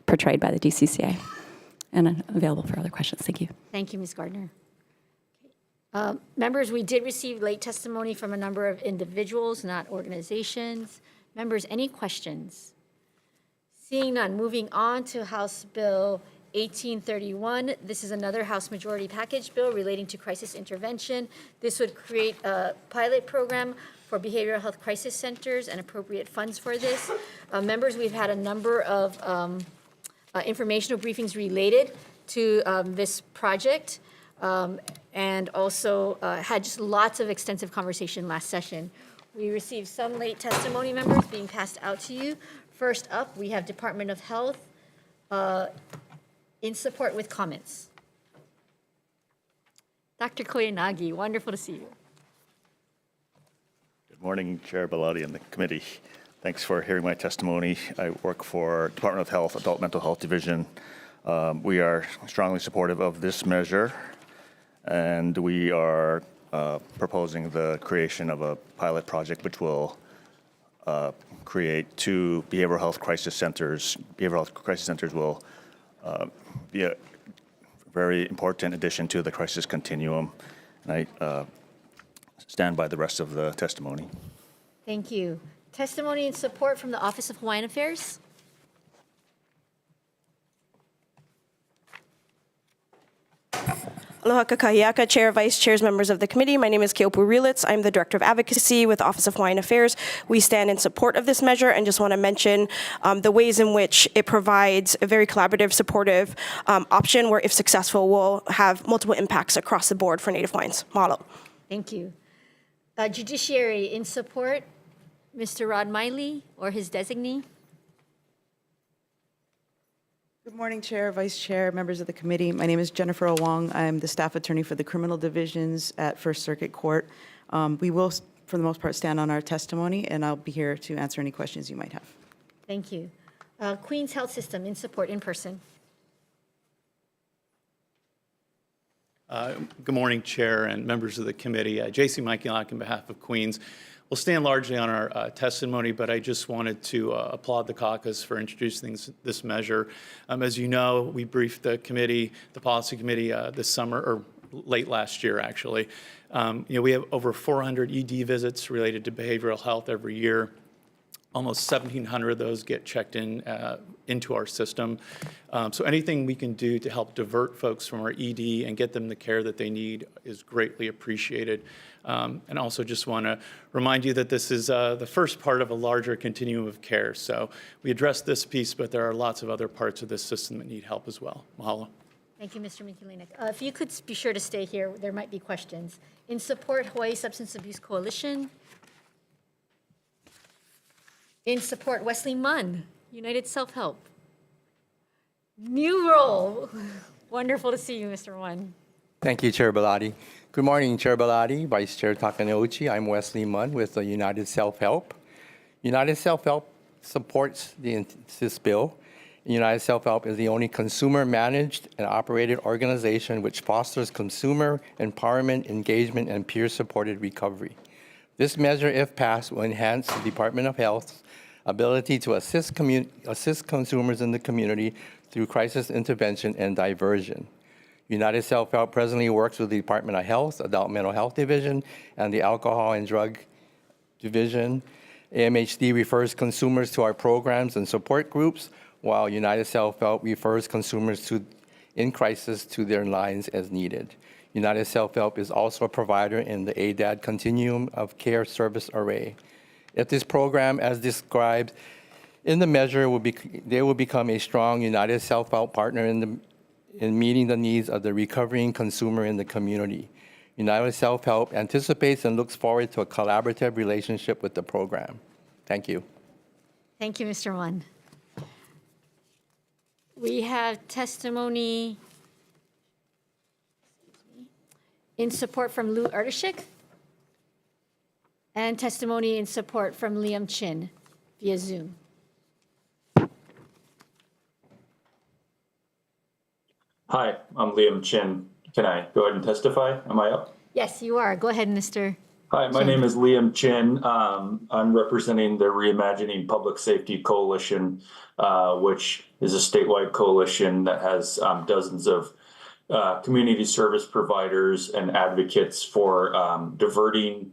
[SPEAKER 24] portrayed by the DCCA. And I'm available for other questions. Thank you.
[SPEAKER 1] Thank you, Ms. Gardner. Members, we did receive late testimony from a number of individuals, not organizations. Members, any questions? Seeing none, moving on to House Bill 1831. This is another House Majority Package bill relating to crisis intervention. This would create a pilot program for behavioral health crisis centers and appropriate funds for this. Members, we've had a number of informational briefings related to this project. And also had just lots of extensive conversation last session. We received some late testimony, members, being passed out to you. First up, we have Department of Health in support with comments. Dr. Koyanagi, wonderful to see you.
[SPEAKER 10] Good morning, Chair Bellotti and the committee. Thanks for hearing my testimony. I work for Department of Health, Adult Mental Health Division. We are strongly supportive of this measure, and we are proposing the creation of a pilot project which will create 2 behavioral health crisis centers. Behavioral health crisis centers will be a very important addition to the crisis continuum, and I stand by the rest of the testimony.
[SPEAKER 1] Thank you. Testimony in support from the Office of Hawaiian Affairs.
[SPEAKER 15] Aloha kakahiaka, Chair, Vice Chairs, members of the committee. My name is Keopu Relitz. I'm the Director of Advocacy with Office of Hawaiian Affairs. We stand in support of this measure and just want to mention the ways in which it provides a very collaborative, supportive option where, if successful, will have multiple impacts across the board for Native Hawaiians. Mahalo.
[SPEAKER 1] Thank you. Judiciary in support, Mr. Rod Miley or his designee.
[SPEAKER 16] Good morning, Chair, Vice Chair, members of the committee. My name is Jennifer Owong. I'm the staff attorney for the criminal divisions at First Circuit Court. We will, for the most part, stand on our testimony, and I'll be here to answer any questions you might have.
[SPEAKER 1] Thank you. Queens Health System in support in person.
[SPEAKER 17] Good morning, Chair and members of the committee. J.C. Mikulak on behalf of Queens. We'll stand largely on our testimony, but I just wanted to applaud the caucus for introducing this measure. As you know, we briefed the committee, the policy committee, this summer, or late last year, actually. We have over 400 ED visits related to behavioral health every year. Almost 1,700 of those get checked in into our system. So anything we can do to help divert folks from our ED and get them the care that they need is greatly appreciated. And also just want to remind you that this is the first part of a larger continuum of care. So we addressed this piece, but there are lots of other parts of this system that need help as well. Mahalo.
[SPEAKER 1] Thank you, Mr. Mikulinek. If you could be sure to stay here, there might be questions. In support, Hawaii Substance Abuse Coalition. In support, Wesley Munn, United Self-Help. New role. Wonderful to see you, Mr. Munn.
[SPEAKER 25] Thank you, Chair Bellotti. Good morning, Chair Bellotti, Vice Chair Takanouchi. I'm Wesley Munn with the United Self-Help. United Self-Help supports this bill. United Self-Help is the only consumer-managed and operated organization which fosters consumer empowerment, engagement, and peer-supported recovery. This measure, if passed, will enhance the Department of Health's ability to assist consumers in the community through crisis intervention and diversion. United Self-Help presently works with the Department of Health, Adult Mental Health Division, and the Alcohol and Drug Division. AM HST refers consumers to our programs and support groups, while United Self-Help refers consumers in crisis to their lines as needed. United Self-Help is also a provider in the ADAD Continuum of Care Service Array. If this program, as described in the measure, they will become a strong United Self-Help partner in meeting the needs of the recovering consumer in the community. United Self-Help anticipates and looks forward to a collaborative relationship with the program. Thank you.
[SPEAKER 1] Thank you, Mr. Munn. We have testimony in support from Lou Erdeshik and testimony in support from Liam Chin via Zoom.
[SPEAKER 26] Hi, I'm Liam Chin. Can I go ahead and testify? Am I up?
[SPEAKER 1] Yes, you are. Go ahead, Mr.
[SPEAKER 6] Hi, my name is Liam Chin. I'm representing the Reimagining Public Safety Coalition, which is a statewide coalition that has dozens of community service providers and advocates for diverting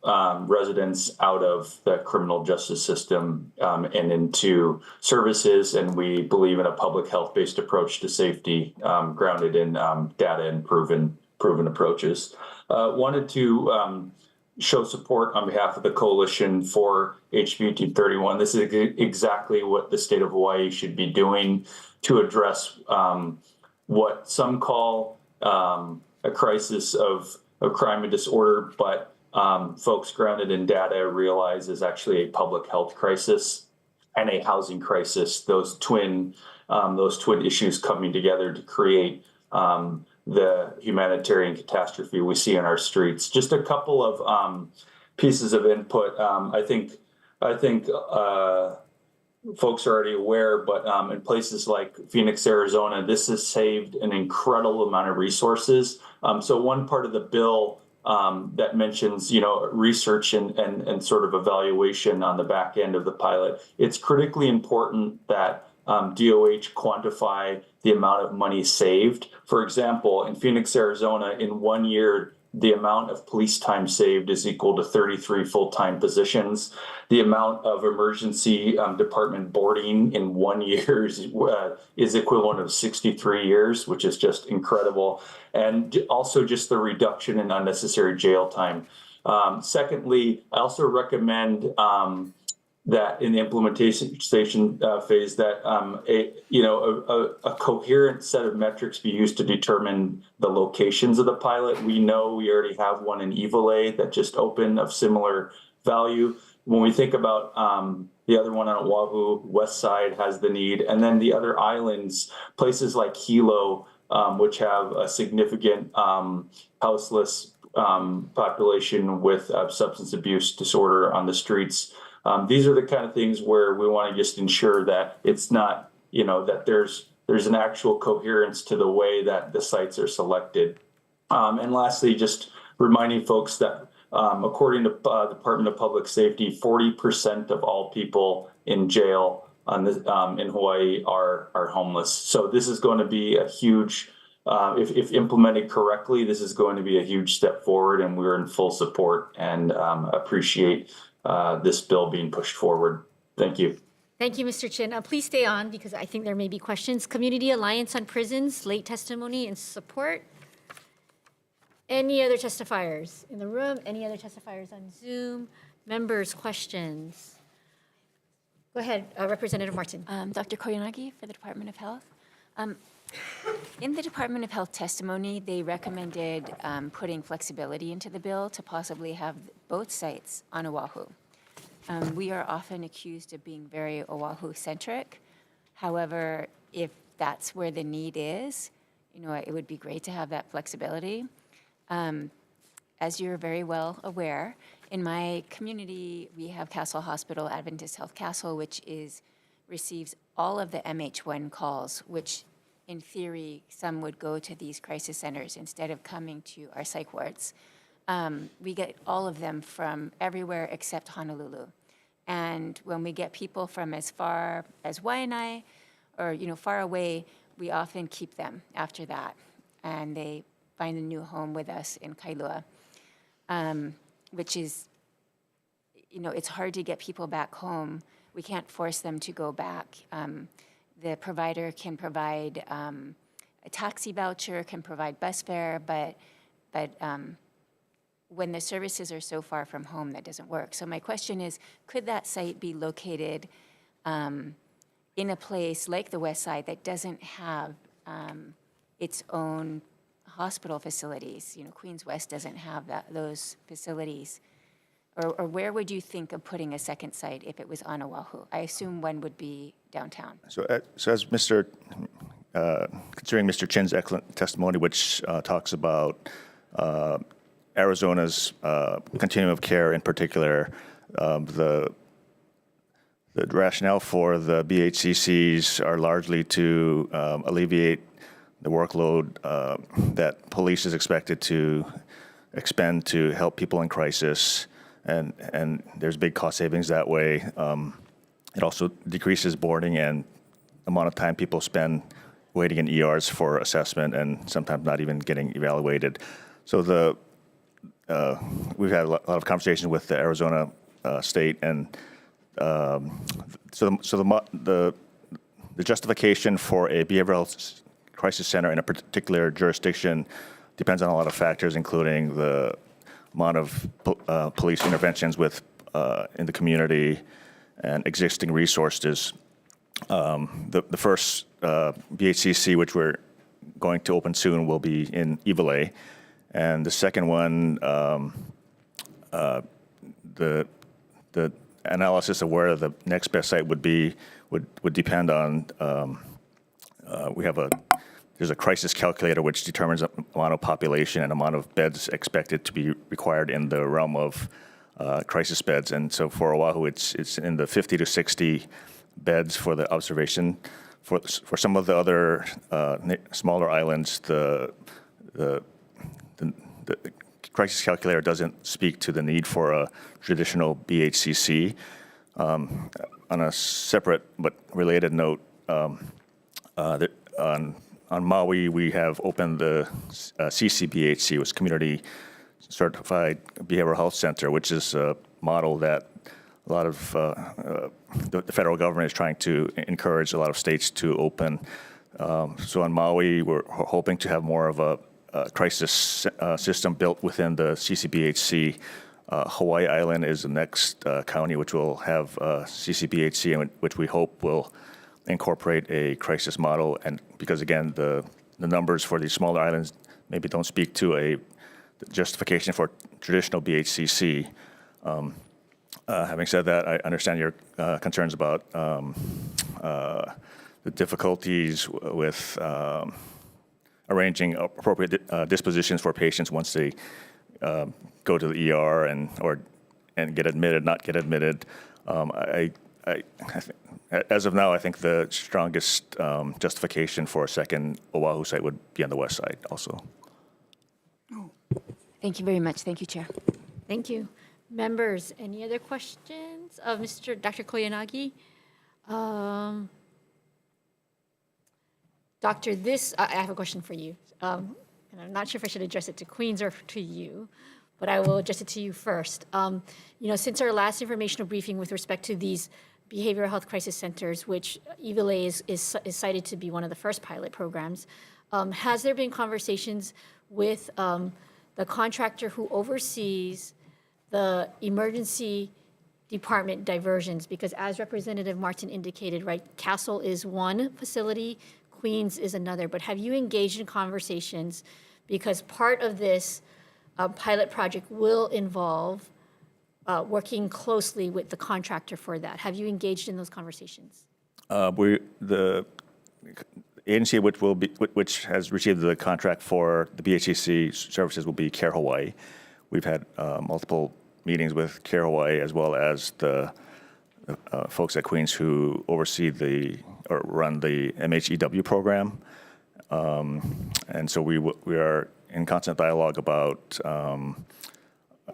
[SPEAKER 6] residents out of the criminal justice system and into services. And we believe in a public health-based approach to safety grounded in data and proven approaches. Wanted to show support on behalf of the coalition for HB 1831. This is exactly what the state of Hawaii should be doing to address what some call a crisis of crime and disorder, but folks grounded in data realize is actually a public health crisis and a housing crisis. Those twin issues coming together to create the humanitarian catastrophe we see in our streets. Just a couple of pieces of input. I think folks are already aware, but in places like Phoenix, Arizona, this has saved an incredible amount of resources. So one part of the bill that mentions, research and sort of evaluation on the back end of the pilot, it's critically important that DOH quantify the amount of money saved. For example, in Phoenix, Arizona, in 1 year, the amount of police time saved is equal to 33 full-time positions. The amount of emergency department boarding in 1 year is equivalent of 63 years, which is just incredible. And also just the reduction in unnecessary jail time. Secondly, I also recommend that in the implementation phase that a coherent set of metrics be used to determine the locations of the pilot. We know we already have one in Ivalai that just opened of similar value. When we think about the other one on Oahu, West Side has the need, and then the other islands, places like Hilo, which have a significant houseless population with substance abuse disorder on the streets. These are the kind of things where we want to just ensure that it's not, that there's an actual coherence to the way that the sites are selected. And lastly, just reminding folks that according to Department of Public Safety, 40% of all people in jail in Hawaii are homeless. So this is going to be a huge, if implemented correctly, this is going to be a huge step forward, and we're in full support and appreciate this bill being pushed forward. Thank you.
[SPEAKER 1] Thank you, Mr. Chin. Please stay on because I think there may be questions. Community Alliance on Prisons, late testimony and support. Any other testifiers in the room? Any other testifiers on Zoom? Members, questions? Go ahead, Representative Martin.
[SPEAKER 11] Dr. Koyanagi for the Department of Health. In the Department of Health testimony, they recommended putting flexibility into the bill to possibly have both sites on Oahu. We are often accused of being very Oahu-centric. However, if that's where the need is, it would be great to have that flexibility. As you're very well aware, in my community, we have Castle Hospital, Adventist Health Castle, which receives all of the MH1 calls, which in theory, some would go to these crisis centers instead of coming to our psych wards. We get all of them from everywhere except Honolulu. And when we get people from as far as Waianae or, far away, we often keep them after that. And they find a new home with us in Kailua, which is, it's hard to get people back home. We can't force them to go back. The provider can provide a taxi voucher, can provide bus fare, but when the services are so far from home, that doesn't work. So my question is, could that site be located in a place like the West Side that doesn't have its own hospital facilities? Queens West doesn't have those facilities. Or where would you think of putting a second site if it was on Oahu? I assume one would be downtown.
[SPEAKER 10] So as considering Mr. Chin's excellent testimony, which talks about Arizona's continuum of care in particular, the rationale for the BHCCs are largely to alleviate the workload that police is expected to expend to help people in crisis, and there's big cost savings that way. It also decreases boarding and amount of time people spend waiting in ERs for assessment and sometimes not even getting evaluated. So we've had a lot of conversations with the Arizona state, and the justification for a behavioral health crisis center in a particular jurisdiction depends on a lot of factors, including the amount of police interventions in the community and existing resources. The first BHCC, which we're going to open soon, will be in Evelay, and the second one, the analysis of where the next best site would be would depend on. There's a crisis calculator which determines the amount of population and amount of beds expected to be required in the realm of crisis beds, and so for Oahu, it's in the 50 to 60 beds for the observation. For some of the other smaller islands, the crisis calculator doesn't speak to the need for a traditional BHCC. On a separate but related note, on Maui, we have opened the CCBHC, which is Community Certified Behavioral Health Center, which is a model that a lot of the federal government is trying to encourage a lot of states to open. So on Maui, we're hoping to have more of a crisis system built within the CCBHC. Hawaii Island is the next county which will have CCBHC, and which we hope will incorporate a crisis model. And because again, the numbers for these smaller islands maybe don't speak to a justification for traditional BHCC. Having said that, I understand your concerns about the difficulties with arranging appropriate dispositions for patients once they go to the ER and get admitted, not get admitted. As of now, I think the strongest justification for a second Oahu site would be on the west side also.
[SPEAKER 11] Thank you very much. Thank you, Chair.
[SPEAKER 1] Thank you. Members, any other questions of Dr. Koyanagi? Doctor, I have a question for you. And I'm not sure if I should address it to Queens or to you, but I will address it to you first. Since our last informational briefing with respect to these behavioral health crisis centers, which Evelay is cited to be one of the first pilot programs, has there been conversations with the contractor who oversees the emergency department diversions? Because as Representative Martin indicated, right, Castle is one facility, Queens is another. But have you engaged in conversations? Because part of this pilot project will involve working closely with the contractor for that. Have you engaged in those conversations?
[SPEAKER 10] The agency which has received the contract for the BHCC services will be Care Hawaii. We've had multiple meetings with Care Hawaii, as well as the folks at Queens who oversee or run the MHEW program. And so we are in constant dialogue about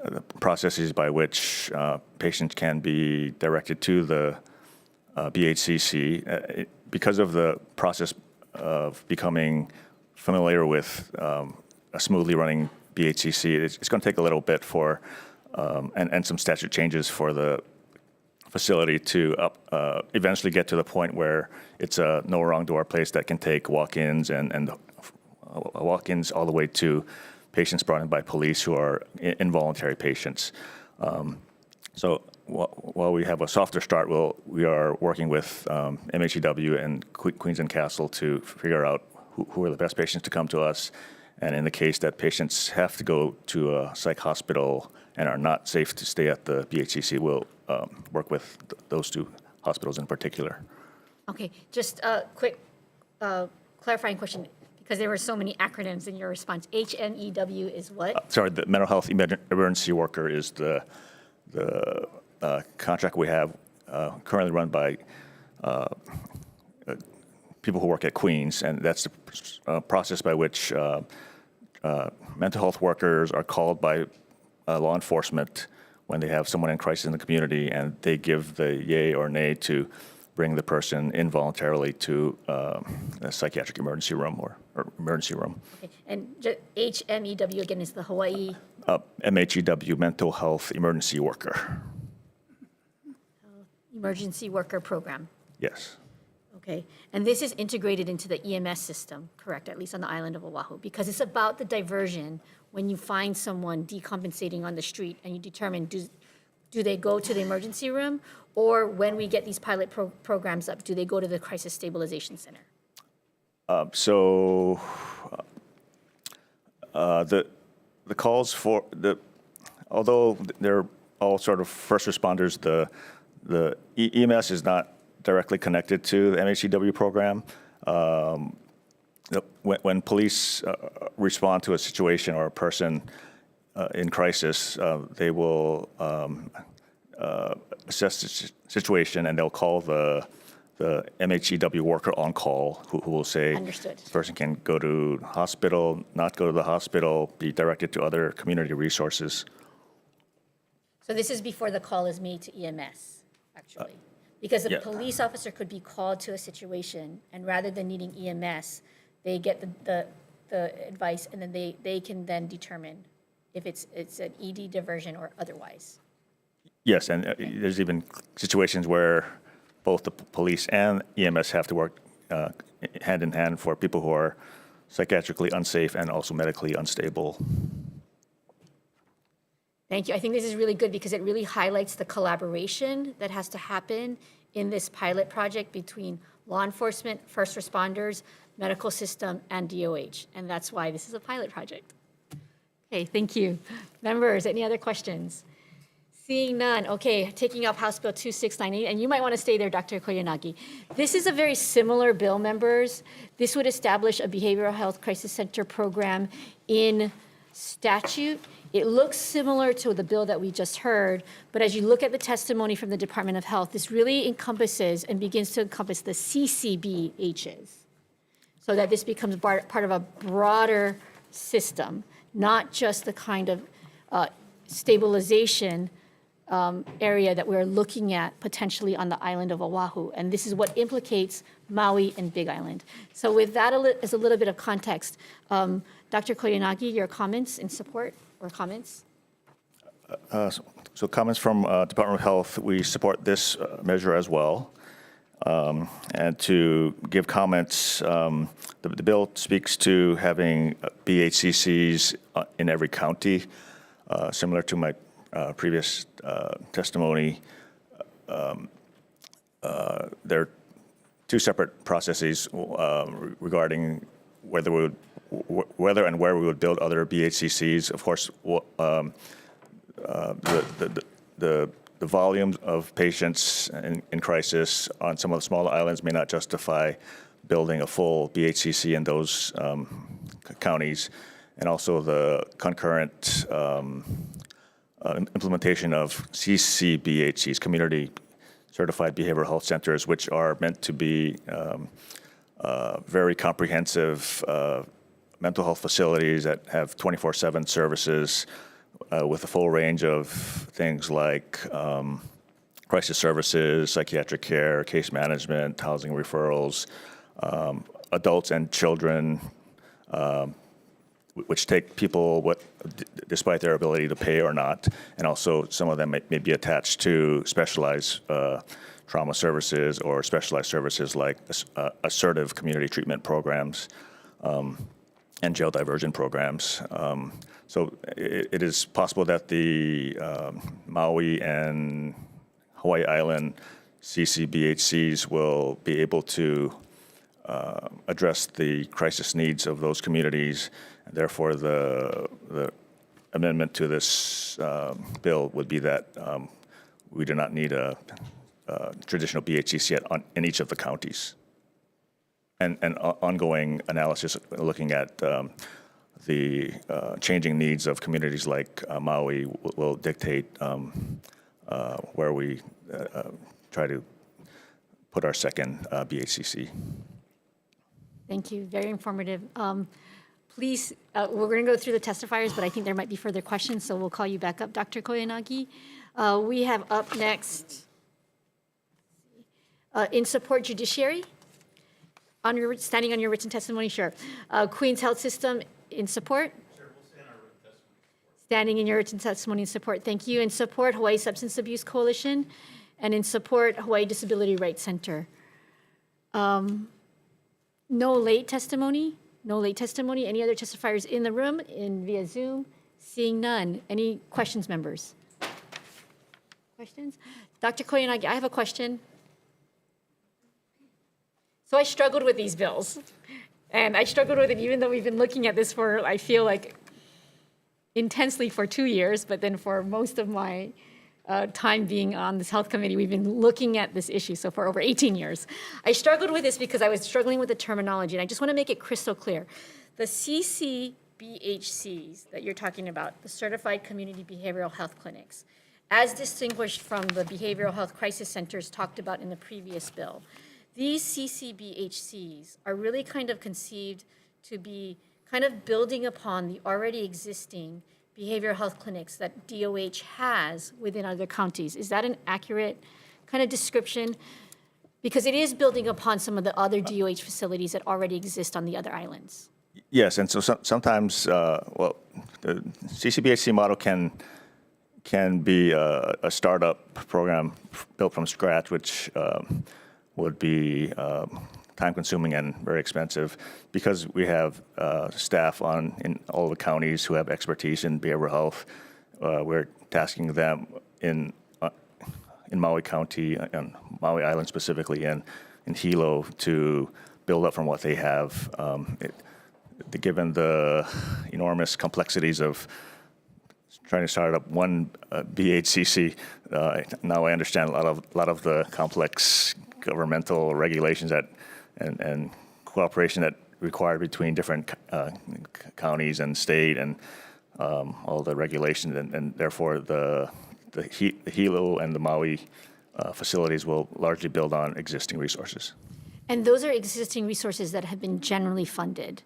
[SPEAKER 10] the processes by which patients can be directed to the BHCC. Because of the process of becoming familiar with a smoothly running BHCC, it's going to take a little bit for, and some statute changes for the facility to eventually get to the point where it's a no wrong door place that can take walk-ins and walk-ins all the way to patients brought in by police who are involuntary patients. So while we have a softer start, we are working with MHEW and Queens and Castle to figure out who are the best patients to come to us. And in the case that patients have to go to a psych hospital and are not safe to stay at the BHCC, we'll work with those two hospitals in particular.
[SPEAKER 1] Okay, just a quick clarifying question, because there were so many acronyms in your response. HMEW is what?
[SPEAKER 10] Sorry, the mental health emergency worker is the contract we have currently run by people who work at Queens, and that's the process by which mental health workers are called by law enforcement when they have someone in crisis in the community, and they give the yay or nay to bring the person involuntarily to a psychiatric emergency room or emergency room.
[SPEAKER 1] Okay. And HMEW again is the Hawaii
[SPEAKER 10] MHEW, Mental Health Emergency Worker.
[SPEAKER 1] Emergency Worker Program.
[SPEAKER 10] Yes.
[SPEAKER 1] Okay. And this is integrated into the EMS system, correct? At least on the island of Oahu, because it's about the diversion when you find someone decompensating on the street and you determine do they go to the emergency room, or when we get these pilot programs up, do they go to the Crisis Stabilization Center?
[SPEAKER 10] The calls for although they're all sort of first responders, the EMS is not directly connected to the MHEW program. When police respond to a situation or a person in crisis, they will assess the situation, and they'll call the MHEW worker on call who will say,
[SPEAKER 1] Understood.
[SPEAKER 10] This person can go to hospital, not go to the hospital, be directed to other community resources.
[SPEAKER 1] So this is before the call is made to EMS, actually. Because a police officer could be called to a situation, and rather than needing EMS, they get the advice, and then they can then determine if it's an ED diversion or otherwise.
[SPEAKER 10] Yes, and there's even situations where both the police and EMS have to work hand in hand for people who are psychiatrically unsafe and also medically unstable.
[SPEAKER 1] Thank you. I think this is really good because it really highlights the collaboration that has to happen in this pilot project between law enforcement, first responders, medical system, and DOH. And that's why this is a pilot project. Okay, thank you. Members, any other questions? Seeing none, okay, taking up House Bill 2698, and you might want to stay there, Dr. Koyanagi. This is a very similar bill, members. This would establish a behavioral health crisis center program in statute. It looks similar to the bill that we just heard, but as you look at the testimony from the Department of Health, this really encompasses and begins to encompass the CCBHs, so that this becomes part of a broader system, not just the kind of stabilization area that we're looking at potentially on the island of Oahu. And this is what implicates Maui and Big Island. So with that as a little bit of context, Dr. Koyanagi, your comments in support or comments?
[SPEAKER 10] So comments from Department of Health, we support this measure as well. And to give comments, the bill speaks to having BHCCs in every county, similar to my previous testimony. There are two separate processes regarding whether and where we would build other BHCCs. Of course, the volume of patients in crisis on some of the smaller islands may not justify building a full BHCC in those counties, and also the concurrent implementation of CCBHCs, Community Certified Behavioral Health Centers, which are meant to be very comprehensive mental health facilities that have 24/7 services with a full range of things like crisis services, psychiatric care, case management, housing referrals, adults and children, which take people despite their ability to pay or not, and also some of them may be attached to specialized trauma services or specialized services like assertive community treatment programs and jail diversion programs. So it is possible that the Maui and Hawaii Island CCBHCs will be able to address the crisis needs of those communities. And therefore, the amendment to this bill would be that we do not need a traditional BHCC in each of the counties. And ongoing analysis looking at the changing needs of communities like Maui will dictate where we try to put our second BHCC.
[SPEAKER 1] Thank you, very informative. please, we're going to go through the testifiers, but I think there might be further questions, so we'll call you back up, Dr. Koyanagi. We have up next, in support judiciary. Standing on your written testimony, sure. Queens Health System in support? Sure, we'll stand on our written testimony. Standing in your written testimony in support, thank you. In support, Hawaii Substance Abuse Coalition, and in support, Hawaii Disability Rights Center. No late testimony? No late testimony. Any other testifiers in the room, via Zoom? Seeing none. Any questions, members? Questions? Dr. Koyanagi, I have a question. So I struggled with these bills, and I struggled with it even though we've been looking at this for, I feel like, intensely for 2 years, but then for most of my time being on this health committee, we've been looking at this issue, so for over 18 years. I struggled with this because I was struggling with the terminology, and I just want to make it crystal clear. The CCBHCs that you're talking about, the Certified Community Behavioral Health Clinics, as distinguished from the behavioral health crisis centers talked about in the previous bill, these CCBHCs are really kind of conceived to be kind of building upon the already existing behavioral health clinics that DOH has within other counties. Is that an accurate kind of description? Because it is building upon some of the other DOH facilities that already exist on the other islands.
[SPEAKER 10] Yes, and so sometimes, well, the CCBHC model can be a startup program built from scratch, which would be time-consuming and very expensive. Because we have staff in all the counties who have expertise in behavioral health, we're tasking them in Maui County, and Maui Island specifically, and in Hilo to build up from what they have. Given the enormous complexities of trying to start up one BHCC, now I understand a lot of the complex governmental regulations and cooperation that required between different counties and state, and all the regulations, and therefore the Hilo and the Maui facilities will largely build on existing resources.
[SPEAKER 1] And those are existing resources that have been generally funded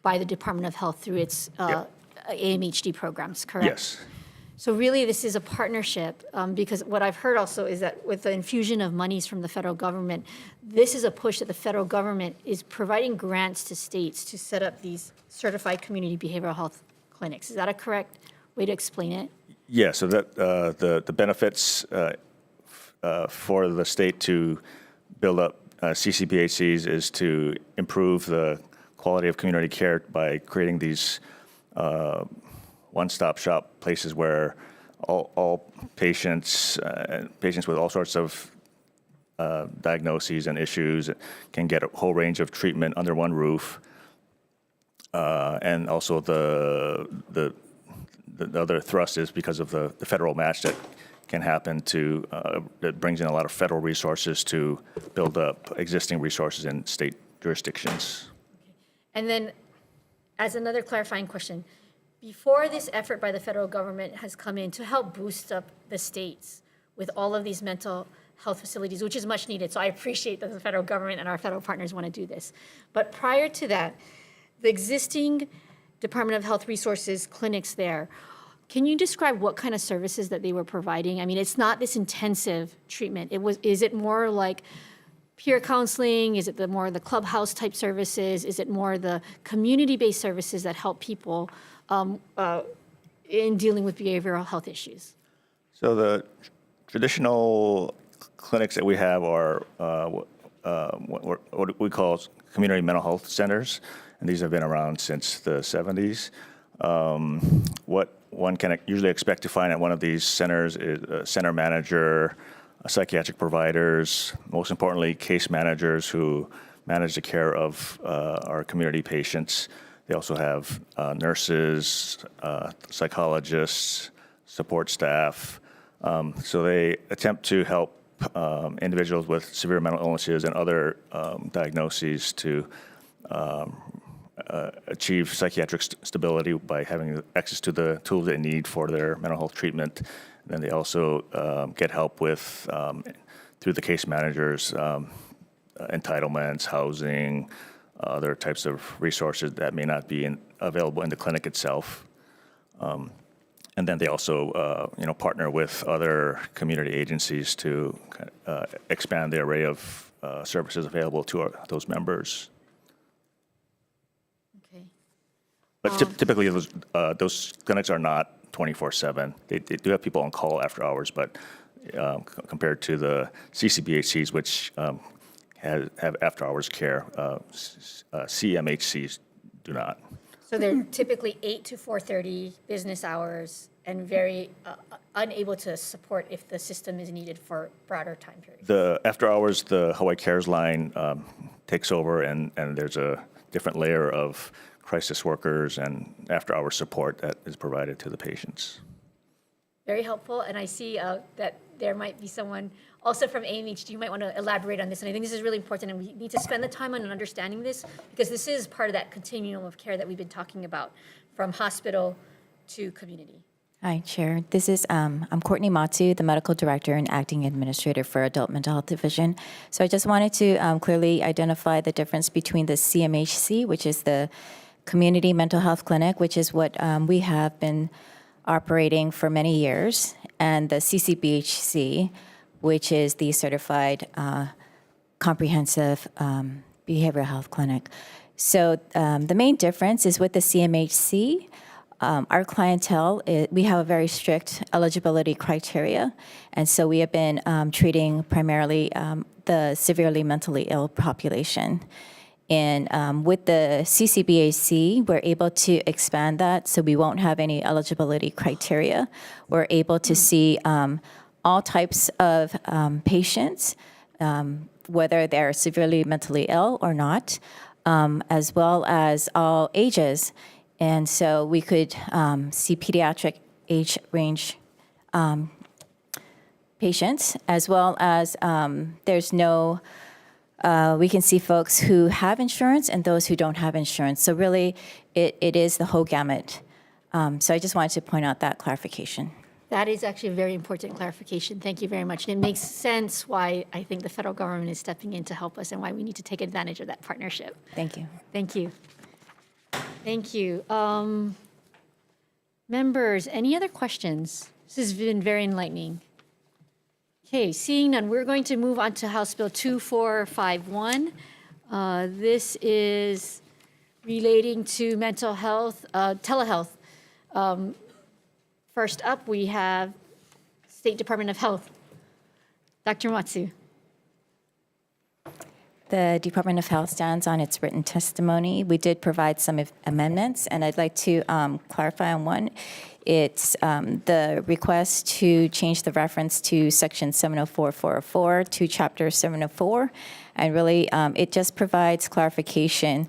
[SPEAKER 1] by the Department of Health through its AM HST programs, correct?
[SPEAKER 10] Yes.
[SPEAKER 1] So really, this is a partnership, because what I've heard also is that with the infusion of monies from the federal government, this is a push that the federal government is providing grants to states to set up these certified community behavioral health clinics. Is that a correct way to explain it?
[SPEAKER 10] Yeah, so that the benefits for the state to build up CCBHCs is to improve the quality of community care by creating these one-stop shop places where all patients with all sorts of diagnoses and issues can get a whole range of treatment under one roof. And also the other thrust is because of the federal match that can happen that brings in a lot of federal resources to build up existing resources in state jurisdictions.
[SPEAKER 1] And then, as another clarifying question, before this effort by the federal government has come in to help boost up the states with all of these mental health facilities, which is much needed, so I appreciate that the federal government and our federal partners want to do this. But prior to that, the existing Department of Health resources clinics there, can you describe what kind of services that they were providing? I mean, it's not this intensive treatment. Is it more like peer counseling? Is it more the clubhouse type services? Is it more the community-based services that help people in dealing with behavioral health issues?
[SPEAKER 10] So the traditional clinics that we have are what we call community mental health centers, and these have been around since the 70s. What one can usually expect to find at one of these centers is a center manager, psychiatric providers, most importantly, case managers who manage the care of our community patients. They also have nurses, psychologists, support staff. So they attempt to help individuals with severe mental illnesses and other diagnoses to achieve psychiatric stability by having access to the tools they need for their mental health treatment. And then they also get help with, through the case managers, entitlements, housing, other types of resources that may not be available in the clinic itself. And then they also, partner with other community agencies to expand the array of services available to those members.
[SPEAKER 1] Okay.
[SPEAKER 10] But typically, those clinics are not 24/7. They do have people on call after hours, but compared to the CCBHCs, which have after-hours care, CMHCs do not.
[SPEAKER 1] So they're typically 8 to 4:30 business hours and very unable to support if the system is needed for broader time periods.
[SPEAKER 10] The after-hours, the Hawaii Cares line takes over, and there's a different layer of crisis workers and after-hour support that is provided to the patients.
[SPEAKER 1] Very helpful, and I see that there might be someone also from AMHT. You might want to elaborate on this, and I think this is really important, and we need to spend the time on understanding this, because this is part of that continuum of care that we've been talking about, from hospital to community.
[SPEAKER 9] Hi, Chair. This is, I'm Courtney Matsu, the Medical Director and Acting Administrator for Adult Mental Health Division. So I just wanted to clearly identify the difference between the CMHC, which is the Community Mental Health Clinic, which is what we have been operating for many years, and the CCBHC, which is the Certified Comprehensive Behavioral Health Clinic. So the main difference is with the CMHC, our clientele, we have a very strict eligibility criteria, and so we have been treating primarily the severely mentally ill population. And with the CCBAC, we're able to expand that, so we won't have any eligibility criteria. We're able to see all types of patients, whether they're severely mentally ill or not, as well as all ages. And so we could see pediatric age range patients, as well as there's no, we can see folks who have insurance and those who don't have insurance. So really, it is the whole gamut. So I just wanted to point out that clarification.
[SPEAKER 1] That is actually a very important clarification. Thank you very much. And it makes sense why I think the federal government is stepping in to help us and why we need to take advantage of that partnership.
[SPEAKER 9] Thank you.
[SPEAKER 1] Thank you. Thank you. Members, any other questions? This has been very enlightening. Okay, seeing none, we're going to move on to House Bill 2451. This is relating to mental health, telehealth. First up, we have State Department of Health. Dr. Matsu.
[SPEAKER 9] The Department of Health stands on its written testimony. We did provide some amendments, and I'd like to clarify on one. It's the request to change the reference to Section 704-404 to Chapter 704, and really it just provides clarification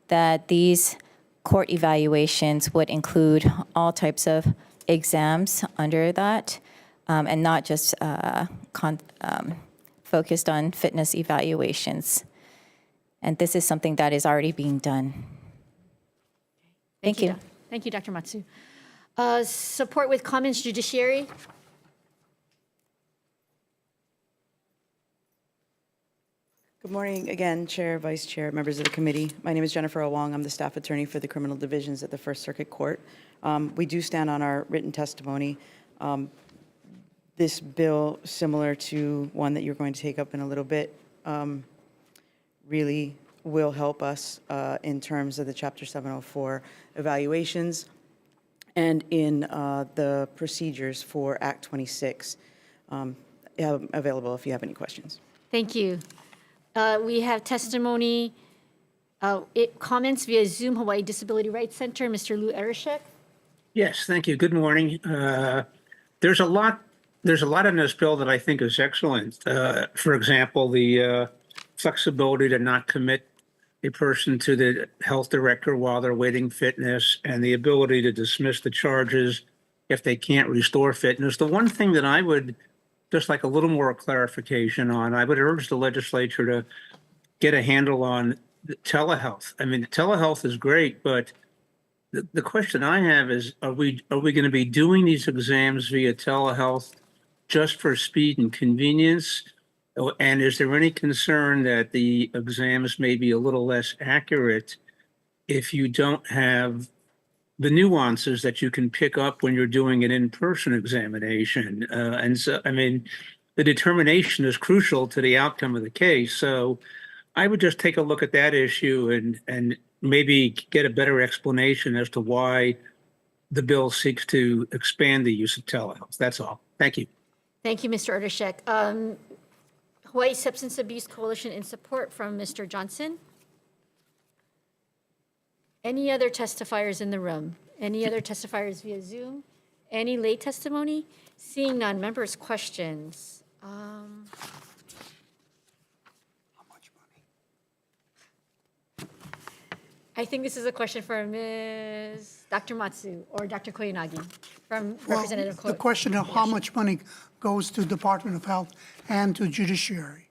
[SPEAKER 9] that these court evaluations would include all types of exams under that, and not just focused on fitness evaluations. And this is something that is already being done. Thank you.
[SPEAKER 1] Thank you, Dr. Matsu. Support with comments, judiciary.
[SPEAKER 16] Good morning again, Chair, Vice Chair, members of the committee. My name is Jennifer Owong. I'm the staff attorney for the criminal divisions at the First Circuit Court. We do stand on our written testimony. This bill, similar to one that you're going to take up in a little bit, really will help us in terms of the Chapter 704 evaluations and in the procedures for Act 26. Available if you have any questions.
[SPEAKER 1] Thank you. We have testimony, comments via Zoom, Hawaii Disability Rights Center. Mr. Lou Erishek.
[SPEAKER 12] Yes, thank you. Good morning. There's a lot in this bill that I think is excellent. For example, the flexibility to not commit a person to the health director while they're waiting fitness, and the ability to dismiss the charges if they can't restore fitness. The one thing that I would just like a little more clarification on, I would urge the legislature to get a handle on telehealth. I mean, telehealth is great, but the question I have is, are we going to be doing these exams via telehealth just for speed and convenience? And is there any concern that the exams may be a little less accurate if you don't have the nuances that you can pick up when you're doing an in-person examination? And so, I mean, the determination is crucial to the outcome of the case. So I would just take a look at that issue and maybe get a better explanation as to why the bill seeks to expand the use of telehealth. That's all. Thank you.
[SPEAKER 1] Thank you, Mr. Erdeshek. Hawaii Substance Abuse Coalition in support from Mr. Johnson. Any other testifiers in the room? Any other testifiers via Zoom? Any late testimony? Seeing none, members' questions. I think this is a question for Ms. Dr. Matsu or Dr. Koyanagi from Representative
[SPEAKER 3] The question of how much money goes to Department of Health and to Judiciary?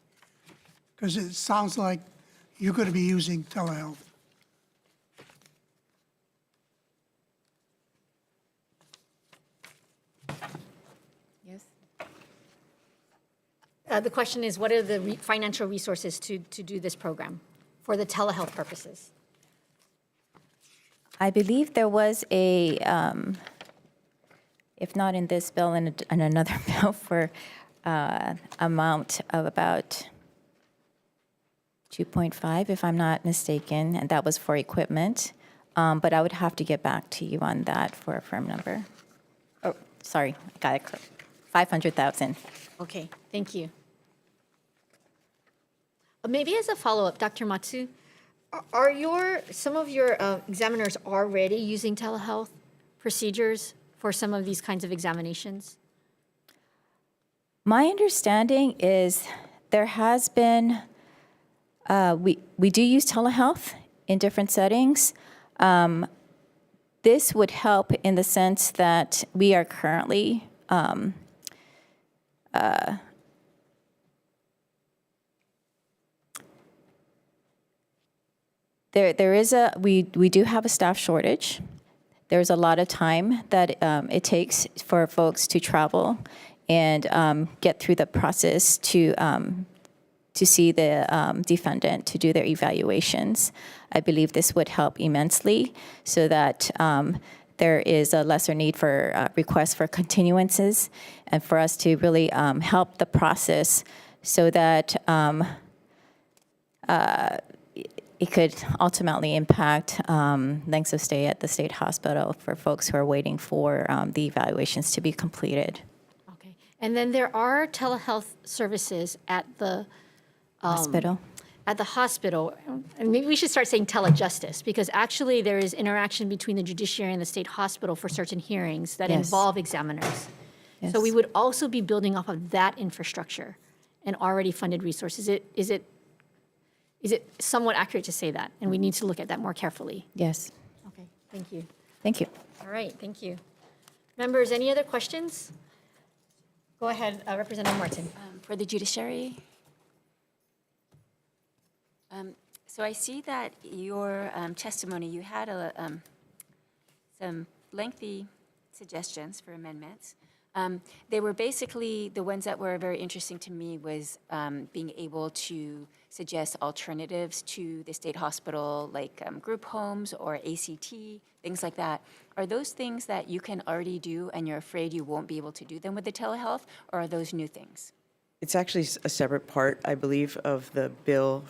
[SPEAKER 3] Because it sounds like you're going to be using telehealth.
[SPEAKER 1] Yes. The question is, what are the financial resources to do this program for the telehealth purposes?
[SPEAKER 9] I believe there was a, if not in this bill, in another bill for amount of about 2.5, if I'm not mistaken, and that was for equipment. But I would have to get back to you on that for a firm number. Oh, sorry, I got it. 500,000.
[SPEAKER 1] Okay, thank you. Maybe as a follow-up, Dr. Matsu, are some of your examiners already using telehealth procedures for some of these kinds of examinations?
[SPEAKER 9] My understanding is there has been, we do use telehealth in different settings. This would help in the sense that we are currently we do have a staff shortage. There's a lot of time that it takes for folks to travel and get through the process to see the defendant, to do their evaluations. I believe this would help immensely so that there is a lesser need for requests for continuances and for us to really help the process so that it could ultimately impact lengths of stay at the state hospital for folks who are waiting for the evaluations to be completed.
[SPEAKER 1] Okay. And then there are telehealth services at the
[SPEAKER 9] Hospital.
[SPEAKER 1] At the hospital. And maybe we should start saying telejustice, because actually there is interaction between the judiciary and the state hospital for certain hearings that
[SPEAKER 9] Yes.
[SPEAKER 1] involve examiners.
[SPEAKER 9] Yes.
[SPEAKER 1] So we would also be building off of that infrastructure and already funded resources. Is it somewhat accurate to say that? And we need to look at that more carefully.
[SPEAKER 9] Yes.
[SPEAKER 1] Okay, thank you.
[SPEAKER 9] Thank you.
[SPEAKER 1] All right, thank you. Members, any other questions? Go ahead, Representative Martin.
[SPEAKER 11] For the judiciary, so I see that your testimony, you had some lengthy suggestions for amendments. They were basically, the ones that were very interesting to me was being able to suggest alternatives to the state hospital, like group homes or ACT, things like that. Are those things that you can already do and you're afraid you won't be able to do them with the telehealth, or are those new things?
[SPEAKER 16] It's actually a separate part, I believe, of the bill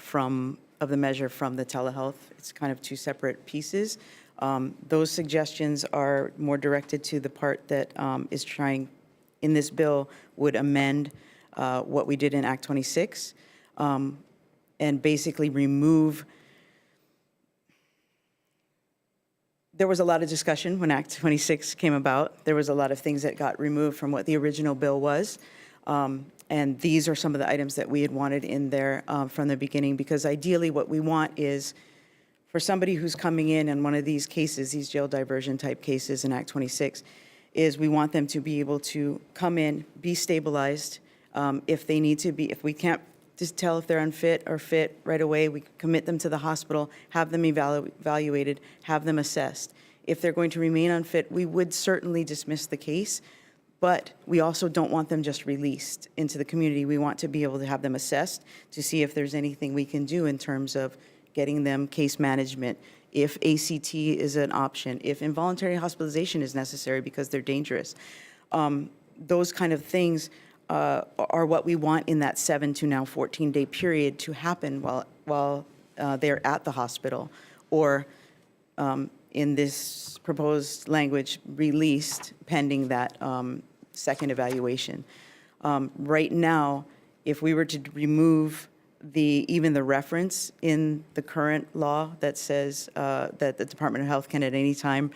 [SPEAKER 16] of the measure from the telehealth. It's kind of two separate pieces. Those suggestions are more directed to the part that is trying, in this bill, would amend what we did in Act 26 and basically remove. There was a lot of discussion when Act 26 came about. There was a lot of things that got removed from what the original bill was. And these are some of the items that we had wanted in there from the beginning, because ideally what we want is for somebody who's coming in one of these cases, these jail diversion type cases in Act 26, is we want them to be able to come in, be stabilized. If they need to be, if we can't just tell if they're unfit or fit right away, we commit them to the hospital, have them evaluated, have them assessed. If they're going to remain unfit, we would certainly dismiss the case. But we also don't want them just released into the community. We want to be able to have them assessed to see if there's anything we can do in terms of getting them case management, if ACT is an option, if involuntary hospitalization is necessary because they're dangerous. Those kind of things are what we want in that 7 to now 14-day period to happen while they're at the hospital, or in this proposed language, released pending that second evaluation. Right now, if we were to remove even the reference in the current law that says that the Department of Health can at any time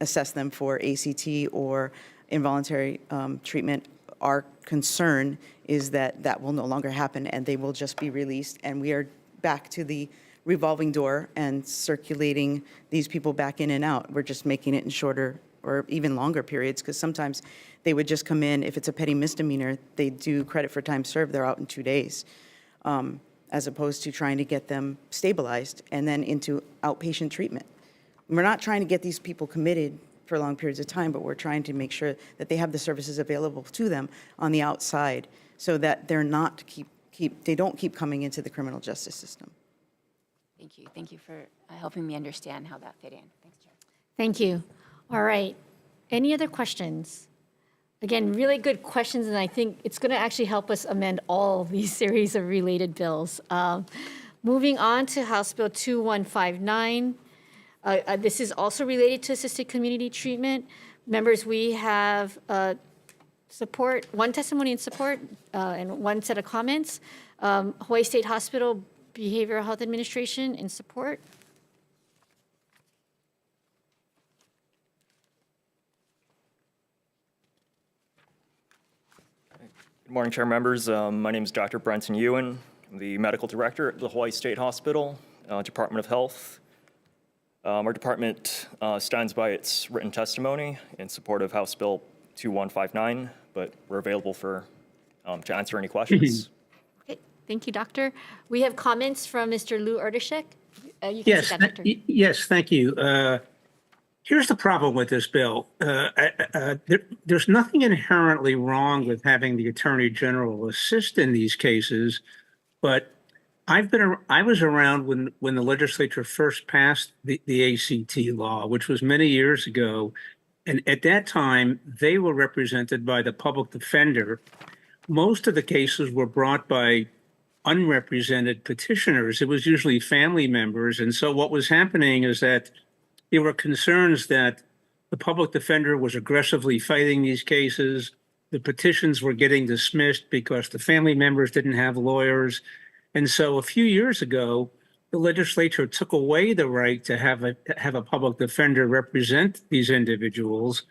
[SPEAKER 16] assess them for ACT or involuntary treatment, our concern is that that will no longer happen and they will just be released, and we are back to the revolving door and circulating these people back in and out. We're just making it in shorter or even longer periods, because sometimes they would just come in. If it's a petty misdemeanor, they do credit for time served, they're out in 2 days, as opposed to trying to get them stabilized and then into outpatient treatment. We're not trying to get these people committed for long periods of time, but we're trying to make sure that they have the services available to them on the outside so that they're not they don't keep coming into the criminal justice system.
[SPEAKER 11] Thank you. Thank you for helping me understand how that fit in. Thanks, Chair.
[SPEAKER 1] Thank you. All right. Any other questions? Again, really good questions, and I think it's going to actually help us amend all these series of related bills. Moving on to House Bill 2159. This is also related to assisted community treatment. Members, we have support, one testimony in support, and one set of comments. Hawaii State Hospital Behavioral Health Administration in support.
[SPEAKER 13] Good morning, Chair members. My name is Dr. Brenton Ewan. I'm the medical director at the Hawaii State Hospital, Department of Health. Our department stands by its written testimony in support of House Bill 2159, but we're available to answer any questions.
[SPEAKER 1] Okay, thank you, Doctor. We have comments from Mr. Lou Erdeshek. You can
[SPEAKER 12] Yes,
[SPEAKER 1] take that, Doctor.
[SPEAKER 12] yes, thank you. Here's the problem with this bill. There's nothing inherently wrong with having the Attorney General assist in these cases, but I was around when the legislature first passed the ACT law, which was many years ago, and at that time they were represented by the public defender. Most of the cases were brought by unrepresented petitioners. It was usually family members, and so what was happening is that there were concerns that the public defender was aggressively fighting these cases. The petitions were getting dismissed because the family members didn't have lawyers. And so a few years ago, the legislature took away the right to have a public defender represent these individuals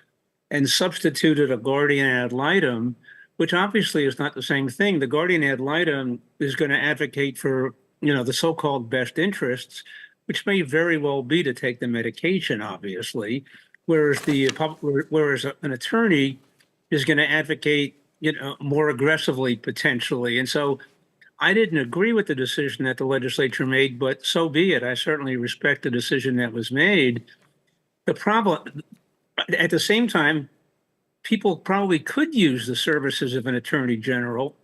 [SPEAKER 12] and substituted a guardian ad litem, which obviously is not the same thing. The guardian ad litem is going to advocate for, the so-called best interests, which may very well be to take the medication, obviously, whereas an attorney is going to advocate, more aggressively potentially. And so I didn't agree with the decision that the legislature made, but so be it. I certainly respect the decision that was made. The problem, at the same time, people probably could use the services of an attorney general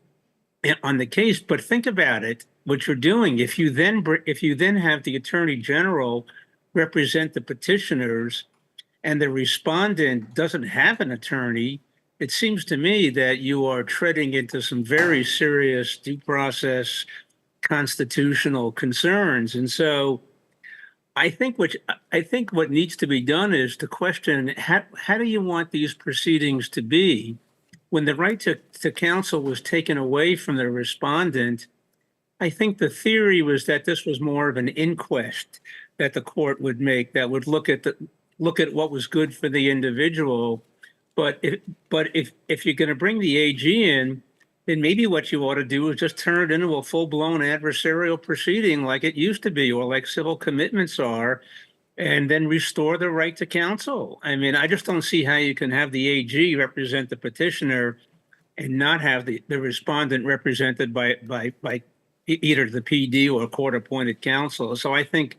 [SPEAKER 12] on the case, but think about it. What you're doing, if you then have the attorney general represent the petitioners and the respondent doesn't have an attorney, it seems to me that you are treading into some very serious due process constitutional concerns. And so I think what needs to be done is to question how do you want these proceedings to be? When the right to counsel was taken away from the respondent, I think the theory was that this was more of an inquest that the court would make that would look at what was good for the individual. But if you're going to bring the AG in, then maybe what you ought to do is just turn it into a full-blown adversarial proceeding like it used to be, or like civil commitments are, and then restore the right to counsel. I mean, I just don't see how you can have the AG represent the petitioner and not have the respondent represented by either the PD or court-appointed counsel. So I think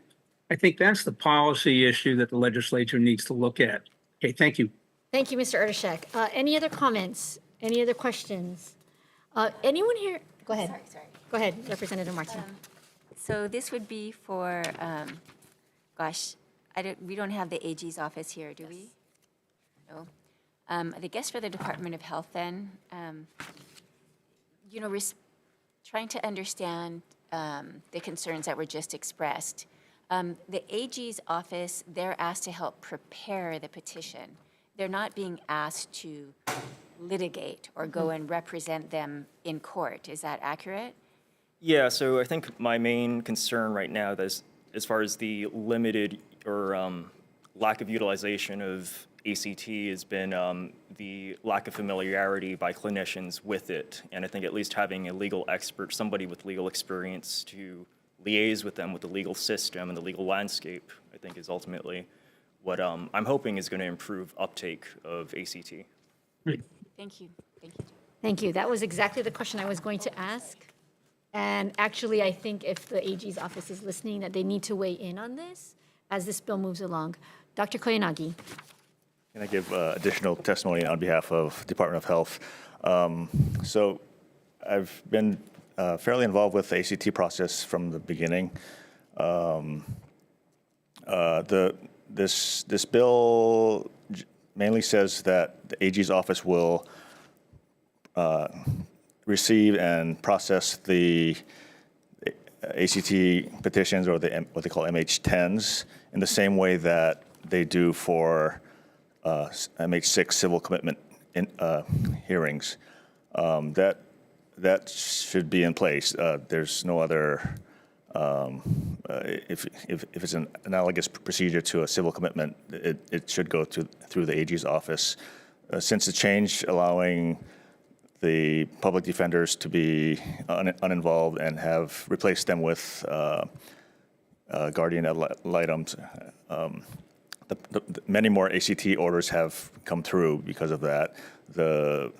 [SPEAKER 12] that's the policy issue that the legislature needs to look at. Okay, thank you.
[SPEAKER 1] Thank you, Mr. Erdeshek. Any other comments? Any other questions? Anyone here? Go ahead.
[SPEAKER 11] Sorry.
[SPEAKER 1] Go ahead, Representative Martin.
[SPEAKER 11] So this would be for, we don't have the AG's office here, do we? No. I guess for the Department of Health then, trying to understand the concerns that were just expressed. The AG's office, they're asked to help prepare the petition. They're not being asked to litigate or go and represent them in court. Is that accurate?
[SPEAKER 13] Yeah, so I think my main concern right now is as far as the limited or lack of utilization of ACT has been the lack of familiarity by clinicians with it. And I think at least having a legal expert, somebody with legal experience to liaise with them with the legal system and the legal landscape, I think is ultimately what I'm hoping is going to improve uptake of ACT.
[SPEAKER 11] Thank you.
[SPEAKER 1] Thank you. That was exactly the question I was going to ask. And actually, I think if the AG's office is listening, that they need to weigh in on this as this bill moves along. Dr. Koyanagi.
[SPEAKER 10] Can I give additional testimony on behalf of Department of Health? So I've been fairly involved with the ACT process from the beginning. This bill mainly says that the AG's office will receive and process the ACT petitions, or what they call MH10s, in the same way that they do for MH6 civil commitment hearings. That should be in place. There's no other. If it's an analogous procedure to a civil commitment, it should go through the AG's office. Since the change allowing the public defenders to be uninvolved and have replaced them with guardian ad litem, many more ACT orders have come through because of that. The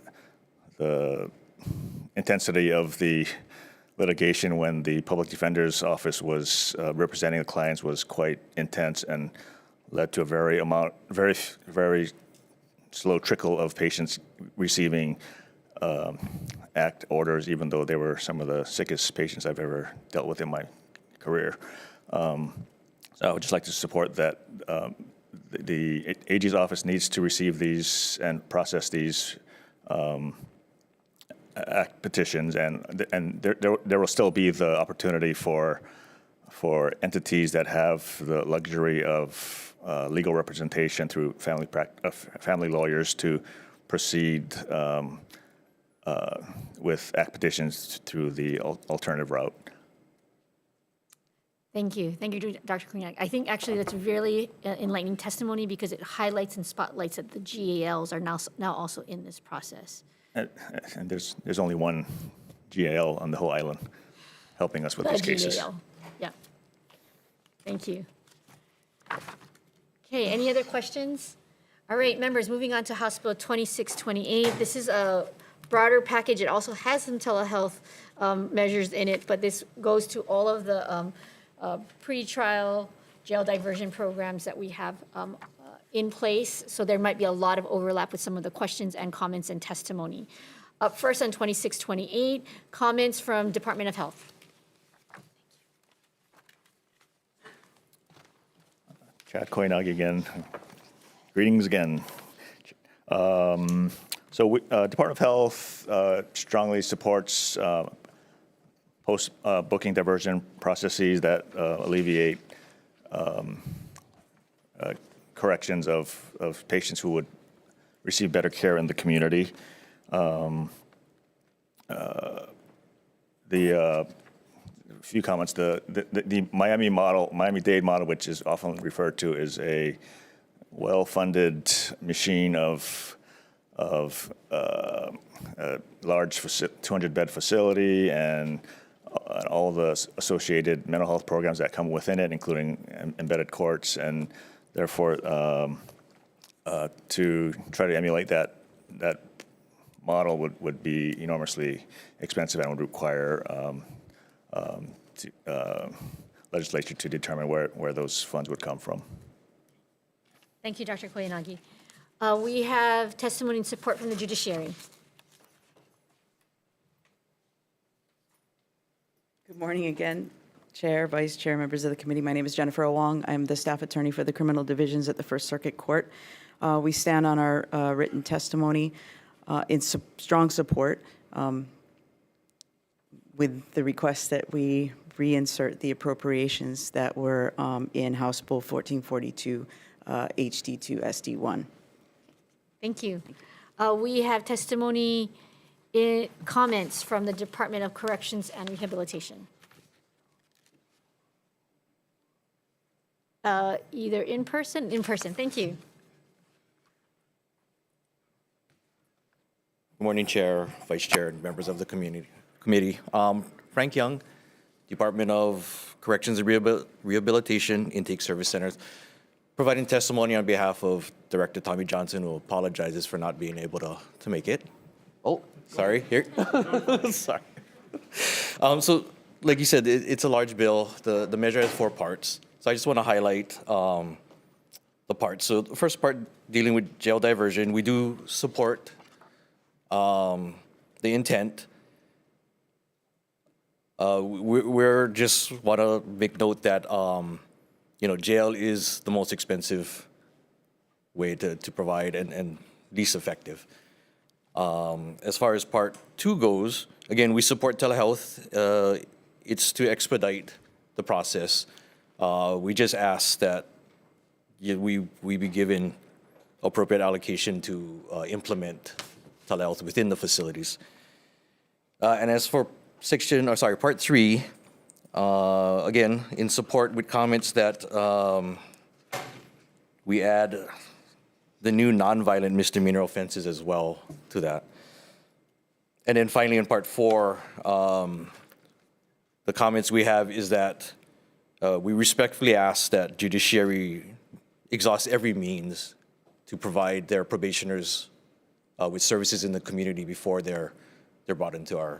[SPEAKER 10] intensity of the litigation when the public defender's office was representing the clients was quite intense and led to a very slow trickle of patients receiving ACT orders, even though they were some of the sickest patients I've ever dealt with in my career. So I would just like to support that the AG's office needs to receive these and process these ACT petitions, and there will still be the opportunity for entities that have the luxury of legal representation through family lawyers to proceed with ACT petitions through the alternative route.
[SPEAKER 1] Thank you. Thank you, Dr. Koyanagi. I think actually that's really enlightening testimony because it highlights and spotlights that the GALs are now also in this process.
[SPEAKER 10] And there's only one GAL on the whole island helping us with these cases.
[SPEAKER 1] GAL. Yeah. Thank you. Okay, any other questions? All right, members, moving on to House Bill 2628. This is a broader package. It also has some telehealth measures in it, but this goes to all of the pre-trial jail diversion programs that we have in place. So there might be a lot of overlap with some of the questions and comments and testimony. Up first on 2628, comments from Department of Health.
[SPEAKER 10] Chad Koyanagi again. Greetings again. Department of Health strongly supports post-booking diversion processes that alleviate corrections of patients who would receive better care in the community. Few comments. The Miami-Dade model, which is often referred to as a well-funded machine of a large 200-bed facility and all the associated mental health programs that come within it, including embedded courts, and therefore to try to emulate that model would be enormously expensive and would require legislature to determine where those funds would come from.
[SPEAKER 1] Thank you, Dr. Koyanagi. We have testimony and support from the judiciary.
[SPEAKER 16] Good morning again, Chair, Vice Chair, members of the committee. My name is Jennifer Owong. I'm the staff attorney for the criminal divisions at the First Circuit Court. We stand on our written testimony in strong support with the request that we reinsert the appropriations that were in House Bill 1442 HD2 SD1.
[SPEAKER 1] Thank you. We have testimony, comments from the Department of Corrections and Rehabilitation. Either in person? In person, thank you.
[SPEAKER 8] Good morning, Chair, Vice Chair, and members of the committee. Frank Young, Department of Corrections and Rehabilitation, Intake Service Centers, providing testimony on behalf of Director Tommy Johnson, who apologizes for not being able to make it. Oh, sorry, here. Sorry. So, like you said, it's a large bill. The measure has 4 parts. So I just want to highlight the parts. So the first part, dealing with jail diversion, we do support the intent. We're just want to make note that jail is the most expensive way to provide and least effective. As far as part 2 goes, again, we support telehealth. It's to expedite the process. We just ask that we be given appropriate allocation to implement telehealth within the facilities. And as for part 3, again, in support with comments that we add the new nonviolent misdemeanor offenses as well to that. And then finally, in part 4, the comments we have is that we respectfully ask that judiciary exhaust every means to provide their probationers with services in the community before they're brought into our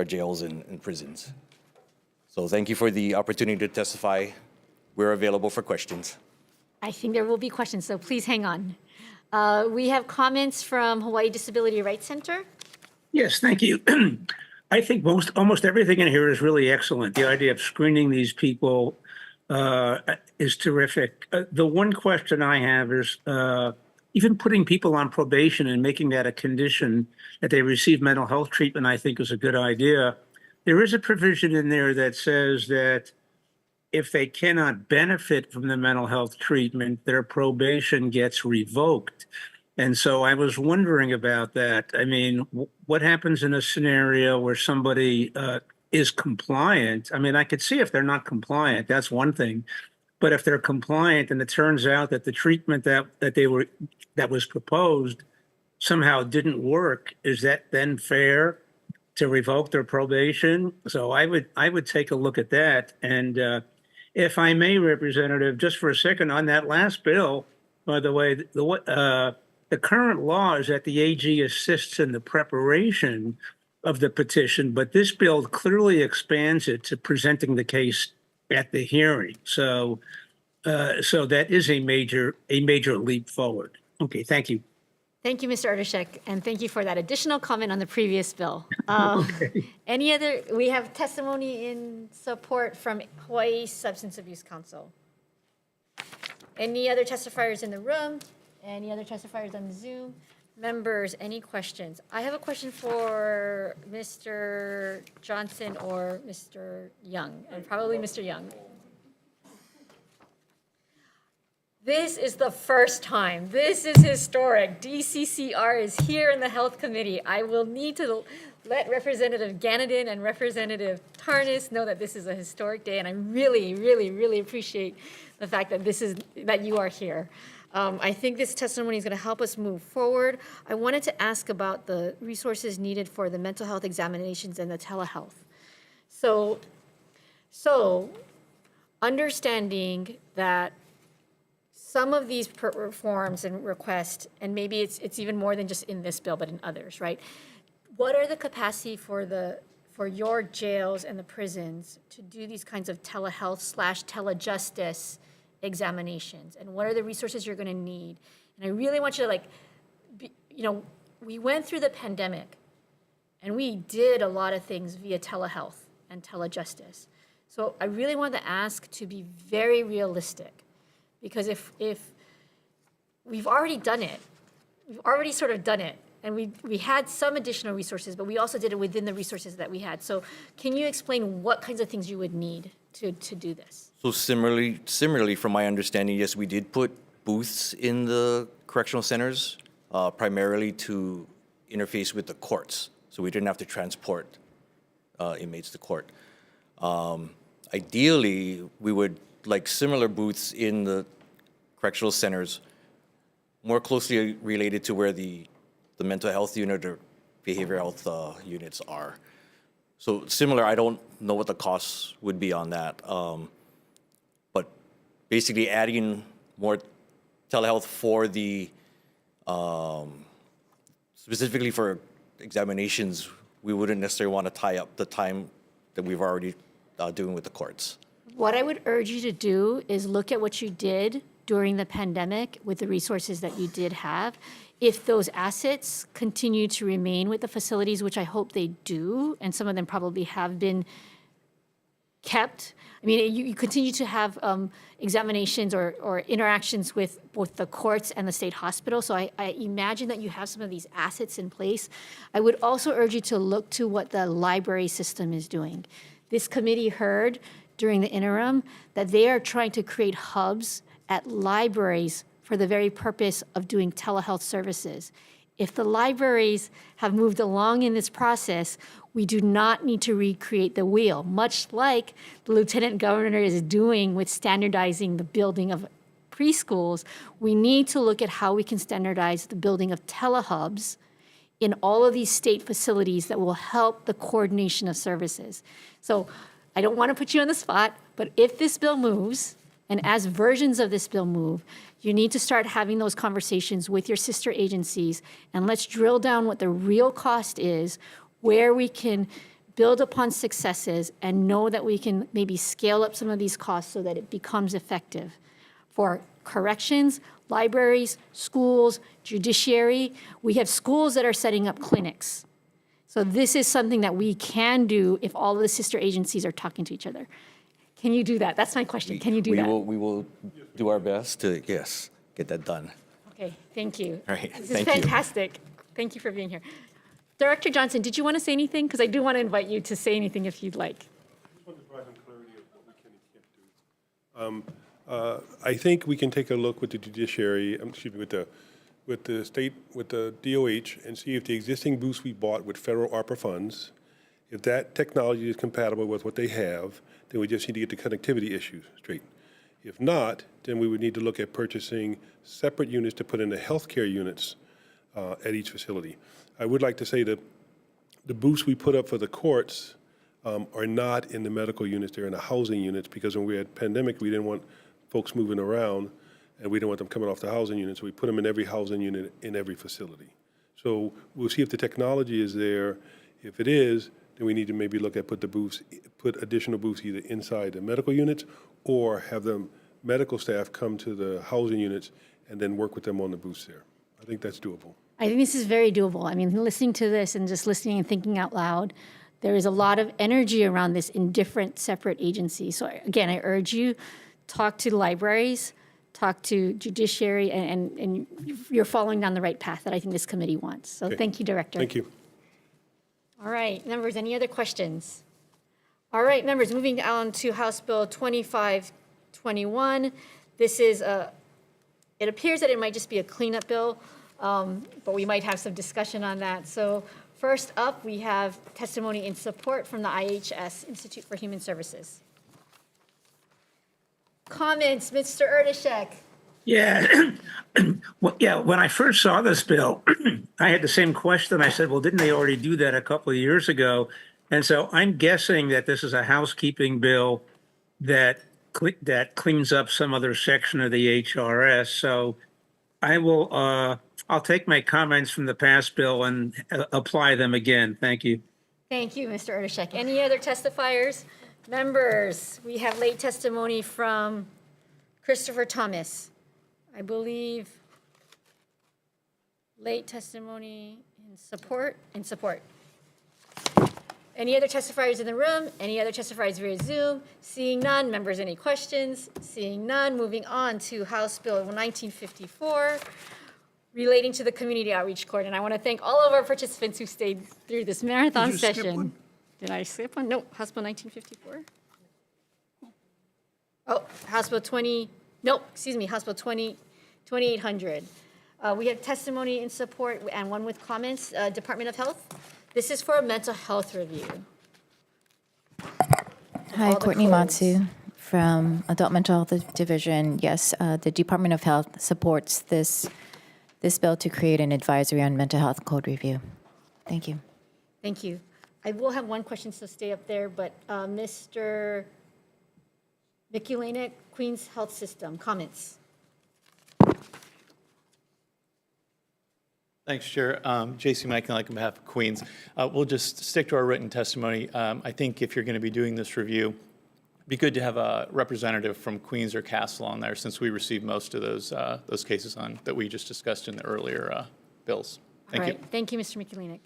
[SPEAKER 8] jails and prisons. So thank you for the opportunity to testify. We're available for questions.
[SPEAKER 1] I think there will be questions, so please hang on. We have comments from Hawaii Disability Rights Center.
[SPEAKER 12] Yes, thank you. I think almost everything in here is really excellent. The idea of screening these people is terrific. The one question I have is even putting people on probation and making that a condition that they receive mental health treatment, I think is a good idea. There is a provision in there that says that if they cannot benefit from the mental health treatment, their probation gets revoked. And so I was wondering about that. I mean, what happens in a scenario where somebody is compliant? I mean, I could see if they're not compliant, that's one thing. But if they're compliant and it turns out that the treatment that was proposed somehow didn't work, is that then fair to revoke their probation? So I would take a look at that. And if I may, Representative, just for a second on that last bill, by the way, the current law is that the AG assists in the preparation of the petition, but this bill clearly expands it to presenting the case at the hearing. So that is a major leap forward. Okay, thank you.
[SPEAKER 1] Thank you, Mr. Artishek, and thank you for that additional comment on the previous bill. We have testimony in support from Hawaii Substance Abuse Council. Any other testifiers in the room? Any other testifiers on Zoom? Members, any questions? I have a question for Mr. Johnson or Mr. Young, and probably Mr. Young. This is the first time. This is historic. DCCR is here in the Health Committee. I will need to let Representative Ganadin and Representative Tarnas know that this is a historic day, and I really, really, really appreciate the fact that you are here. I think this testimony is going to help us move forward. I wanted to ask about the resources needed for the mental health examinations and the telehealth. So understanding that some of these reforms and requests, and maybe it's even more than just in this bill, but in others, right? What are the capacity for your jails and the prisons to do these kinds of telehealth / telejustice examinations and what are the resources you're going to need. And I really want you to we went through the pandemic and we did a lot of things via telehealth and telejustice. So I really want to ask to be very realistic, because if we've already done it, we've already sort of done it, and we had some additional resources, but we also did it within the resources that we had. So can you explain what kinds of things you would need to do this?
[SPEAKER 8] So similarly, from my understanding, yes, we did put booths in the correctional centers, primarily to interface with the courts. So we didn't have to transport inmates to court. Ideally, we would like similar booths in the correctional centers, more closely related to where the mental health unit or behavioral health units are. So similar, I don't know what the costs would be on that. But basically adding more telehealth for the, specifically for examinations, we wouldn't necessarily want to tie up the time that we've already doing with the courts.
[SPEAKER 1] What I would urge you to do is look at what you did during the pandemic with the resources that you did have. If those assets continue to remain with the facilities, which I hope they do, and some of them probably have been kept. I mean, you continue to have examinations or interactions with both the courts and the state hospital. So I imagine that you have some of these assets in place. I would also urge you to look to what the library system is doing. This committee heard during the interim that they are trying to create hubs at libraries for the very purpose of doing telehealth services. If the libraries have moved along in this process, we do not need to recreate the wheel, much like the Lieutenant Governor is doing with standardizing the building of preschools. We need to look at how we can standardize the building of telehubs in all of these state facilities that will help the coordination of services. So I don't want to put you on the spot, but if this bill moves, and as versions of this bill move, you need to start having those conversations with your sister agencies, and let's drill down what the real cost is, where we can build upon successes and know that we can maybe scale up some of these costs so that it becomes effective for corrections, libraries, schools, judiciary. We have schools that are setting up clinics. So this is something that we can do if all of the sister agencies are talking to each other. Can you do that? That's my question. Can you do that?
[SPEAKER 8] We will do our best to, yes, get that done.
[SPEAKER 1] Okay, thank you.
[SPEAKER 8] All right,
[SPEAKER 1] This
[SPEAKER 8] thank
[SPEAKER 1] is
[SPEAKER 8] you.
[SPEAKER 1] fantastic. Thank you for being here. Director Johnson, did you want to say anything? Because I do want to invite you to say anything if you'd like.
[SPEAKER 14] I think we can take a look with the judiciary, with the state, with the DOH, and see if the existing booths we bought with federal ARPA funds, if that technology is compatible with what they have, then we just need to get the connectivity issues straight. If not, then we would need to look at purchasing separate units to put in the healthcare units at each facility. I would like to say that the booths we put up for the courts are not in the medical units, they're in the housing units, because when we had pandemic, we didn't want folks moving around, and we didn't want them coming off the housing unit, so we put them in every housing unit in every facility. So we'll see if the technology is there. If it is, then we need to maybe look at put additional booths either inside the medical units or have the medical staff come to the housing units and then work with them on the booths there. I think that's doable.
[SPEAKER 1] I think this is very doable. I mean, listening to this and just listening and thinking out loud, there is a lot of energy around this in different separate agencies. So again, I urge you, talk to libraries, talk to judiciary, and you're following down the right path that I think this committee wants. So
[SPEAKER 14] Okay.
[SPEAKER 1] Thank you, Director.
[SPEAKER 14] Thank you.
[SPEAKER 1] All right, members, any other questions? All right, members, moving on to House Bill 2521. This is it appears that it might just be a cleanup bill, but we might have some discussion on that. So first up, we have testimony in support from the IHS, Institute for Human Services. Comments, Mr. Erdeshek.
[SPEAKER 12] Yeah. Well, yeah, when I first saw this bill, I had the same question. I said, well, didn't they already do that a couple of years ago? And so I'm guessing that this is a housekeeping bill that cleans up some other section of the HRS. So I'll take my comments from the past bill and apply them again. Thank you.
[SPEAKER 1] Thank you, Mr. Erdeshek. Any other testifiers? Members, we have late testimony from Christopher Thomas, I believe, late testimony in support. Any other testifiers in the room? Any other testifiers via Zoom? Seeing none, members, any questions? Seeing none, moving on to House Bill 1954, relating to the Community Outreach Court. And I want to thank all of our participants who stayed through this marathon
[SPEAKER 3] Did you skip
[SPEAKER 1] session.
[SPEAKER 3] one?
[SPEAKER 1] Did I skip one? No, House Bill 1954. Oh, House Bill 20, no, excuse me, House Bill 2800. We have testimony in support and one with comments, Department of Health. This is for a mental health review.
[SPEAKER 9] Hi,
[SPEAKER 1] all the
[SPEAKER 9] Courtney
[SPEAKER 1] codes.
[SPEAKER 9] Matsu from Adult Mental Health Division. Yes, the Department of Health supports this bill to create an advisory on mental health code review. Thank you.
[SPEAKER 1] Thank you. I will have one question, so stay up there, but Mr. Mikulánek, Queens Health System, comments.
[SPEAKER 17] Thanks, Chair. J.C. Mikulánek on behalf of Queens. We'll just stick to our written testimony. I think if you're going to be doing this review, it'd be good to have a representative from Queens or Castle on there, since we received most of those cases that we just discussed in the earlier bills. Thank you.
[SPEAKER 1] Thank you, Mr. Mikulánek.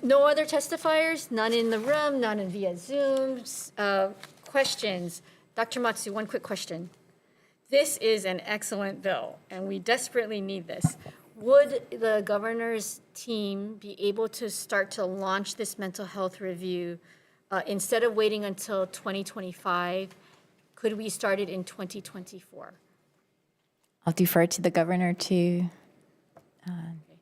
[SPEAKER 1] No other testifiers? None in the room, none via Zoom. Questions? Dr. Matsu, one quick question. This is an excellent bill, and we desperately need this. Would the governor's team be able to start to launch this mental health review instead of waiting until 2025? Could we start it in 2024?
[SPEAKER 9] I'll defer to the governor to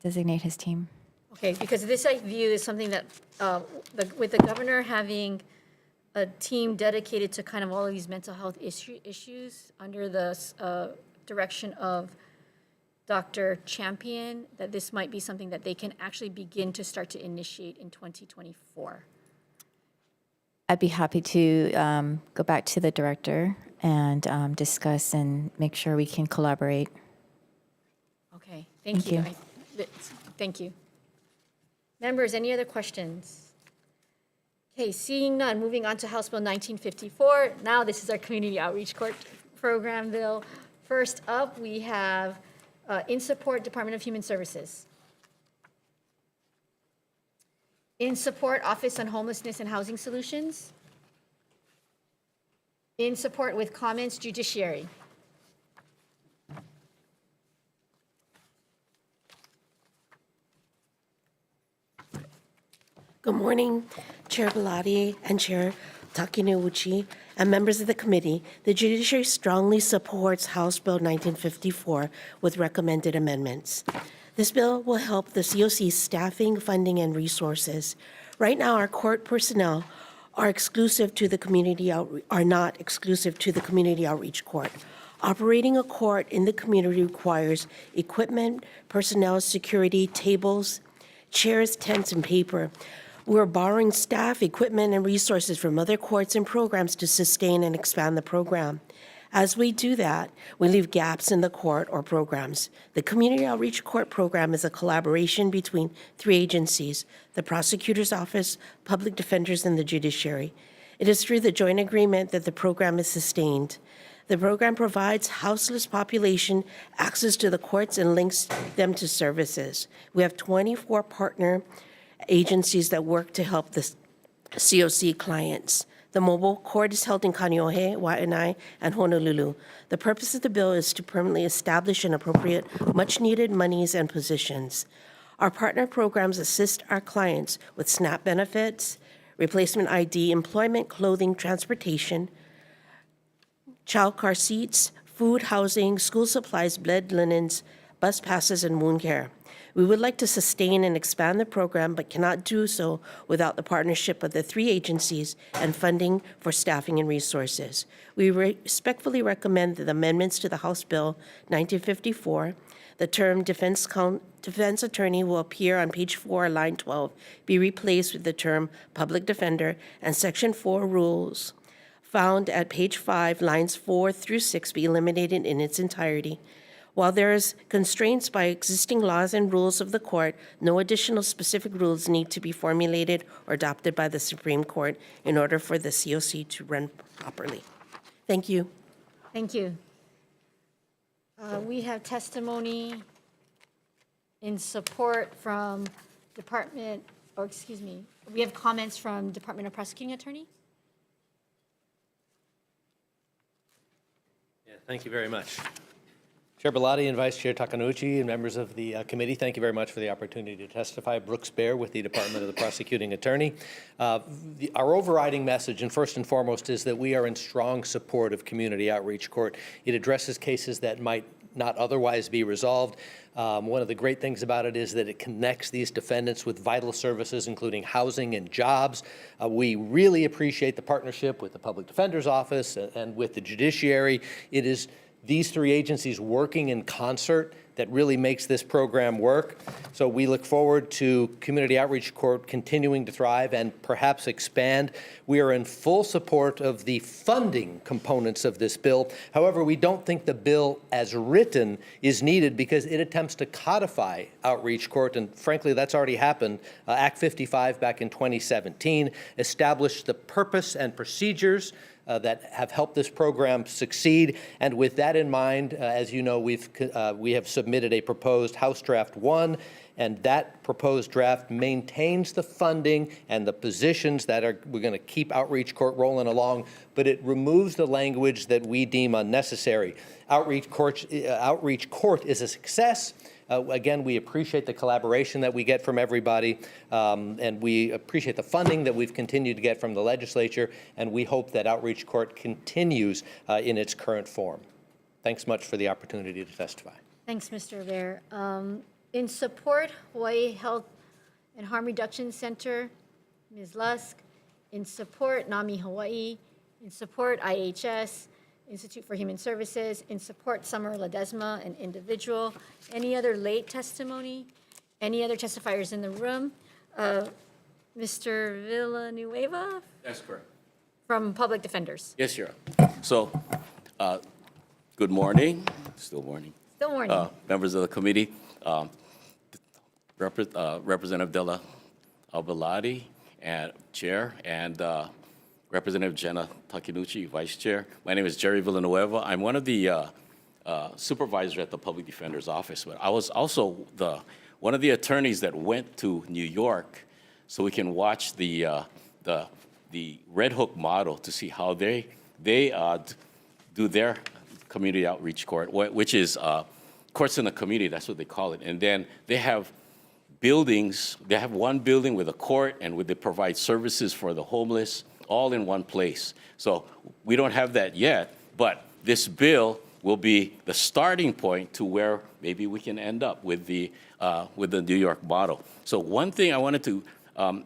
[SPEAKER 9] designate his team.
[SPEAKER 1] Okay, because this I view is something that, with the governor having a team dedicated to kind of all of these mental health issues under the direction of Dr. Champion, that this might be something that they can actually begin to start to initiate in 2024.
[SPEAKER 9] I'd be happy to go back to the director and discuss and make sure we can collaborate.
[SPEAKER 1] Okay, thank you. Thank you. Members, any other questions? Okay, seeing none, moving on to House Bill 1954. Now this is our Community Outreach Court Program bill. First up, we have in support, Department of Human Services. In support, Office on Homelessness and Housing Solutions. In support with comments, Judiciary.
[SPEAKER 2] Good morning, Chair Bellotti and Chair Takanouchi, and members of the committee. The judiciary strongly supports House Bill 1954 with recommended amendments. This bill will help the COC's staffing, funding, and resources. Right now, our court personnel are not exclusive to the Community Outreach Court. Operating a court in the community requires equipment, personnel, security, tables, chairs, tents, and paper. We're borrowing staff, equipment, and resources from other courts and programs to sustain and expand the program. As we do that, we leave gaps in the court or programs. The Community Outreach Court program is a collaboration between 3 agencies: the Prosecutor's Office, Public Defenders, and the Judiciary. It is through the joint agreement that the program is sustained. The program provides houseless population access to the courts and links them to services. We have 24 partner agencies that work to help the COC clients. The mobile court is held in Kaneohe, Waianae, and Honolulu. The purpose of the bill is to permanently establish and appropriate much-needed monies and positions. Our partner programs assist our clients with SNAP benefits, replacement ID, employment, clothing, transportation, child car seats, food, housing, school supplies, bed linens, bus passes, and wound care. We would like to sustain and expand the program, but cannot do so without the partnership of the 3 agencies and funding for staffing and resources. We respectfully recommend that the amendments to the House Bill 1954, the term defense attorney will appear on page 4, line 12, be replaced with the term public defender, and section 4 rules found at page 5, lines 4 through 6 be eliminated in its entirety. While there is constraints by existing laws and rules of the court, no additional specific rules need to be formulated or adopted by the Supreme Court in order for the COC to run properly. Thank you.
[SPEAKER 1] Thank you. We have testimony in support from we have comments from Department of Prosecuting Attorney.
[SPEAKER 18] Yeah, thank you very much. Chair Bellotti and Vice Chair Takanouchi and members of the committee, thank you very much for the opportunity to testify. Brooks Bear with the Department of the Prosecuting Attorney. Our overriding message, and first and foremost, is that we are in strong support of Community Outreach Court. It addresses cases that might not otherwise be resolved. One of the great things about it is that it connects these defendants with vital services, including housing and jobs. We really appreciate the partnership with the Public Defender's Office and with the judiciary. It is these three agencies working in concert that really makes this program work. So we look forward to Community Outreach Court continuing to thrive and perhaps expand. We are in full support of the funding components of this bill. However, we don't think the bill as written is needed because it attempts to codify Outreach Court, and frankly, that's already happened. Act 55 back in 2017 established the purpose and procedures that have helped this program succeed. And with that in mind, as you know, we have submitted a proposed House Draft 1, and that proposed draft maintains the funding and the positions that we're going to keep Outreach Court rolling along, but it removes the language that we deem unnecessary. Outreach Court is a success. Again, we appreciate the collaboration that we get from everybody, and we appreciate the funding that we've continued to get from the legislature, and we hope that Outreach Court continues in its current form. Thanks much for the opportunity to testify.
[SPEAKER 1] Thanks, Mr. Bear. In support, Hawaii Health and Harm Reduction Center, Ms. Lusk. In support, NAMI Hawaii. In support, IHS. Institute for Human Services. In support, Summer Ledesma, an individual. Any other late testimony? Any other testifiers in the room? Mr. Villanueva?
[SPEAKER 19] That's correct.
[SPEAKER 1] From Public Defenders.
[SPEAKER 19] Yes, Your Honor. So, good morning. Still morning.
[SPEAKER 1] Still morning.
[SPEAKER 19] Members of the committee, Representative Della Albaladi, and Chair, and Representative Jenna Takanouchi, Vice Chair. My name is Jerry Villanueva. I'm one of the supervisors at the Public Defender's Office, but I was also one of the attorneys that went to New York so we can watch the Red Hook model to see how they do their community outreach court, which is courts in the community, that's what they call it. And then they have buildings, they have one building with a court and they provide services for the homeless, all in one place. So we don't have that yet, but this bill will be the starting point to where maybe we can end up with the New York model. So one thing I wanted to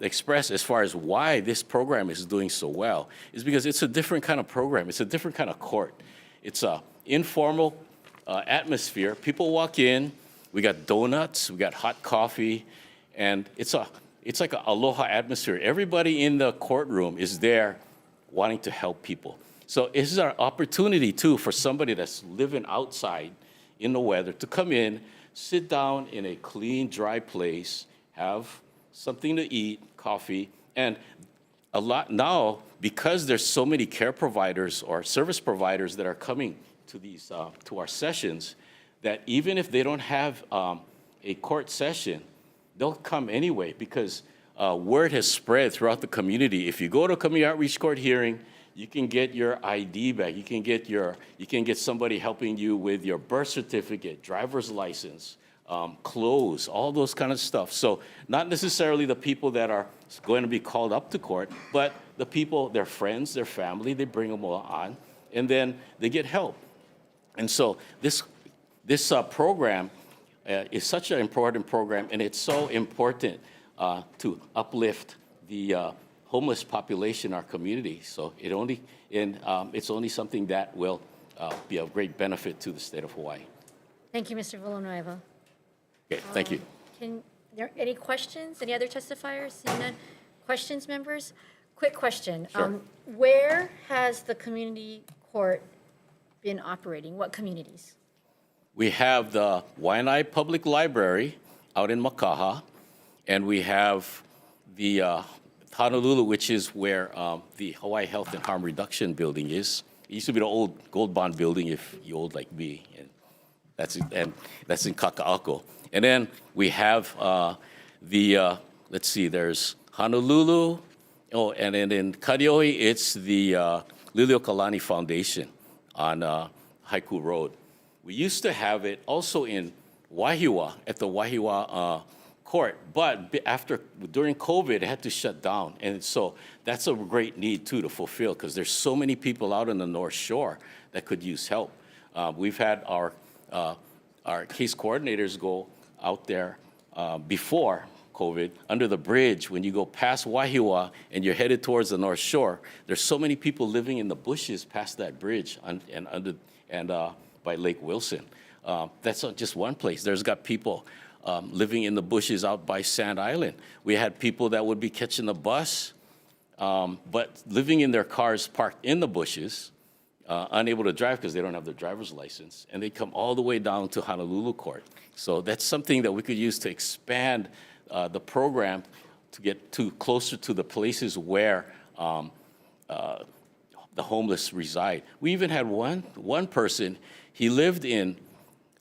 [SPEAKER 19] express as far as why this program is doing so well is because it's a different kind of program. It's a different kind of court. It's a informal atmosphere. People walk in, we got donuts, we got hot coffee, and it's like an aloha atmosphere. Everybody in the courtroom is there wanting to help people. So this is our opportunity, too, for somebody that's living outside in the weather to come in, sit down in a clean, dry place, have something to eat, coffee, and a lot now, because there's so many care providers or service providers that are coming to these to our sessions, that even if they don't have a court session, they'll come anyway because word has spread throughout the community. If you go to a community outreach court hearing, you can get your ID back. You can get somebody helping you with your birth certificate, driver's license, clothes, all those kind of stuff. So not necessarily the people that are going to be called up to court, but the people, their friends, their family, they bring them all on, and then they get help. And so this program is such an important program, and it's so important to uplift the homeless population in our community. So it's only something that will be of great benefit to the state of Hawaii.
[SPEAKER 1] Thank you, Mr. Villanueva.
[SPEAKER 19] Okay, thank you.
[SPEAKER 1] Any questions? Any other testifiers? Seeing none? Questions, members? Quick question.
[SPEAKER 19] Sure.
[SPEAKER 1] Where has the community court been operating? What communities?
[SPEAKER 19] We have the Waianae Public Library out in Makaha, and we have the Honolulu, which is where the Hawaii Health and Harm Reduction building is, It used to be the old Gold Bond building, if you're old like me, and that's in Kaka'ako. And then we have let's see, there's Honolulu. Oh, and then in Karioi, it's the Liliuokalani Foundation on Haiku Road. We used to have it also in Wahiawa, at the Wahiawa court, but during COVID, it had to shut down. And so that's a great need too to fulfill, because there's so many people out on the North Shore that could use help. We've had our case coordinators go out there before COVID, under the bridge, when you go past Wahiawa and you're headed towards the North Shore, there's so many people living in the bushes past that bridge and by Lake Wilson. That's not just one place. There's got people living in the bushes out by Sand Island. We had people that would be catching the bus, but living in their cars parked in the bushes, unable to drive because they don't have their driver's license, and they come all the way down to Honolulu Court. So that's something that we could use to expand the program to get closer to the places where the homeless reside. We even had one person, he lived in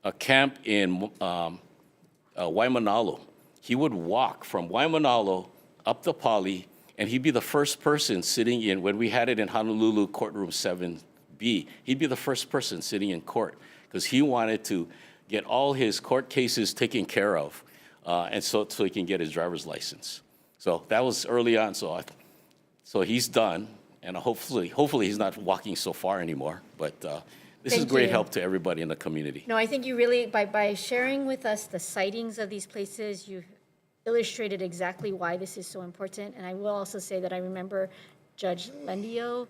[SPEAKER 19] a camp in Waimanalo. He would walk from Waimanalo up the Pali, and he'd be the first person sitting in, when we had it in Honolulu Courtroom 7B, he'd be the first person sitting in court because he wanted to get all his court cases taken care of, and so he can get his driver's license. So that was early on, so he's done, and hopefully he's not walking so far anymore, but this is great help to everybody in the community.
[SPEAKER 1] No, I think you really, by sharing with us the sightings of these places, you've illustrated exactly why this is so important. And I will also say that I remember Judge Lendio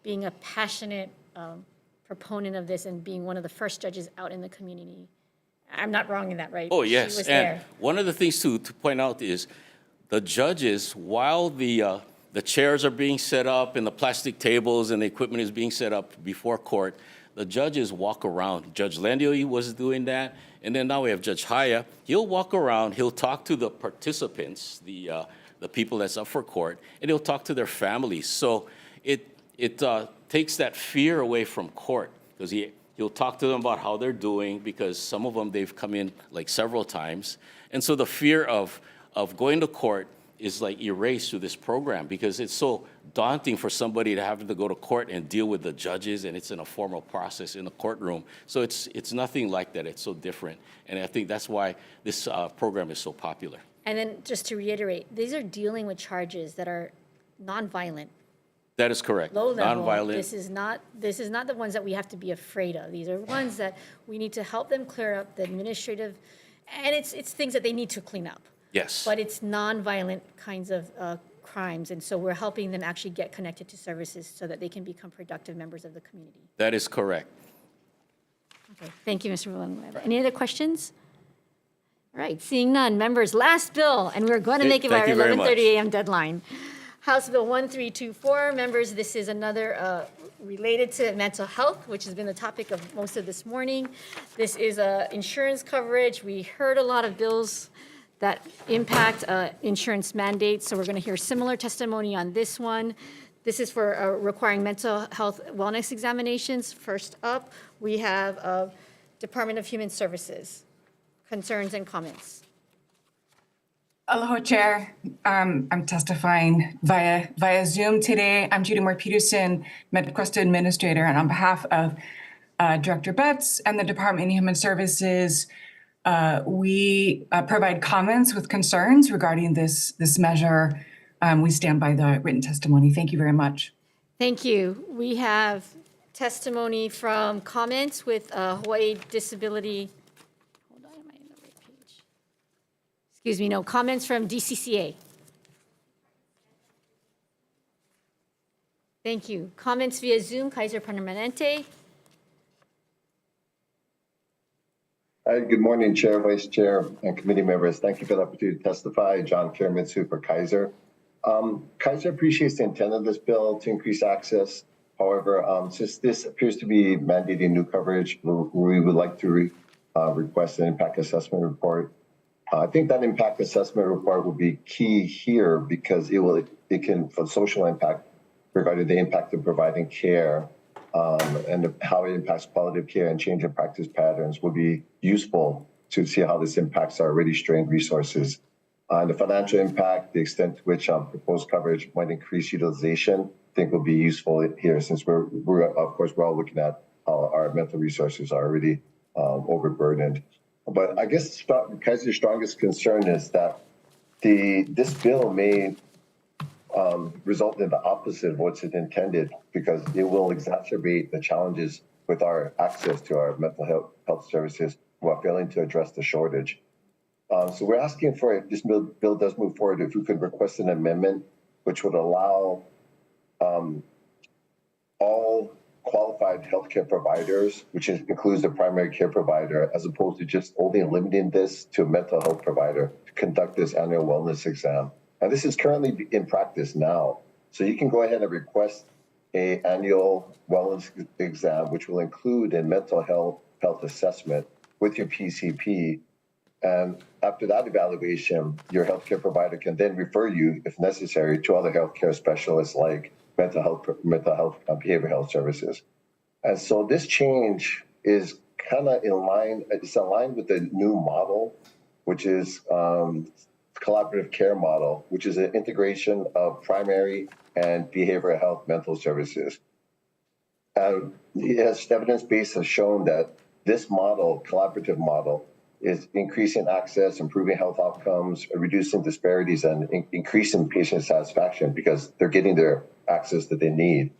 [SPEAKER 1] being a passionate proponent of this and being one of the first judges out in the community. I'm not wrong in that, right?
[SPEAKER 19] Oh, yes.
[SPEAKER 1] She was
[SPEAKER 19] and
[SPEAKER 1] there.
[SPEAKER 19] One of the things to point out is the judges, while the chairs are being set up and the plastic tables and the equipment is being set up before court, the judges walk around. Judge Landio was doing that, and then now we have Judge Haya. He'll walk around, he'll talk to the participants, the people that's up for court, and he'll talk to their families. So it takes that fear away from court, because he'll talk to them about how they're doing, because some of them, they've come in like several times. And so the fear of going to court is like erased through this program, because it's so daunting for somebody to have to go to court and deal with the judges, and it's in a formal process in the courtroom. So it's nothing like that. It's so different. And I think that's why this program is so popular.
[SPEAKER 1] And then just to reiterate, these are dealing with charges that are nonviolent,
[SPEAKER 19] That is correct.
[SPEAKER 1] low level.
[SPEAKER 19] Nonviolent.
[SPEAKER 1] This is not the ones that we have to be afraid of. These are ones that we need to help them clear up the administrative, and it's things that they need to clean up.
[SPEAKER 19] Yes.
[SPEAKER 1] But it's nonviolent kinds of crimes, and so we're helping them actually get connected to services so that they can become productive members of the community.
[SPEAKER 19] That is correct.
[SPEAKER 1] Okay, thank you, Mr. Villanueva. Any other questions? All right, seeing none, members, last bill, and we're going to make it by our
[SPEAKER 19] Thank you very
[SPEAKER 1] 11:30
[SPEAKER 19] much.
[SPEAKER 1] a.m. deadline. House Bill 1324, members, this is another related to mental health, which has been the topic of most of this morning. This is insurance coverage. We heard a lot of bills that impact insurance mandates, so we're going to hear similar testimony on this one. This is for requiring mental health wellness examinations. First up, we have Department of Human Services. Concerns and comments.
[SPEAKER 4] Aloha, Chair. I'm testifying via Zoom today. I'm Judy Moore-Peterson, MedQuest Administrator, and on behalf of Director Betts and the Department of Human Services, we provide comments with concerns regarding this measure. We stand by the written testimony. Thank you very much.
[SPEAKER 1] Thank you. We have testimony from comments with Hawaii Disability. Hold on, am I in the right page? Excuse me, no, comments from DCCA. Thank you. Comments via Zoom, Kaiser Permanente.
[SPEAKER 5] Hi, good morning, Chair, Vice Chair, and committee members. Thank you for the opportunity to testify. John Kiramitsu for Kaiser. Kaiser appreciates the intent of this bill to increase access. However, since this appears to be mandating new coverage, we would like to request an impact assessment report. I think that impact assessment report will be key here because it can, for social impact, regarding the impact of providing care and how it impacts quality of care and change in practice patterns will be useful to see how this impacts our already strained resources. And the financial impact, the extent to which proposed coverage might increase utilization, I think will be useful here, since we're of course, we're all looking at how our mental resources are already overburdened. But I guess Kaiser's strongest concern is that this bill may result in the opposite of what's intended, because it will exacerbate the challenges with our access to our mental health services while failing to address the shortage. So we're asking for, if this bill does move forward, if we could request an amendment which would allow all qualified healthcare providers, which includes the primary care provider, as opposed to just only limiting this to a mental health provider, to conduct this annual wellness exam. And this is currently in practice now. So you can go ahead and request an annual wellness exam, which will include a mental health assessment with your PCP. And after that evaluation, your healthcare provider can then refer you, if necessary, to other healthcare specialists like mental health, behavioral health services. And so this change is kind of in line, it's aligned with the new model, which is collaborative care model, which is an integration of primary and behavioral health mental services. And evidence base has shown that this model, collaborative model, is increasing access, improving health outcomes, reducing disparities, and increasing patient satisfaction because they're getting their access that they need.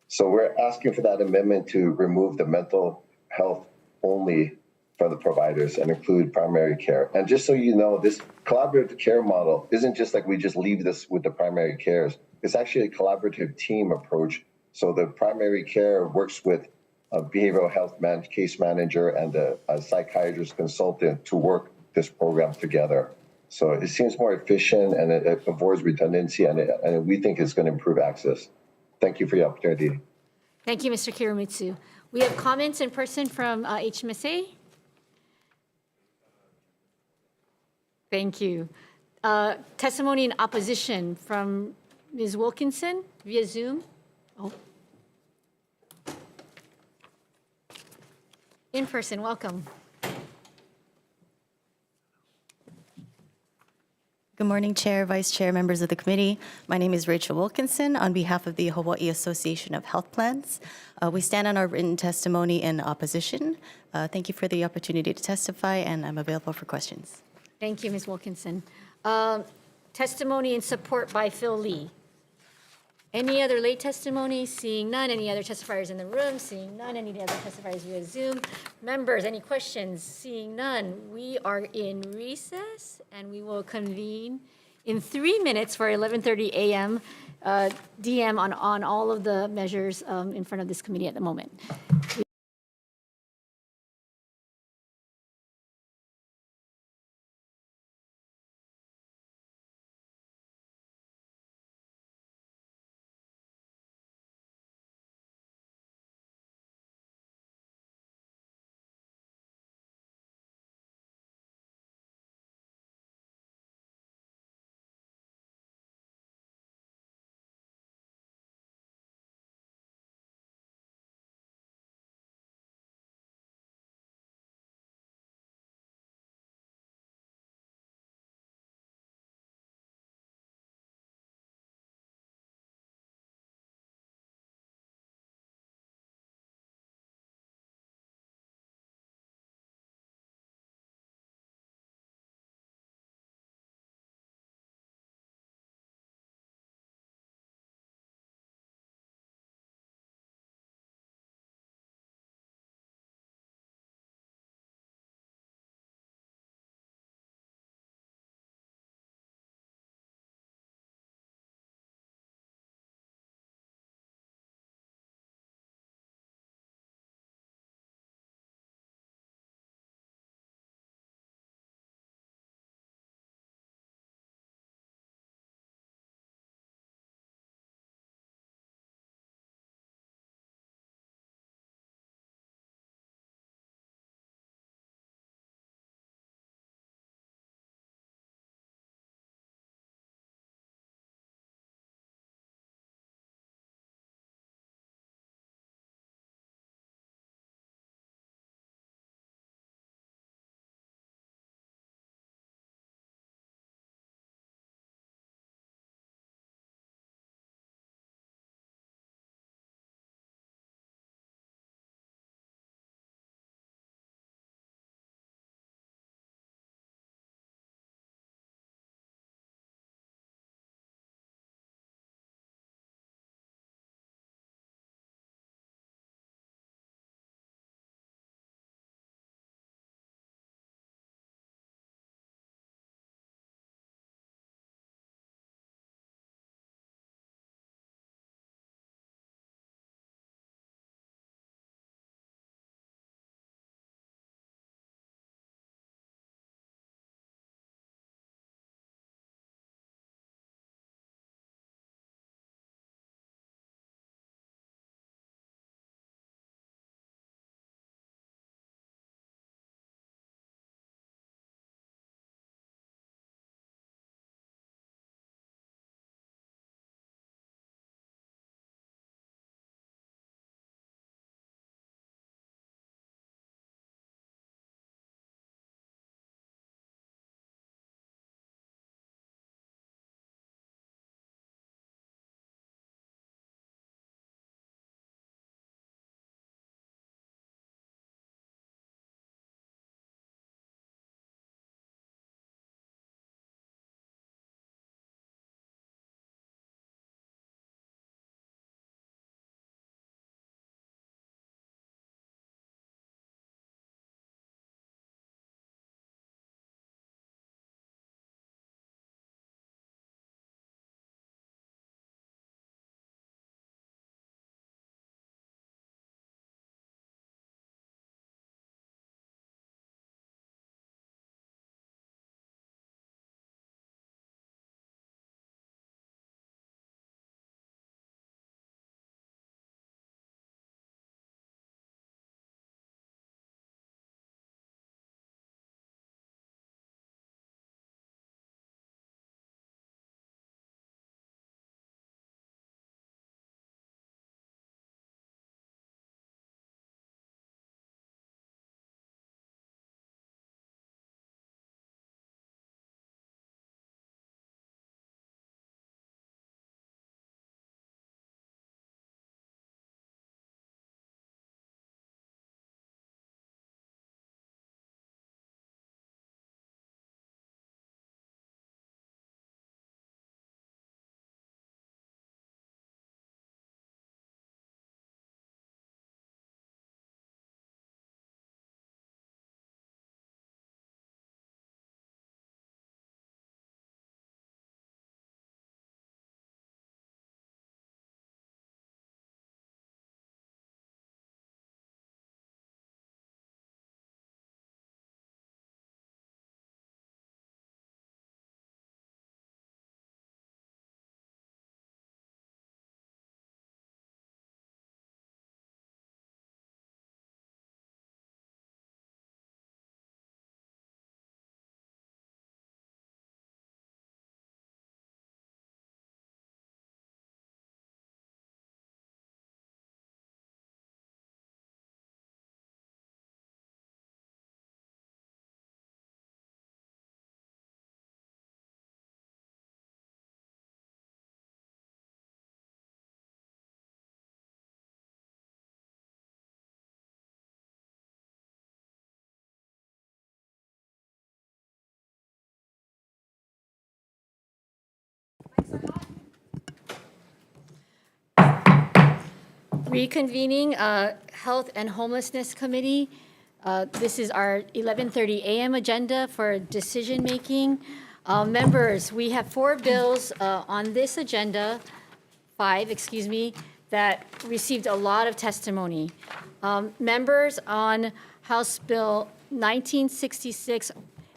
[SPEAKER 5] So we're asking for that amendment to remove the mental health only for the providers and include primary care. And just so you know, this collaborative care model isn't just like we just leave this with the primary cares. It's actually a collaborative team approach. So the primary care works with a behavioral health case manager and a psychiatrist consultant to work this program together. So it seems more efficient and it avoids redundancy, and we think it's going to improve access. Thank you for your opportunity.
[SPEAKER 1] Thank you, Mr. Kiramitsu. We have comments in person from HMSA. Thank you. Testimony in opposition from Ms. Wilkinson via Zoom. Oh. In person, welcome.
[SPEAKER 7] Good morning, Chair, Vice Chair, members of the committee. My name is Rachel Wilkinson on behalf of the Hawaii Association of Health Plans. We stand on our written testimony in opposition. Thank you for the opportunity to testify, and I'm available for questions.
[SPEAKER 1] Thank you, Ms. Wilkinson. Testimony in support by Phil Lee. Any other late testimony? Seeing none. Any other testifiers in the room? Seeing none. Any other testifiers via Zoom? Members, any questions? Seeing none. We are in recess, and we will convene in 3 minutes for 11:30 a.m. DM on all of the measures in front of this committee at the moment. Reconvening Health and Homelessness Committee. This is our 11:30 a.m. agenda for decision-making. Members, we have 4 bills on this agenda, 5, excuse me, that received a lot of testimony. Members, on House Bill 1966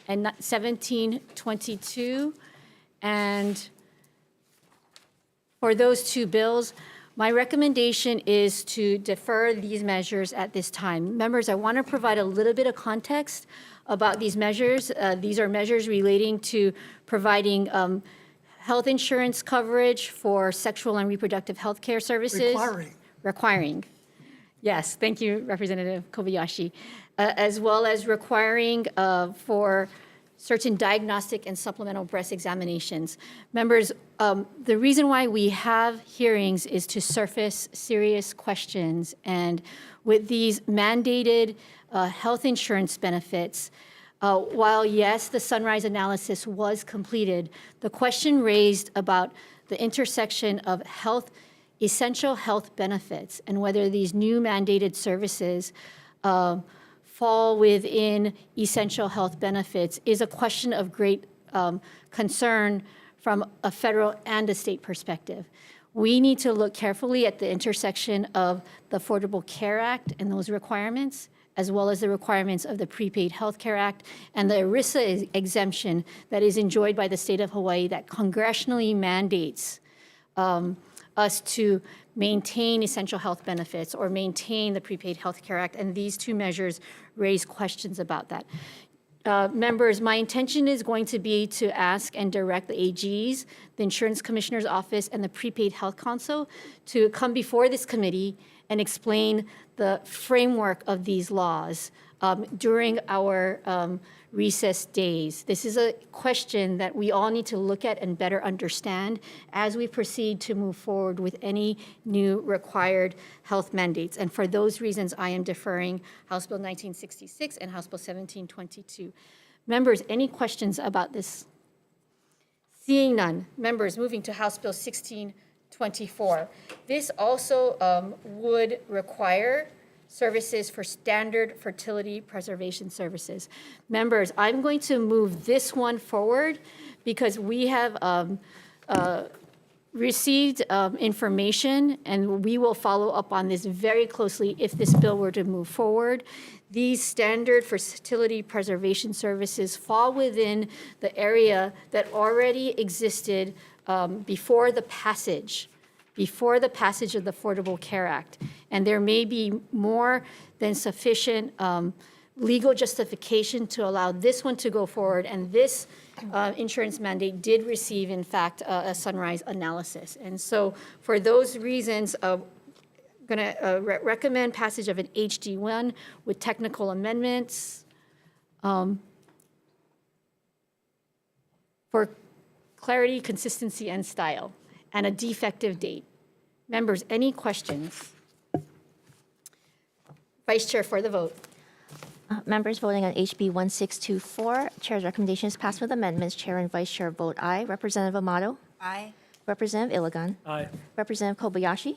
[SPEAKER 1] and 1722, and for those 2 bills, my recommendation is to defer these measures at this time. Members, I want to provide a little bit of context about these measures. These are measures relating to providing health insurance coverage for sexual and reproductive health care services. Requiring. Yes, thank you, Representative Kobayashi. As well as requiring for certain diagnostic and supplemental breast examinations. Members, the reason why we have hearings is to surface serious questions. And with these mandated health insurance benefits, while yes, the Sunrise analysis was completed, the question raised about the intersection of essential health benefits and whether these new mandated services fall within essential health benefits is a question of great concern from a federal and a state perspective. We need to look carefully at the intersection of the Affordable Care Act and those requirements, as well as the requirements of the Prepaid Health Care Act and the ERISA exemption that is enjoyed by the state of Hawaii that congressionally mandates us to maintain essential health benefits or maintain the Prepaid Health Care Act, and these 2 measures raise questions about that. Members, my intention is going to be to ask and direct the AGs, the Insurance Commissioner's Office, and the Prepaid Health Council to come before this committee and explain the framework of these laws during our recess days. This is a question that we all need to look at and better understand as we proceed to move forward with any new required health mandates. And for those reasons, I am deferring House Bill 1966 and House Bill 1722. Members, any questions about this? Seeing none. Members, moving to House Bill 1624. This also would require services for standard fertility preservation services. Members, I'm going to move this one forward because we have received information, and we will follow up on this very closely if this bill were to move forward. These standard fertility preservation services fall within the area that already existed before the passage of the Affordable Care Act. And there may be more than sufficient legal justification to allow this one to go forward. And this insurance mandate did receive, in fact, a Sunrise analysis. And so for those reasons, I'm going to recommend passage of an HD1 with technical amendments for clarity, consistency, and style, and a defective date. Members, any questions? Vice Chair for the vote.
[SPEAKER 20] Members voting on HB 1624, Chair's recommendation is passed with amendments. Chair and Vice Chair vote aye. Representative Amato?
[SPEAKER 11] Aye.
[SPEAKER 20] Representative Iligan?
[SPEAKER 12] Aye.
[SPEAKER 20] Representative Kobayashi?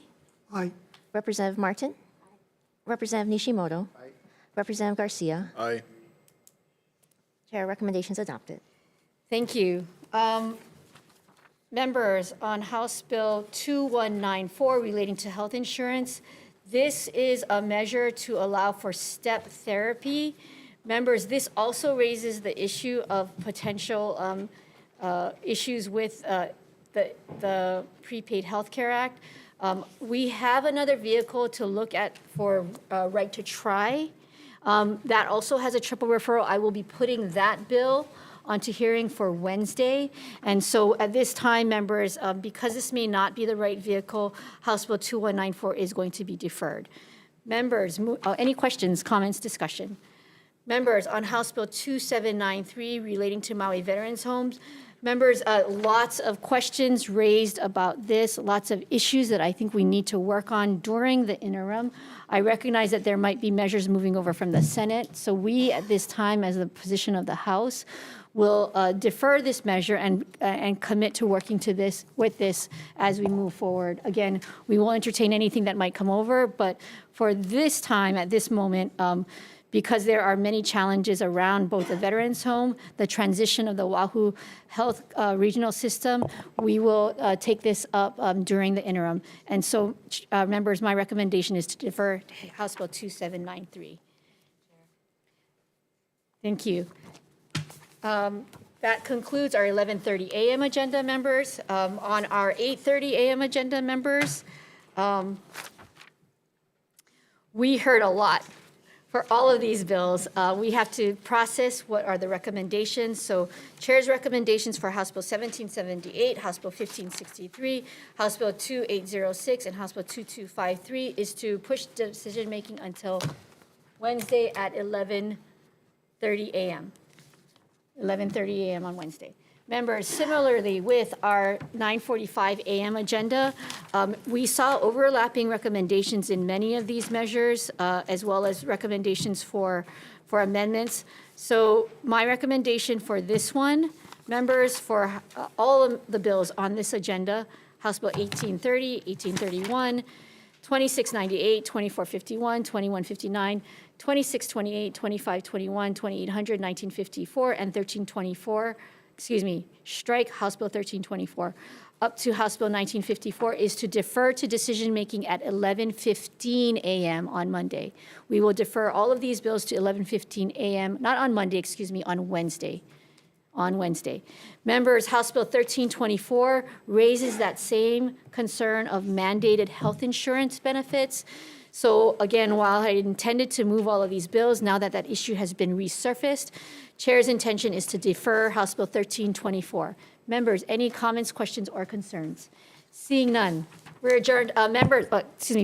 [SPEAKER 3] Aye.
[SPEAKER 20] Representative Martin? Representative Nishimoto?
[SPEAKER 10] Aye.
[SPEAKER 20] Representative Garcia?
[SPEAKER 10] Aye.
[SPEAKER 20] Chair, recommendations adopted.
[SPEAKER 1] Thank you. Members, on House Bill 2194 relating to health insurance, this is a measure to allow for step therapy. Members, this also raises the issue of potential issues with the Prepaid Health Care Act. We have another vehicle to look at for right to try. That also has a triple referral. I will be putting that bill onto hearing for Wednesday. And so at this time, members, because this may not be the right vehicle, House Bill 2194 is going to be deferred. Members, any questions, comments, discussion? Members, on House Bill 2793 relating to Maui Veterans Homes, members, lots of questions raised about this, lots of issues that I think we need to work on during the interim. I recognize that there might be measures moving over from the Senate. So we, at this time, as the position of the House, will defer this measure and commit to working with this as we move forward. Again, we will entertain anything that might come over, but for this time, at this moment, because there are many challenges around both the Veterans Home, the transition of the Oahu Health Regional System, we will take this up during the interim. And so, members, my recommendation is to defer House Bill 2793. Thank you. That concludes our 11:30 a.m. agenda, members. On our 8:30 a.m. agenda, members, we heard a lot. For all of these bills, we have to process what are the recommendations. So Chair's recommendations for House Bill 1778, House Bill 1563, House Bill 2806, and House Bill 2253 is to push decision-making until Wednesday at 11:30 a.m. 11:30 a.m. on Wednesday. Members, similarly with our 9:45 a.m. agenda, we saw overlapping recommendations in many of these measures, as well as recommendations for amendments. So my recommendation for this one, members, for all of the bills on this agenda, House Bill 1830, 1831, 2698, 2451, 2159, 2628, 2521, 2800, 1954, and 1324, strike House Bill 1324, up to House Bill 1954 is to defer to decision-making at 11:15 a.m. on Monday. We will defer all of these bills to 11:15 a.m., not on Monday, on Wednesday. On Wednesday. Members, House Bill 1324 raises that same concern of mandated health insurance benefits. So again, while I intended to move all of these bills, now that that issue has been resurfaced, Chair's intention is to defer House Bill 1324. Members, any comments, questions, or concerns? Seeing none, we're adjourned. Members,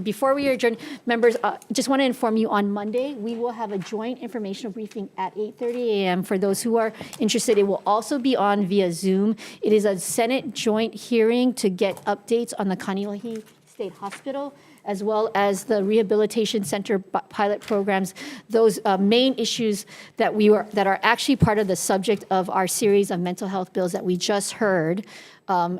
[SPEAKER 1] before we adjourn, members, just want to inform you on Monday, we will have a joint informational briefing at 8:30 a.m. For those who are interested, it will also be on via Zoom. It is a Senate joint hearing to get updates on the Kaneohe State Hospital, as well as the Rehabilitation Center pilot programs, those main issues that are actually part of the subject of our series of mental health bills that we just heard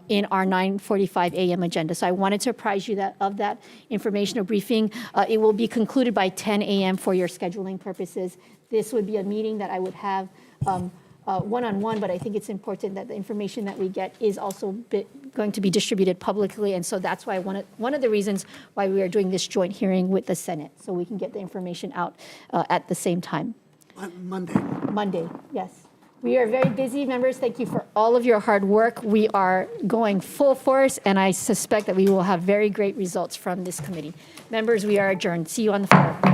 [SPEAKER 1] in our 9:45 a.m. agenda. So I wanted to apprise you of that informational briefing. It will be concluded by 10 a.m. for your scheduling purposes. This would be a meeting that I would have one-on-one, but I think it's important that the information that we get is also going to be distributed publicly, and so that's why one of the reasons why we are doing this joint hearing with the Senate, so we can get the information out at the same time. Monday, yes. We are very busy, members. Thank you for all of your hard work. We are going full force, and I suspect that we will have very great results from this committee. Members, we are adjourned. See you on the floor.